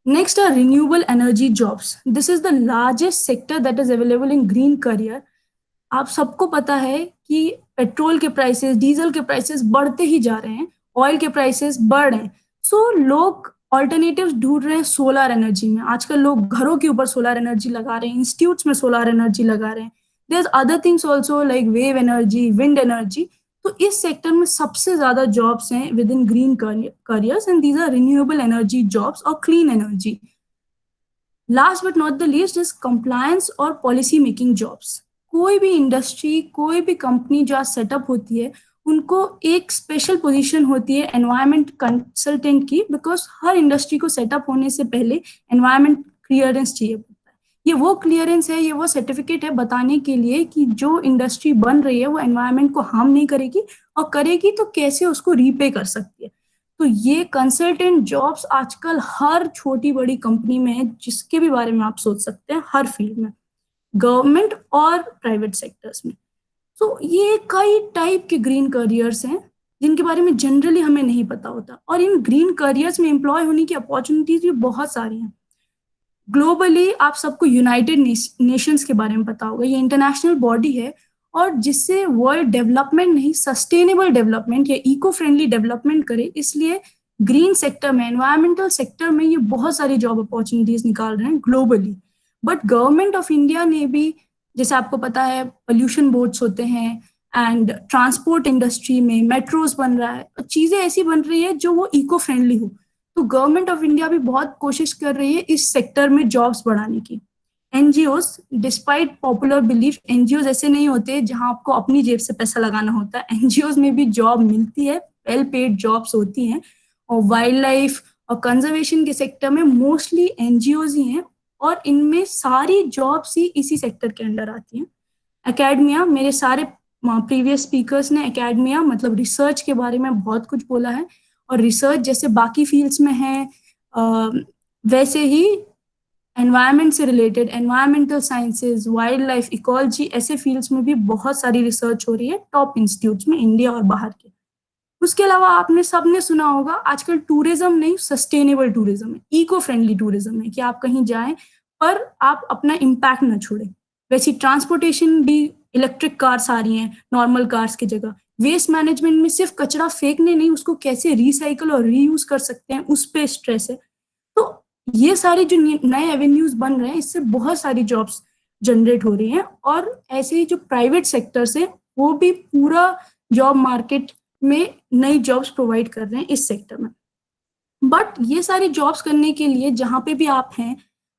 Next are renewable energy jobs. This is the largest sector that is available in green career. आप सबको पता है कि पेट्रोल के प्राइसेस, डीजल के प्राइसेस बढ़ते ही जा रहे हैं, ऑयल के प्राइसेस बढ़ रहे हैं. सो लोग ऑल्टरनेटिव्स ढूंढ रहे हैं सोलर एनर्जी में. आजकल लोग घरों के ऊपर सोलर एनर्जी लगा रहे हैं, इंस्टीट्यूट्स में सोलर एनर्जी लगा रहे हैं. There other things also like wave energy, wind energy. तो इस सेक्टर में सबसे ज्यादा जॉब्स हैं within green careers, and these are renewable energy jobs और clean energy. Last but not the least is compliance और पॉलिसी मेकिंग जॉब्स. कोई भी इंडस्ट्री, कोई भी कंपनी जो आज सेटअप होती है, उनको एक स्पेशल पोजीशन होती है एनवायरमेंट कंसल्टेंट की, बिकॉज हर इंडस्ट्री को सेटअप होने से पहले एनवायरमेंट क्लियरेंस चाहिए होता है. ये वो क्लियरेंस है, ये वो सर्टिफिकेट है बताने के लिए कि जो इंडस्ट्री बन रही है वो एनवायरमेंट को हार्म नहीं करेगी, और करेगी तो कैसे उसको रीपे कर सकती है. तो ये कंसल्टेंट जॉब्स आजकल हर छोटी बड़ी कंपनी में है, जिसके भी बारे में आप सोच सकते हैं, हर फील्ड में, गवर्नमेंट और प्राइवेट सेक्टर्स में. तो ये कई टाइप के ग्रीन करियर्स हैं. जिनके बारे में जनरली हमें नहीं पता होता। और इन ग्रीन करियर्स में एम्प्लॉय होने की अपॉर्चुनिटीज भी बहुत सारी हैं। ग्लोबली आप सबको यूनाइटेड नेशंस के बारे में पता होगा, ये इंटरनेशनल बॉडी है और जिससे वर्ल्ड डेवलपमेंट नहीं सस्टेनेबल डेवलपमेंट या इको फ्रेंडली डेवलपमेंट करे, इसलिए ग्रीन सेक्टर में, एनवायरमेंटल सेक्टर में ये बहुत सारी जॉब अपॉर्चुनिटीज निकाल रहे हैं globally. But government of India ने भी, जैसे आपको पता है, पोल्यूशन बोर्ड्स होते हैं एंड ट्रांसपोर्ट इंडस्ट्री में मेट्रोज बन रहा है, चीजें ऐसी बन रही है जो वो इको फ्रेंडली हो। तो गवर्नमेंट ऑफ इंडिया भी बहुत कोशिश कर रही है इस सेक्टर में जॉब्स बढ़ाने की। NGOs, despite popular belief, NGOs ऐसे नहीं होते जहां आपको अपनी जेब से पैसा लगाना होता है। एनजीओस में भी जॉब मिलती है, वेल पेड जॉब्स होती हैं। और वाइल्ड लाइफ और कंजर्वेशन के सेक्टर में मोस्टली एनजीओस ही हैं और इनमें सारी जॉब्स ही इसी सेक्टर के अंडर आती हैं। एकेडमिया, मेरे सारे प्रीवियस स्पीकर्स ने एकेडमिया मतलब रिसर्च के बारे में बहुत कुछ बोला है। और रिसर्च जैसे बाकी फील्ड्स में है वैसे ही एनवायरनमेंट से related, environmental sciences, wild life, ecology, ऐसे फील्ड्स में भी बहुत सारी रिसर्च हो रही है टॉप इंस्टीट्यूट्स में, इंडिया और बाहर के। उसके अलावा आपने सबने सुना होगा आजकल टूरिज्म नहीं, सस्टेनेबल टूरिज्म है, इको फ्रेंडली टूरिज्म है कि आप कहीं जाएं पर आप अपना इम्पैक्ट ना छोड़ें। वैसे ट्रांसपोर्टेशन भी, इलेक्ट्रिक कार्स आ रही हैं नॉर्मल कार्स की जगह। वेस्ट मैनेजमेंट में सिर्फ कचरा फेंकने नहीं, उसको कैसे रिसाइकल और रीयूज कर सकते हैं, उस पे स्ट्रेस है। तो ये सारे जो नए एवेन्यूज बन रहे हैं, इससे बहुत सारी जॉब्स जनरेट हो रही हैं। और ऐसे ही जो प्राइवेट सेक्टर्स है वो भी पूरा जॉब मार्केट में नई जॉब्स प्रोवाइड कर रहे हैं इस सेक्टर में। बट ये सारी जॉब्स करने के लिए जहाँ पे भी आप हैं,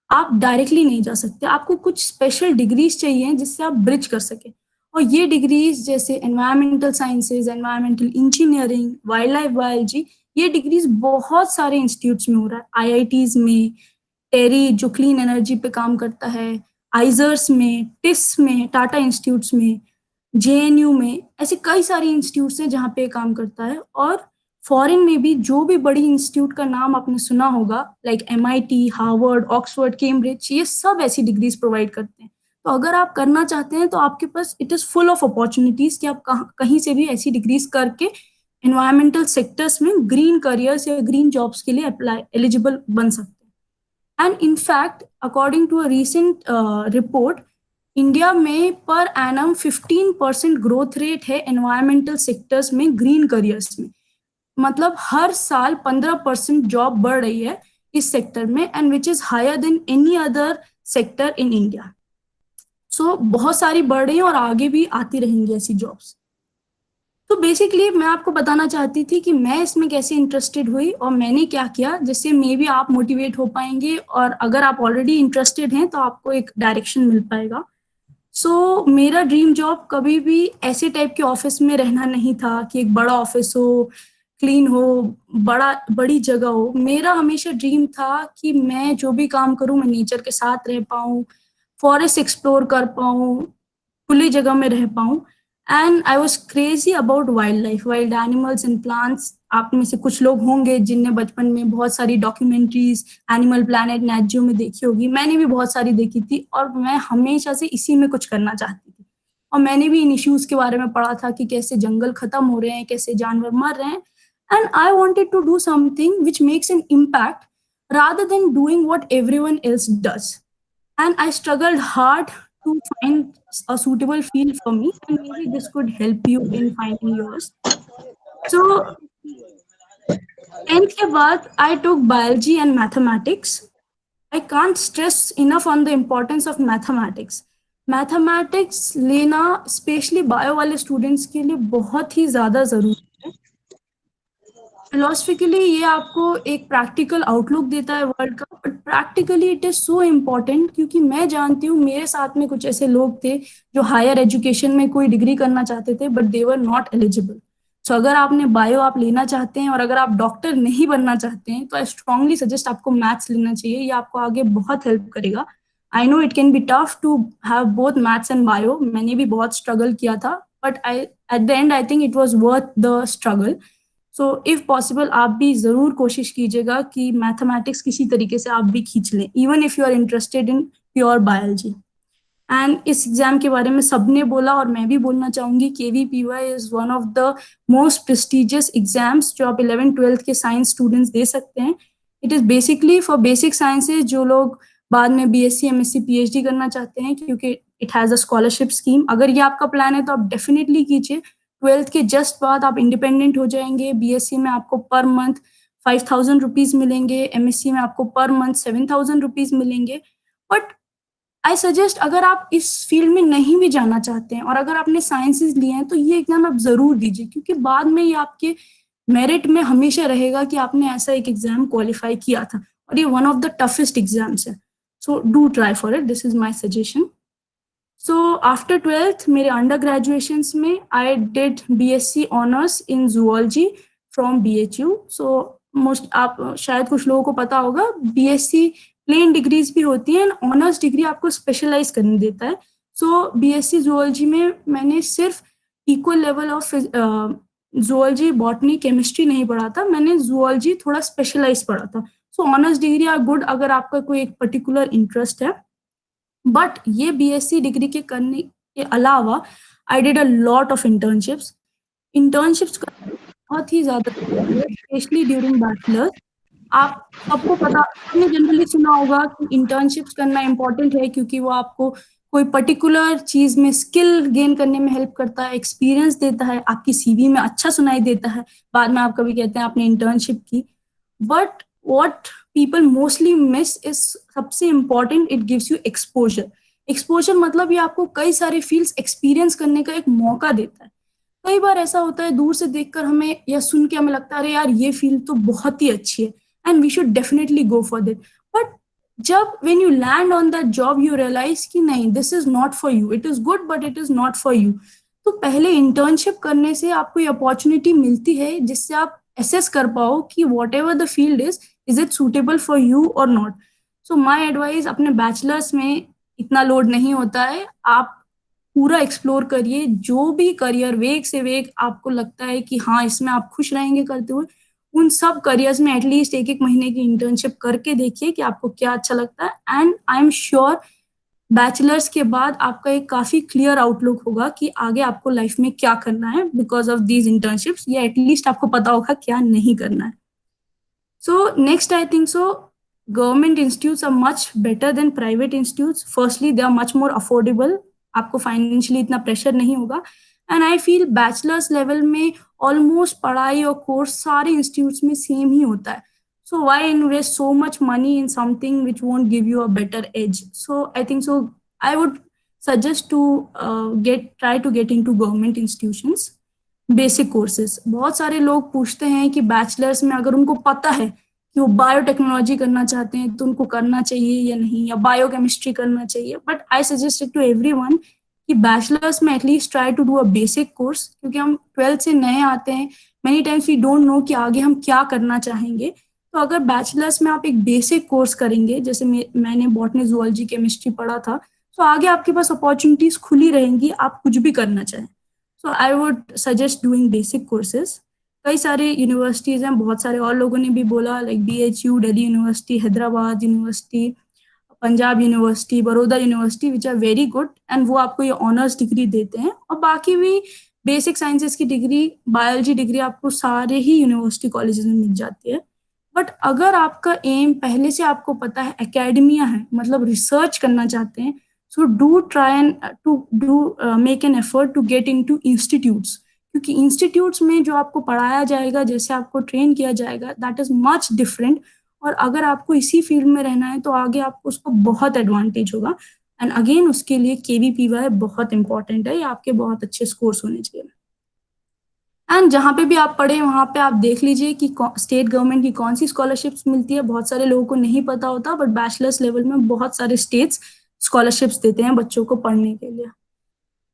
आप डायरेक्टली नहीं जा सकते, आपको कुछ स्पेशल डिग्रीज चाहिए जिससे आप ब्रिज कर सके। और ये डिग्रीज जैसे environmental sciences, environmental engineering, wild life biology, ये डिग्रीज बहुत सारे इंस्टीट्यूट्स में हो रहा है। आईआईटीज में, टेरी जो क्लीन एनर्जी पे काम करता है, आइजर्स में, टिस में, टाटा इंस्टीट्यूट्स में, जेएनयू में, ऐसे कई सारे इंस्टीट्यूट्स हैं जहाँ पे काम करता है। और फॉरेन में भी जो भी बड़ी इंस्टीट्यूट का नाम आपने सुना होगा, like MIT, Harvard, Oxford, Cambridge, ये सब ऐसी डिग्रीज प्रोवाइड करते हैं। तो अगर आप करना चाहते हैं तो आपके पास it is full of opportunities कि आप कहीं से भी ऐसी डिग्रीज करके एनवायरमेंटल सेक्टर्स में ग्रीन करियर्स या ग्रीन जॉब्स के लिए अप्लाई एलिजिबल बन सकते हैं। And in fact according to a recent report, India में पर एनम 15% ग्रोथ रेट है एनवायरमेंटल सेक्टर्स में, ग्रीन करियर्स में। मतलब हर साल 15% जॉब बढ़ रही है इस सेक्टर में, and which is higher than any other sector in India. So बहुत सारी बढ़ रही है और आगे भी आती रहेंगी ऐसी जॉब्स। तो बेसिकली मैं आपको बताना चाहती थी कि मैं इसमें कैसे इंटरेस्टेड हुई और मैंने क्या किया, जिससे मे बी आप मोटिवेट हो पाएंगे, और अगर आप ऑलरेडी इंटरेस्टेड हैं तो आपको एक डायरेक्शन मिल पाएगा। सो मेरा ड्रीम जॉब कभी भी ऐसे टाइप के ऑफिस में रहना नहीं था कि एक बड़ा ऑफिस हो, क्लीन हो, बड़ी जगह हो। मेरा हमेशा ड्रीम था कि मैं जो भी काम करूं मैं नेचर के साथ रह पाऊं, फॉरेस्ट एक्सप्लोर कर पाऊं, खुली जगह में रह पाऊं। And I was crazy about wild life, wild animals and plants. आप में से कुछ लोग होंगे जिनने बचपन में बहुत सारी डॉक्यूमेंट्रीज एनिमल प्लैनेट, नेट जियो में देखी होगी। मैंने भी बहुत सारी देखी थी और मैं हमेशा से इसी में कुछ करना चाहती थी। और मैंने भी इन इश्यूज के बारे में पढ़ा था कि कैसे जंगल खत्म हो रहे हैं, कैसे जानवर मर रहे हैं। And I wanted to do something which makes an impact rather than doing what everyone else does. And I struggled hard to find a suitable field for me, and maybe this could help you in finding yours. So, 10th के बाद I took biology and mathematics. I can't stress enough on the importance of mathematics. Mathematics लेना specially bio वाले students के लिए बहुत ही ज़्यादा ज़रूरी है। फिलोसफिकली ये आपको एक प्रैक्टिकल आउटलुक देता है वर्ल्ड का, but practically it is so important, क्योंकि मैं जानती हूँ मेरे साथ में कुछ ऐसे लोग थे जो हायर एजुकेशन में कोई डिग्री करना चाहते थे but they were not eligible. So अगर आपने बायो आप लेना चाहते हैं और अगर आप डॉक्टर नहीं बनना चाहते हैं तो आई स्ट्रांगली सजेस्ट आपको मैथ्स लेना चाहिए। ये आपको आगे बहुत हेल्प करेगा। I know it can be tough to have both maths and bio, मैंने भी बहुत स्ट्रगल किया था, but I at the end I think it was worth the struggle. So if possible आप भी जरूर कोशिश कीजिएगा कि मैथमेटिक्स किसी तरीके से आप भी खींच लें, even if you are interested in pure biology. And इस एग्जाम के बारे में सबने बोला और मैं भी बोलना चाहूंगी, KVPY is one of the most prestigious exams जो आप 11th-12th के साइंस स्टूडेंट्स दे सकते हैं. It is basically for basic sciences जो लोग बाद में BSc MSc PhD करना चाहते हैं, क्योंकि it has a scholarship scheme. अगर ये आपका प्लान है तो आप डेफिनेटली कीजिए. 12th के जस्ट बाद आप इंडिपेंडेंट हो जाएंगे. BSc में आपको पर मंथ 5,000 रुपीज मिलेंगे, MSc में आपको पर मंथ 7,000 रुपीज मिलेंगे. बट आई सजेस्ट, अगर आप इस फील्ड में नहीं भी जाना चाहते हैं और अगर आपने साइंसेज लिए हैं तो ये एग्जाम आप जरूर दीजिए, क्योंकि बाद में ये आपके मेरिट में हमेशा रहेगा कि आपने ऐसा एक एग्जाम क्वालिफाई किया था. और ये one of the toughest exams है. So do try for it. This is my suggestion. So after 12th मेरे अंडर ग्रेजुएशन में I did BSc honours in zoology from BHU. So most आप शायद कुछ लोगों को पता होगा, BSc प्लेन डिग्रीज भी होती हैं, ऑनर्स डिग्री आपको स्पेशलाइज करने देता है. सो BSc जूलॉजी में मैंने सिर्फ equal level of zoology, botany, chemistry नहीं पढ़ा था, मैंने जूलॉजी थोड़ा स्पेशलाइज पढ़ा था. सो ऑनर्स डिग्री आर गुड अगर आपका कोई एक पर्टिकुलर इंटरेस्ट है. बट ये BSc डिग्री के करने के अलावा आई did a lot of internships. Internships बहुत ही ज्यादा, स्पेशली ड्यूरिंग बैचलर्स. आप सबको पता, आपने जनरली सुना होगा कि इंटर्नशिप्स करना इम्पोर्टेंट है, क्योंकि वो आपको कोई पर्टिकुलर चीज में स्किल गेन करने में हेल्प करता है, एक्सपीरियंस देता है, आपकी CV में अच्छा सुनाई देता है. बाद में आप कभी कहते हैं आपने इंटर्नशिप की. But what people mostly miss is, सबसे important, it gives you exposure. Exposure मतलब ये आपको कई सारे फील्ड्स एक्सपीरियंस करने का एक मौका देता है. कई बार ऐसा होता है दूर से देखकर हमें या सुन के हमें लगता है अरे यार ये फील्ड तो बहुत ही अच्छी है and we should definitely go for that. But जब when you land on that job you realize कि नहीं, this is not for you, it is good but it is not for you. तो पहले internship करने से आपको ये opportunity मिलती है जिससे आप assess कर पाओ कि whatever the field is it suitable for you or not. So my advice, अपने बैचलर्स में इतना लोड नहीं होता है, आप पूरा एक्सप्लोर करिए. जो भी करियर वेग से वेग आपको लगता है कि हाँ इसमें आप खुश रहेंगे करते हुए, उन सब करियर्स में एटलीस्ट 1-1 महीने की इंटर्नशिप करके देखिए कि आपको क्या अच्छा लगता है. And I am sure bachelors के बाद आपका एक काफी क्लियर आउटलुक होगा कि आगे आपको लाइफ में क्या करना है बिकॉज ऑफ दीज इंटर्नशिप्स, या एटलीस्ट आपको पता होगा क्या नहीं करना है. So next I think so government institutes are much better than private institutes. Firstly they are much more affordable, आपको फाइनेंशियली इतना प्रेशर नहीं होगा. And I feel bachelors level में ऑलमोस्ट पढ़ाई और कोर्स सारे इंस्टीट्यूट्स में सेम ही होता है. So why invest so much money in something which won't give you a better edge. So I think so I would suggest to try to get into government institutions. Basic courses, बहुत सारे लोग पूछते हैं कि bachelors में अगर उनको पता है कि वो बायोटेक्नोलॉजी करना चाहते हैं तो उनको करना चाहिए या नहीं, या बायोकेमिस्ट्री करना चाहिए. But I suggest to everyone कि बैचलर्स में at least try to do a basic course, क्योंकि हम 12th से नए आते हैं, many times we don't know कि आगे हम क्या करना चाहेंगे. तो अगर बैचलर्स में आप एक बेसिक कोर्स करेंगे, जैसे मैंने बॉटनी, जूलॉजी, केमिस्ट्री पढ़ा था, तो आगे आपके पास अपॉर्चुनिटीज खुली रहेंगी, आप कुछ भी करना चाहें. So I would suggest doing basic courses. कई सारे यूनिवर्सिटीज हैं, बहुत सारे और लोगों ने भी बोला, like BHU, Delhi university, Hyderabad university, Punjab university, Baroda university, which are very good. And वो आपको ये ऑनर्स डिग्री देते हैं. और बाकी भी बेसिक साइंसेस की डिग्री, बायोलॉजी डिग्री आपको सारे ही यूनिवर्सिटी कॉलेजेस में मिल जाती है. बट अगर आपका एम पहले से आपको पता है एकेडमिया है, मतलब रिसर्च करना चाहते हैं, so do try and to make an effort to get into institutes. क्योंकि इंस्टीट्यूट्स में जो आपको पढ़ाया जाएगा, जैसे आपको ट्रेन किया जाएगा, दैट इज मच डिफरेंट. और अगर आपको इसी फील्ड में रहना है तो आगे आपको उसको बहुत एडवांटेज होगा. एंड अगेन उसके लिए KVPY बहुत इंपॉर्टेंट है, आपके बहुत अच्छे स्कोर्स होने चाहिए. एंड जहाँ पे भी आप पढ़े वहाँ पे आप देख लीजिए कि स्टेट गवर्नमेंट की कौन सी स्कॉलरशिप्स मिलती है. बहुत सारे लोगों को नहीं पता होता, बट बैचलर्स लेवल में बहुत सारे स्टेट्स स्कॉलरशिप्स देते हैं बच्चों को पढ़ने के लिए.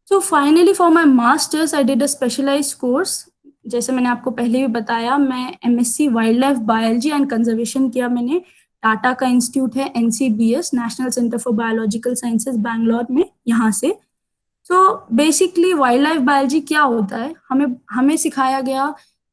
So finally for my masters I did a specialised course. जैसे मैंने आपको पहले भी बताया, मैं MSc wildlife biology and conservation किया मैंने. टाटा का इंस्टीट्यूट है NCBS, national centre for biological sciences, Bangalore में, यहाँ से. So basically wildlife biology क्या होता है, हमें सिखाया गया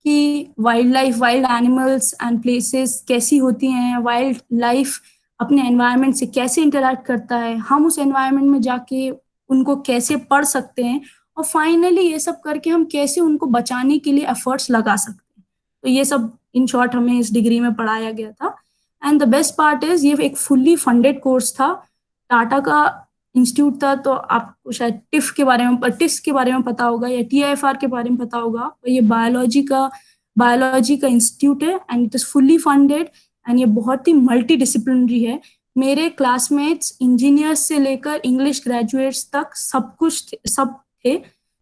कि wildlife, wild animals and places कैसी होती हैं, वाइल्ड लाइफ अपने एनवायरनमेंट से कैसे इंटरेक्ट करता है, हम उस एनवायरनमेंट में जाके उनको कैसे पढ़ सकते हैं, और फाइनली ये सब करके हम कैसे उनको बचाने के लिए एफर्ट्स लगा सकते हैं। तो ये सब इन शॉर्ट हमें इस डिग्री में पढ़ाया गया था। And the best part is ये एक फुल्ली फंडेड कोर्स था, टाटा का इंस्टीट्यूट था, तो आपको शायद टिफ्स के बारे में पता होगा या TIFR के बारे में पता होगा। और ये बायोलॉजी का इंस्टीट्यूट है and it is fully funded and ये बहुत ही मल्टी डिसिप्लिनरी है। मेरे क्लासमेट्स इंजीनियर्स से लेकर इंग्लिश ग्रेजुएट्स तक सब थे।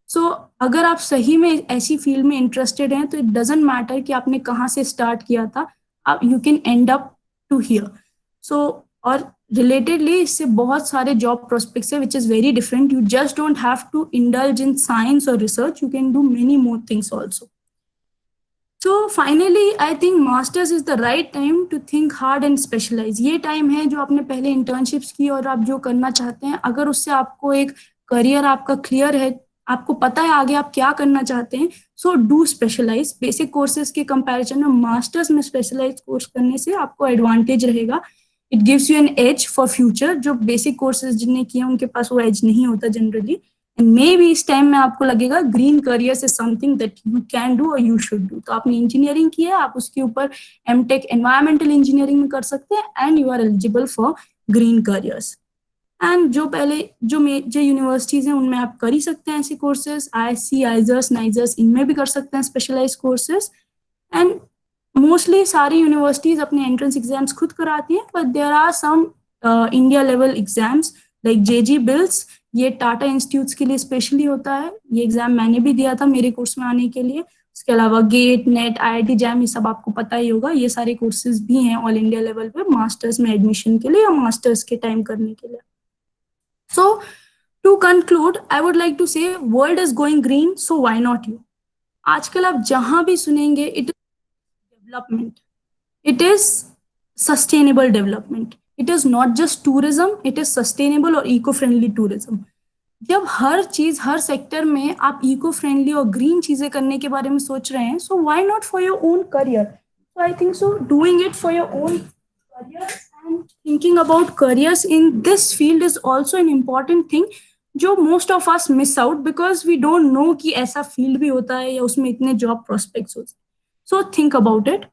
सो अगर आप सही में ऐसी फील्ड में इंटरेस्टेड हैं तो इट डजेंट मैटर कि आपने कहाँ से स्टार्ट किया था, आप you can end up to here. So और रिलेटेडली इससे बहुत सारे जॉब प्रोस्पेक्ट्स है which is very different. You just don't have to indulge in science और research, you can do many more things also. So finally, I think masters is the right time to think hard and specialize. ये time है जो आपने पहले internships की और आप जो करना चाहते हैं, अगर उससे आपको एक करियर आपका क्लियर है, आपको पता है आगे आप क्या करना चाहते हैं, so do specialise. Basic courses के कंपैरिजन में मास्टर्स में स्पेशलाइज कोर्स करने से आपको एडवांटेज रहेगा। It gives you an edge for future. जो बेसिक कोर्सेज जिनने किए उनके पास वो एज नहीं होता जनरली। एंड मे बी इस टाइम में आपको लगेगा ग्रीन करियर से something that you can do और यू शुड डू। तो आपने इंजीनियरिंग की है, आप उसके ऊपर MTech एनवायरमेंटल इंजीनियरिंग में कर सकते हैं and you are eligible for green careers. And जो यूनिवर्सिटीज हैं उनमें आप कर ही सकते हैं ऐसे कोर्सेज, ISC, आइजर्स, नाइजर्स, इनमें भी कर सकते हैं स्पेशलाइज कोर्सेज। एंड मोस्टली सारी यूनिवर्सिटीज अपने एंट्रेंस एग्जाम्स खुद कराती हैं, but there are some India level exams like JG bills. ये टाटा इंस्टीट्यूट्स के लिए स्पेशली होता है। ये एग्जाम मैंने भी दिया था मेरे कोर्स में आने के लिए। उसके अलावा गेट, नेट, IIT जैम, ये सब आपको पता ही होगा। ये सारे कोर्सेज भी हैं ऑल इंडिया लेवल पे मास्टर्स में एडमिशन के लिए और मास्टर्स के टाइम करने के लिए। So to conclude I would like to say world is going green, so why not you. आजकल आप जहां भी सुनेंगे it is development, it is sustainable development, it is not just tourism, it is sustainable और eco friendly tourism. जब हर चीज हर sector में आप इको फ्रेंडली और ग्रीन चीजें करने के बारे में सोच रहे हैं, so why not for your own career. So I think so doing it for your own career and thinking about careers in this field is also an important thing जो most of us miss out because we don't know कि ऐसा field भी होता है या उसमें इतने job prospects होते हैं। So think about it.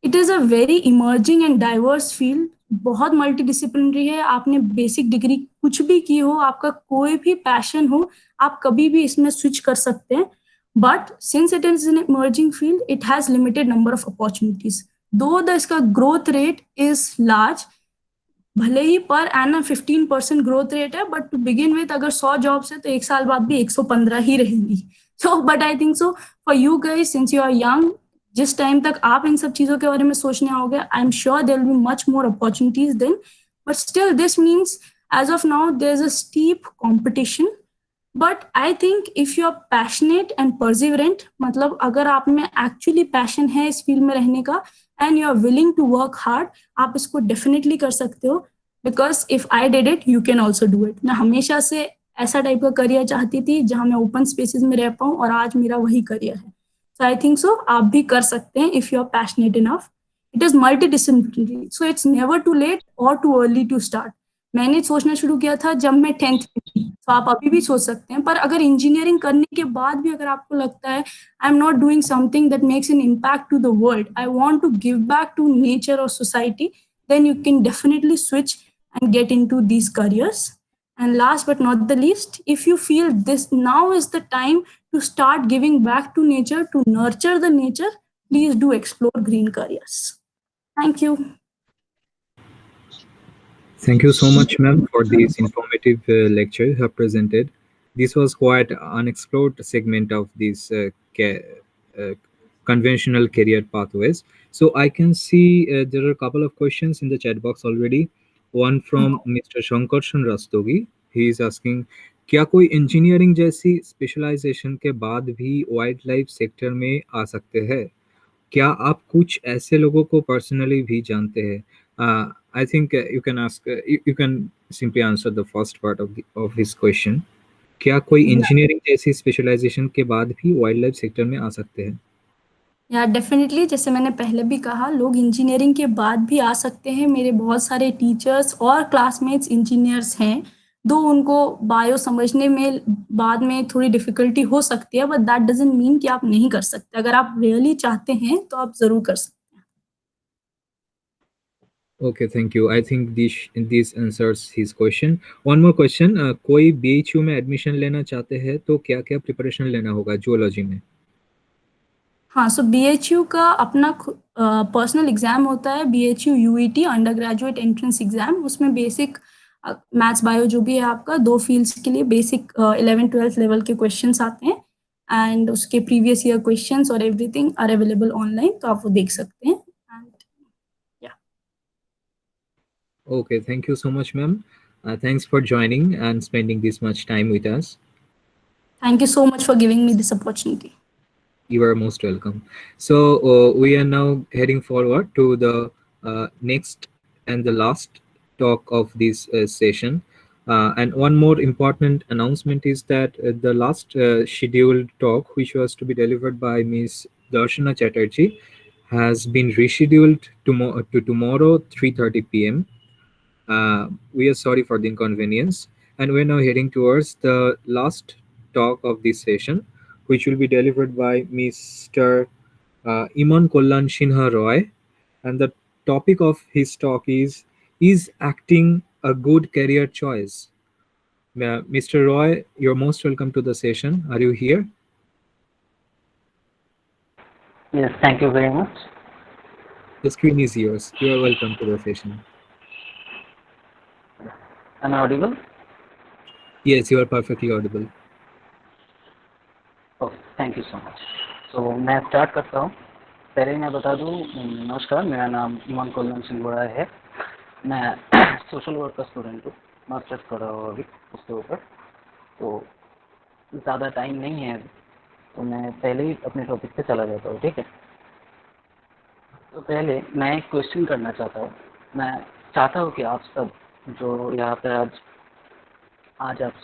It is a very emerging and diverse field, बहुत मल्टी डिसिप्लिनरी है। आपने बेसिक डिग्री कुछ भी की हो, आपका कोई भी पैशन हो, आप कभी भी इसमें स्विच कर सकते हैं। But since it is an emerging field, it has limited number of opportunities. दो द इसका ग्रोथ रेट इज लार्ज, भले ही पर एनम 15% ग्रोथ रेट है, बट टू बिगिन विथ अगर 100 जॉब्स है तो एक साल बाद भी 115 ही रहेंगी। So but I think so for you guys, since you are young, जिस टाइम तक आप इन सब चीजों के बारे में सोचने आओगे, I am sure there will be much more opportunities then. But still this means as of now there is a steep competition. But I think if you are passionate and perseverant, मतलब अगर आप में actually passion है इस field में रहने का and you are willing to work hard, आप इसको डेफिनेटली कर सकते हो। Because if I did it, you can also do it. मैं हमेशा से ऐसा टाइप का करियर चाहती थी जहां मैं ओपन स्पेसेस में रह पाऊं, और आज मेरा वही करियर है। So I think so आप भी कर सकते हैं if you are passionate enough. It is multidisciplinary, so it's never too late or too early to start. मैंने सोचना शुरू किया था जब मैं 10th में थी, तो आप अभी भी सोच सकते हैं। पर अगर इंजीनियरिंग करने के बाद भी अगर आपको लगता है I am not doing something that makes an impact to the world, I want to give back to nature और society, then you can definitely switch and get into these careers. And last but not the least, if you feel this now is the time to start giving back to nature, to nurture the nature, please do explore green careers. Thank you. Thank you so much, ma'am, for this informative lecture you have presented. This was quite an unexplored segment of these conventional career pathways. So I can see there are a couple of questions in the chat box already. One from Mr. Shankarshan Rastogi. He is asking, क्या कोई engineering जैसी specialisation के बाद भी wild life sector में आ सकते हैं? क्या आप कुछ ऐसे लोगों को पर्सनली भी जानते हैं? I think you can ask, you can simply answer the first part of his question. क्या कोई इंजीनियरिंग जैसी स्पेशलाइजेशन के बाद भी वाइल्ड लाइफ सेक्टर में आ सकते हैं? या डेफिनेटली, जैसे मैंने पहले भी कहा, लोग इंजीनियरिंग के बाद भी आ सकते हैं। मेरे बहुत सारे टीचर्स और क्लासमेट्स इंजीनियर्स हैं, दो उनको बायो समझने में बाद में थोड़ी डिफिकल्टी हो सकती है, बट दैट डजंट मीन कि आप नहीं कर सकते। अगर आप रियली चाहते हैं तो आप ज़रूर कर सकते हैं। Okay, thank you. I think this answers his question. One more question. कोई BHU में एडमिशन लेना चाहते हैं तो क्या क्या प्रिपरेशन लेना होगा जूलॉजी में? हाँ, सो BHU का अपना पर्सनल एग्जाम होता है, BHU UET under graduate entrance exam. उसमें बेसिक मैथ्स बायो जो भी है आपका, 2 फील्ड्स के लिए बेसिक 11-12 लेवल के क्वेश्चंस आते हैं, एंड उसके प्रीवियस ईयर क्वेश्चंस और एवरीथिंग आर अवेलेबल ऑनलाइन, तो आप वो देख सकते हैं। एंड या Okay, thank you so much, ma'am. Thanks for joining and spending this much time with us. Thank you so much for giving me this opportunity. You are most welcome. So we are now heading forward to the next and the last talk of this session. And one more important announcement is that the last scheduled talk, which was to be delivered by Ms. Darshana Chatterjee, has been rescheduled to tomorrow 3:30 p.m. We are sorry for the inconvenience, and we're now heading towards the last talk of this session, which will be delivered by Mr. Iman Singha Roy, and the topic of his talk is acting a good career choice? Mr. Roy, you're most welcome to the session. Are you here? Yes, thank you very much. The screen is yours. You are welcome to the session. Am I audible? Yes, you are perfectly audible. Okay, thank you so much. तो मैं start करता हूँ। पहले मैं बता दूँ, नमस्कार, मेरा नाम इमान कल्याण सिंह बड़ा है। मैं सोशल वर्क का स्टूडेंट हूँ, मास्टर्स कर रहा हूँ अभी उसके ऊपर। तो ज़्यादा टाइम नहीं है अभी, तो मैं पहले ही अपने टॉपिक पे चला जाता हूँ, ठीक है। तो पहले मैं एक क्वेश्चन करना चाहता हूँ। मैं चाहता हूँ कि आप सब जो यहाँ पे आज आप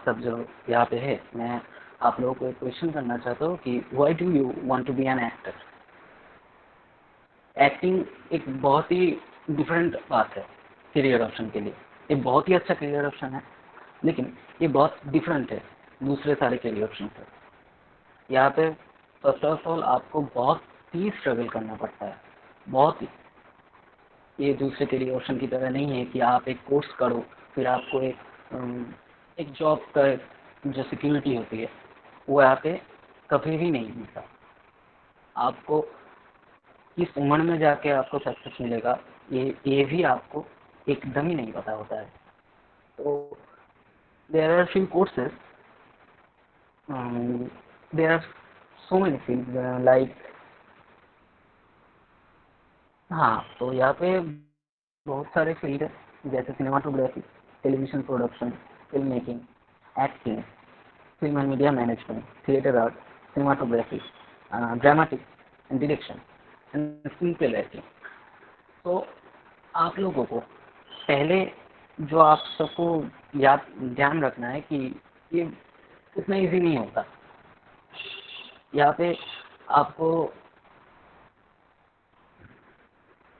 सब जो यहाँ पे है, मैं आप लोगों को एक क्वेश्चन करना चाहता हूँ कि why do you want to be an actor. Acting एक बहुत ही डिफरेंट बात है करियर ऑप्शन के लिए। ये बहुत ही अच्छा करियर ऑप्शन है, लेकिन ये बहुत डिफरेंट है दूसरे सारे करियर ऑप्शन से। यहाँ पे फर्स्ट ऑफ ऑल आपको बहुत ही स्ट्रगल करना पड़ता है, बहुत ही। ये दूसरे करियर ऑप्शन की तरह नहीं है कि आप एक कोर्स करो फिर आपको एक जॉब का जो सिक्योरिटी होती है वो यहाँ पे कभी भी नहीं मिलता। आपको किस उम्र में जाके आपको सक्सेस मिलेगा ये भी आपको एकदम ही नहीं पता होता है। तो there are few courses, there are so many field like, हाँ, तो यहाँ पे बहुत सारे फील्ड है, जैसे cinematography, television production, film making, acting, film and media management, theatre art, cinematography, dramatic and direction and screenplay writing. तो आप लोगों को पहले जो आप सबको याद ध्यान रखना है कि ये उतना इजी नहीं होता। यहाँ पे आपको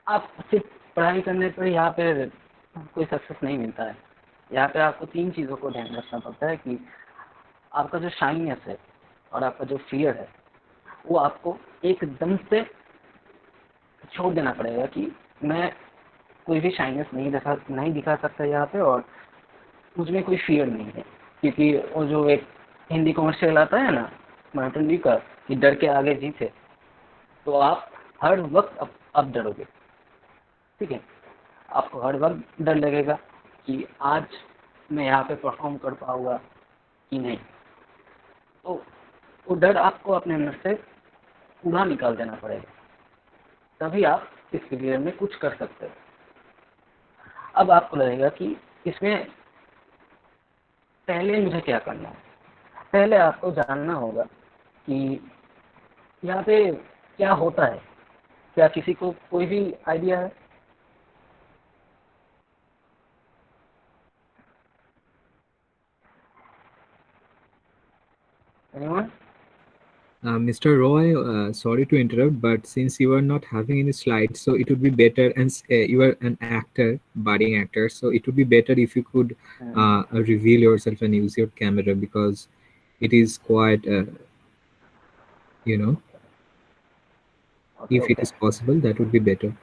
आप सिर्फ पढ़ाई करने पर यहाँ पे कोई सक्सेस नहीं मिलता है। यहाँ पे आपको 3 चीज़ों को ध्यान रखना पड़ता है कि आपका जो शाइनेस है और आपका जो फियर है वो आपको एकदम से छोड़ देना पड़ेगा कि मैं कोई भी शाइनेस नहीं दिखा सकता यहाँ पे, और मुझमें कोई फियर नहीं है। क्योंकि वो जो एक हिंदी कॉमर्शियल आता है ना मार्टिन डी का कि डर के आगे जीत है, तो आप हर वक्त अब डरोगे, ठीक है। आपको हर वक्त डर लगेगा कि आज मैं यहाँ पे परफॉर्म कर पाऊँगा कि नहीं। तो वो डर आपको अपने अंदर से पूरा निकाल देना पड़ेगा, तभी आप इस करियर में कुछ कर सकते हो। अब आपको लगेगा कि इसमें पहले मुझे क्या करना है। पहले आपको जानना होगा कि यहाँ पे क्या होता है। क्या किसी को कोई भी आइडिया है? Anyone? Mr. Roy, sorry to interrupt, but since you are not having any slides, so it would be better, and you are an actor, budding actor, so it would be better if you could reveal yourself and use your camera, because it is quite, you know, Okay, if it okay. is possible, that would be better.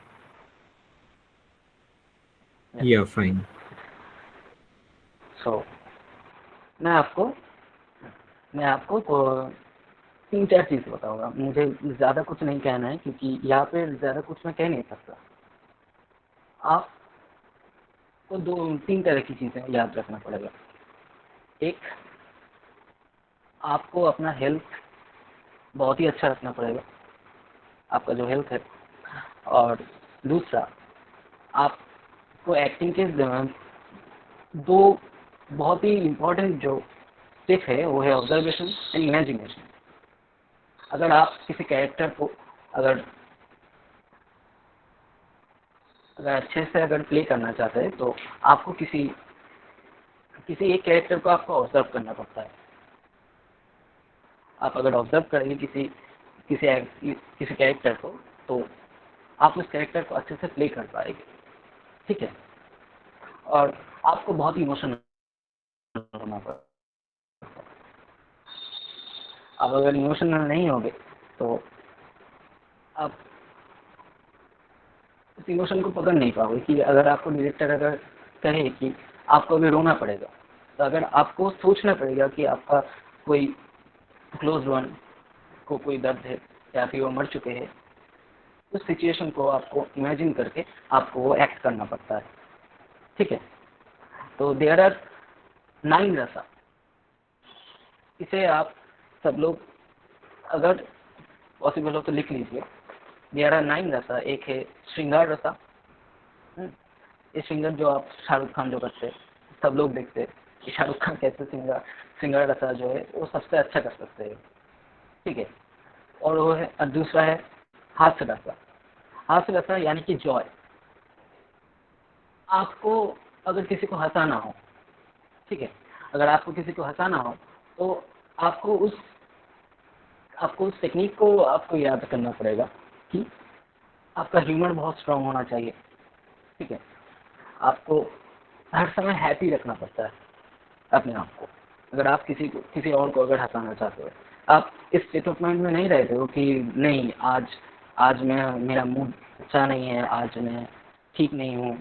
Yeah. Yeah, fine. So मैं आपको तीन चार चीज़ बताऊंगा। मुझे ज़्यादा कुछ नहीं कहना है क्योंकि यहाँ पे ज़्यादा कुछ मैं कह नहीं सकता। आपको तीन तरह की चीज़ें याद रखना पड़ेगा। एक, आपको अपना हेल्थ बहुत ही अच्छा रखना पड़ेगा, आपका जो हेल्थ है। और दूसरा, आपको एक्टिंग के दो बहुत ही इम्पोर्टेंट जो स्टेप है वो है ऑब्जर्वेशन एंड इमेजिनेशन। अगर आप किसी कैरेक्टर को अगर अच्छे से अगर प्ले करना चाहते हैं तो आपको किसी एक कैरेक्टर को आपको ऑब्जर्व करना पड़ता है। आप अगर ऑब्जर्व करेंगे किसी कैरेक्टर को तो आप उस कैरेक्टर को अच्छे से प्ले कर पाएंगे, ठीक है। और आपको बहुत इमोशनल होना पड़ता है। आप अगर इमोशनल नहीं होंगे तो आप उस इमोशन को पकड़ नहीं पाओगे। कि अगर आपको डायरेक्टर अगर कहे कि आपको अभी रोना पड़ेगा, तो अगर आपको सोचना पड़ेगा कि आपका कोई क्लोज वन को कोई दर्द है या फिर वो मर चुके हैं, उस सिचुएशन को आपको इमेजिन करके आपको वो एक्ट करना पड़ता है, ठीक है। तो देयर आर 9 रसा। इसे आप सब लोग अगर पॉसिबल हो तो लिख लीजिए। देयर आर 9 रसा। एक है श्रृंगार रसा। ये श्रृंगार जो आप शाहरुख खान जो करते हैं, सब लोग देखते हैं कि शाहरुख खान कैसे श्रृंगार रसा जो है वो सबसे अच्छा कर सकते हैं, ठीक है। और वो है, और दूसरा है हास्य रसा। हास्य रसा यानी कि जॉय। आपको अगर किसी को हंसाना हो, ठीक है, अगर आपको किसी को हंसाना हो तो आपको उस टेक्निक को आपको याद करना पड़ेगा कि आपका ह्यूमर बहुत स्ट्रांग होना चाहिए, ठीक है। आपको हर समय हैप्पी रखना पड़ता है अपने आप को। अगर आप किसी और को अगर हंसाना चाहते हो, आप इस स्टेट ऑफ माइंड में नहीं रहते हो कि नहीं आज मेरा मूड अच्छा नहीं है, आज मैं ठीक नहीं हूँ,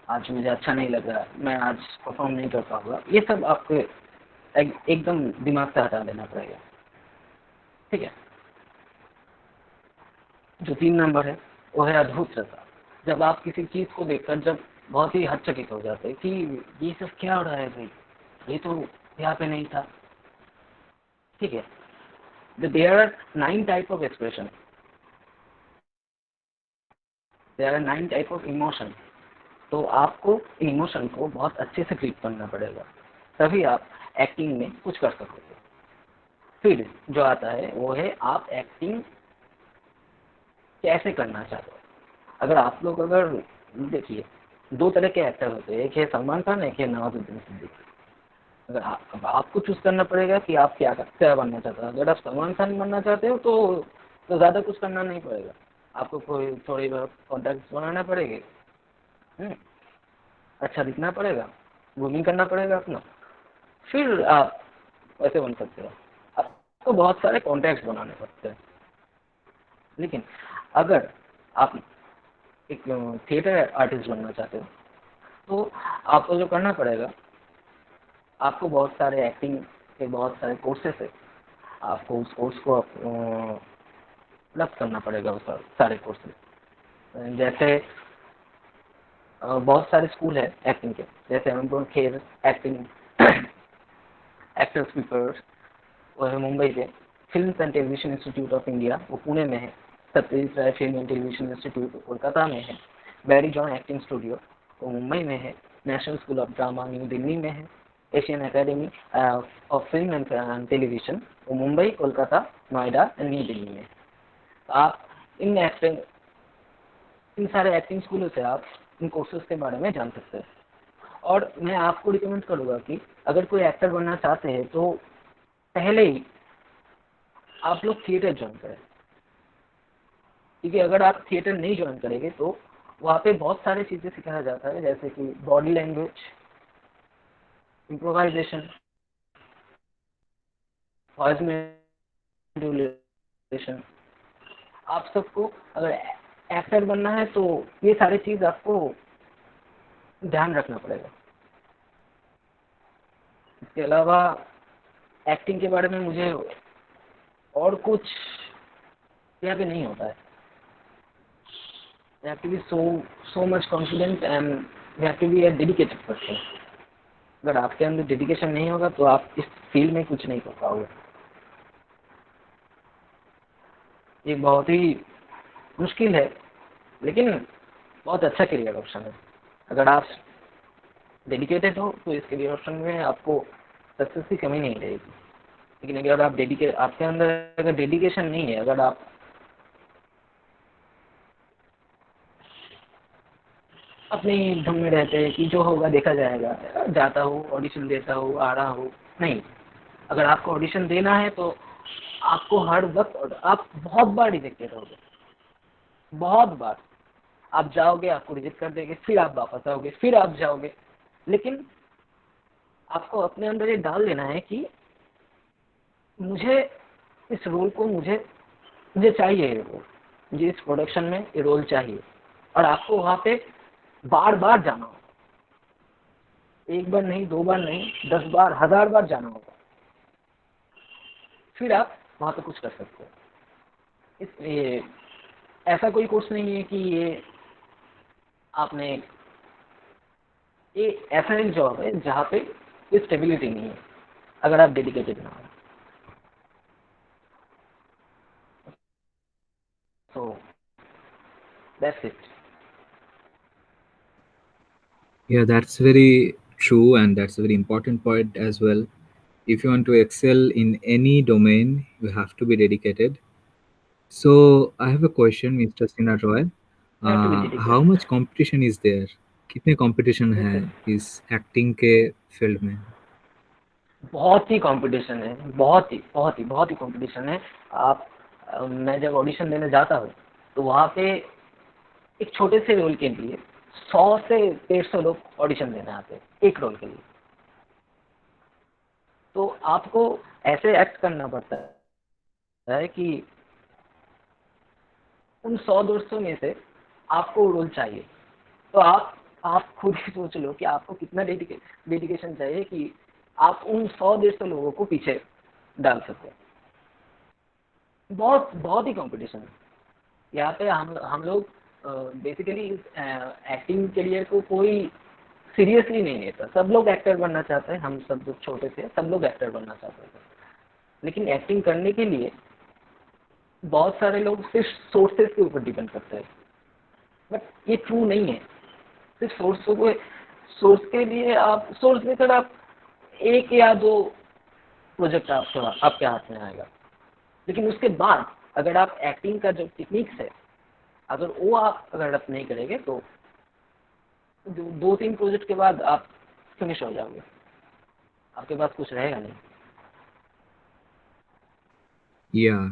आज मुझे अच्छा नहीं लग रहा, मैं आज परफॉर्म नहीं कर पाऊंगा। ये सब आपको एकदम दिमाग से हटा देना पड़ेगा, ठीक है। जो 3 नंबर है वो है अद्भुत रसा। जब आप किसी चीज़ को देखकर जब बहुत ही हचकित हो जाते हैं कि ये सब क्या हो रहा है भाई, ये तो यहाँ पे नहीं था, ठीक है। There are 9 type of expression, there are 9 type of emotion. तो आपको इमोशन को बहुत अच्छे से ग्रिप करना पड़ेगा, तभी आप एक्टिंग में कुछ कर सकोगे। फिर जो आता है वो है आप एक्टिंग कैसे करना चाहते हो। अगर आप लोग अगर देखिए, 2 तरह के एक्टर होते हैं, एक है सलमान खान, एक है नवाजुद्दीन सिद्दीकी। अगर आपको चूज करना पड़ेगा कि आप क्या बनना चाहते हो। अगर आप सलमान खान बनना चाहते हो तो ज़्यादा कुछ करना नहीं पड़ेगा, आपको कोई थोड़ी बहुत कॉन्टैक्ट्स बनाना पड़ेगी, अच्छा दिखना पड़ेगा, ग्रूमिंग करना पड़ेगा अपना, फिर आप वैसे बन सकते हो। आपको बहुत सारे कॉन्टैक्ट्स बनाने पड़ते हैं। लेकिन अगर आप एक थिएटर आर्टिस्ट बनना चाहते हो तो आपको जो करना पड़ेगा, आपको बहुत सारे एक्टिंग के बहुत सारे कोर्सेस है, आपको उस कोर्स को उपलब्ध करना पड़ेगा, उस सारे कोर्सेस। जैसे बहुत सारे स्कूल है एक्टिंग के, जैसे हम खेल एक्टिंग एक्टर स्पीकर, वो है मुंबई के। Film and Television Institute of India वो पुणे में है। Satyajit Ray Film and Television Institute Kolkata में है। बैरी जॉन एक्टिंग स्टूडियो वो मुंबई में है। National school of drama new Delhi में है। Asian academy of film and television वो मुंबई, कोलकाता, नोएडा एंड न्यू दिल्ली में है। तो आप इन सारे एक्टिंग स्कूलों से आप इन कोर्सेज के बारे में जान सकते हैं। और मैं आपको रिकमेंड करूँगा कि अगर कोई एक्टर बनना चाहते हैं तो पहले ही आप लोग थिएटर ज्वाइन करें, क्योंकि अगर आप थिएटर नहीं ज्वाइन करेंगे तो वहाँ पे बहुत सारी चीज़ें सिखाया जाता है, जैसे कि body language, improvisation, voice modulation. आप सबको अगर एक्टर बनना है तो ये सारी चीज़ आपको ध्यान रखना पड़ेगा। इसके अलावा एक्टिंग के बारे में मुझे और कुछ यहाँ पे नहीं होता है। You have to be so much confident and you have to be a dedicated person. अगर आपके अंदर डेडिकेशन नहीं होगा तो आप इस फील्ड में कुछ नहीं कर पाओगे। ये बहुत ही मुश्किल है, लेकिन बहुत अच्छा करियर ऑप्शन है। अगर आप डेडिकेटेड हो तो इस करियर ऑप्शन में आपको सक्सेस की कमी नहीं रहेगी। लेकिन अगर आप आपके अंदर अगर डेडिकेशन नहीं है, अगर आप अपनी धुन में रहते हैं कि जो होगा देखा जाएगा, जाता हूँ ऑडिशन देता हूँ आ रहा हूँ, नहीं। अगर आपको ऑडिशन देना है तो आपको हर वक्त, आप बहुत बार रिजेक्टेड होगे, बहुत बार आप जाओगे, आपको रिजेक्ट कर देंगे, फिर आप वापस आओगे, फिर आप जाओगे। लेकिन आपको अपने अंदर ये डाल देना है कि मुझे इस रोल को मुझे चाहिए, ये रोल मुझे इस प्रोडक्शन में ये रोल चाहिए। और आपको वहाँ पे बार बार जाना होगा, एक बार नहीं, 2 बार नहीं, 10 बार, 1000 बार जाना होगा, फिर आप वहाँ पे कुछ कर सकते हो। इसलिए ऐसा कोई कोर्स नहीं है कि ये आपने, ये ऐसा एक जॉब है जहाँ पे कोई स्टेबिलिटी नहीं है अगर आप डेडिकेटेड ना हो। So that's it. Yeah, that's very true, and that's a very important point as well. If you want to excel in any domain, you have to be dedicated. So I have a question, Mr. Sinha Roy. You have to be How dedicated. much competition is there? कितने competition है Listen, इस acting के field में? बहुत ही competition है, बहुत ही competition है। आप मैं जब ऑडिशन देने जाता हूँ तो वहाँ पे एक छोटे से रोल के लिए 100 से 150 लोग ऑडिशन देने आते हैं एक रोल के लिए। तो आपको ऐसे एक्ट करना पड़ता है कि उन 100-200 में से आपको रोल चाहिए। तो आप खुद ही सोच लो कि आपको कितना डेडिकेशन चाहिए कि आप उन 100-150 लोगों को पीछे डाल सके। बहुत ही कंपटीशन है यहाँ पे। हम लोग बेसिकली एक्टिंग करियर को कोई सीरियसली नहीं लेता। सब लोग एक्टर बनना चाहते हैं, हम सब जो छोटे थे सब लोग एक्टर बनना चाहते थे। लेकिन एक्टिंग करने के लिए बहुत सारे लोग सिर्फ सोर्सेज के ऊपर डिपेंड करते हैं, बट ये ट्रू नहीं है। सिर्फ सोर्स के लिए आप सोर्स लेकर आप 1 या 2 प्रोजेक्ट आपके हाथ में आएगा। लेकिन उसके बाद अगर आप एक्टिंग का जो टेक्निक्स है अगर वो आप नहीं करेंगे तो 2-3 प्रोजेक्ट के बाद आप फिनिश हो जाओगे, आपके पास कुछ रहेगा नहीं। Yeah,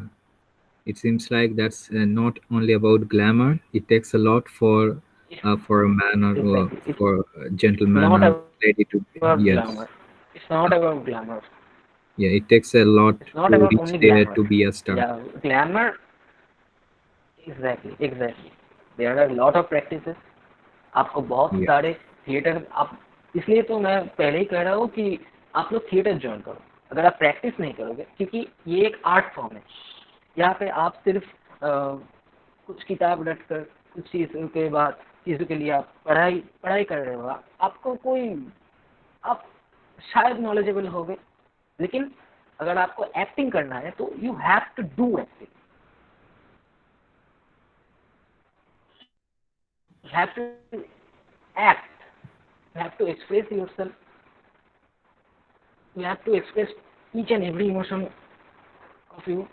it seems like that's not only about glamour. It takes a lot for a man or Exactly. for a gentleman not or lady to about yes. glamour. It's not about glamour. Yeah, it takes a lot It's not to about reach only there glamour. to be a star. Yeah, glamour. Exactly. There are a lot of practices. आपको बहुत Yeah. सारे theatre, आप इसलिए तो मैं पहले ही कह रहा हूँ कि आप लोग थिएटर ज्वाइन करो। अगर आप प्रैक्टिस नहीं करोगे, क्योंकि ये एक आर्ट फॉर्म है, यहाँ पे आप सिर्फ कुछ किताब रट कर कुछ चीज़ों के बाद चीज़ों के लिए आप पढ़ाई कर रहे हो। आपको कोई, आप शायद नॉलेजेबल होगे, लेकिन अगर आपको एक्टिंग करना है तो you have to do acting, you have to act, you have to express yourself, you have to express each and every emotion of you.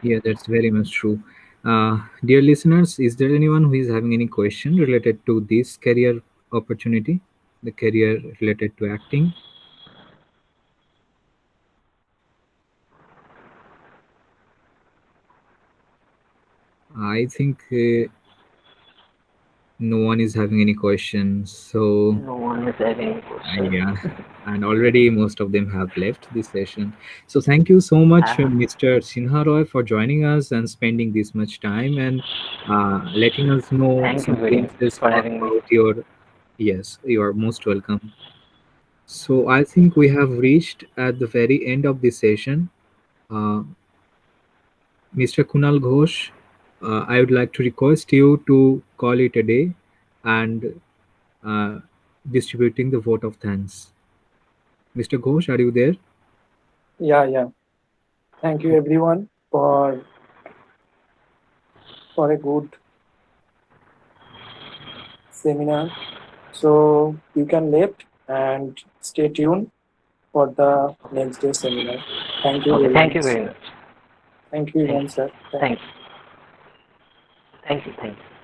Yeah, that's very much true. Dear listeners, is there anyone who is having any question related to this career opportunity, the career related to acting? I think no one is having any questions. So No one is having any questions. yeah, and already most of them have left this session. So thank you so much, Mr. Sinha Roy, for joining us and spending this much time and letting us know Thank you some very much glimpses for having me. about your. Yes, you are most welcome. So I think we have reached at the very end of this session. Uh, Mr. Kunal Ghosh, I would like to request you to call it a day and uh, distributing the vote of thanks. Mr. Ghosh, are you there? Yeah. Thank you everyone for a good seminar. So you can left and stay tuned for the next day seminar. Thank you Okay, very thank you much. very much. Thank you, Thank Iman you. sir. Thank you. Thank you. Thank you.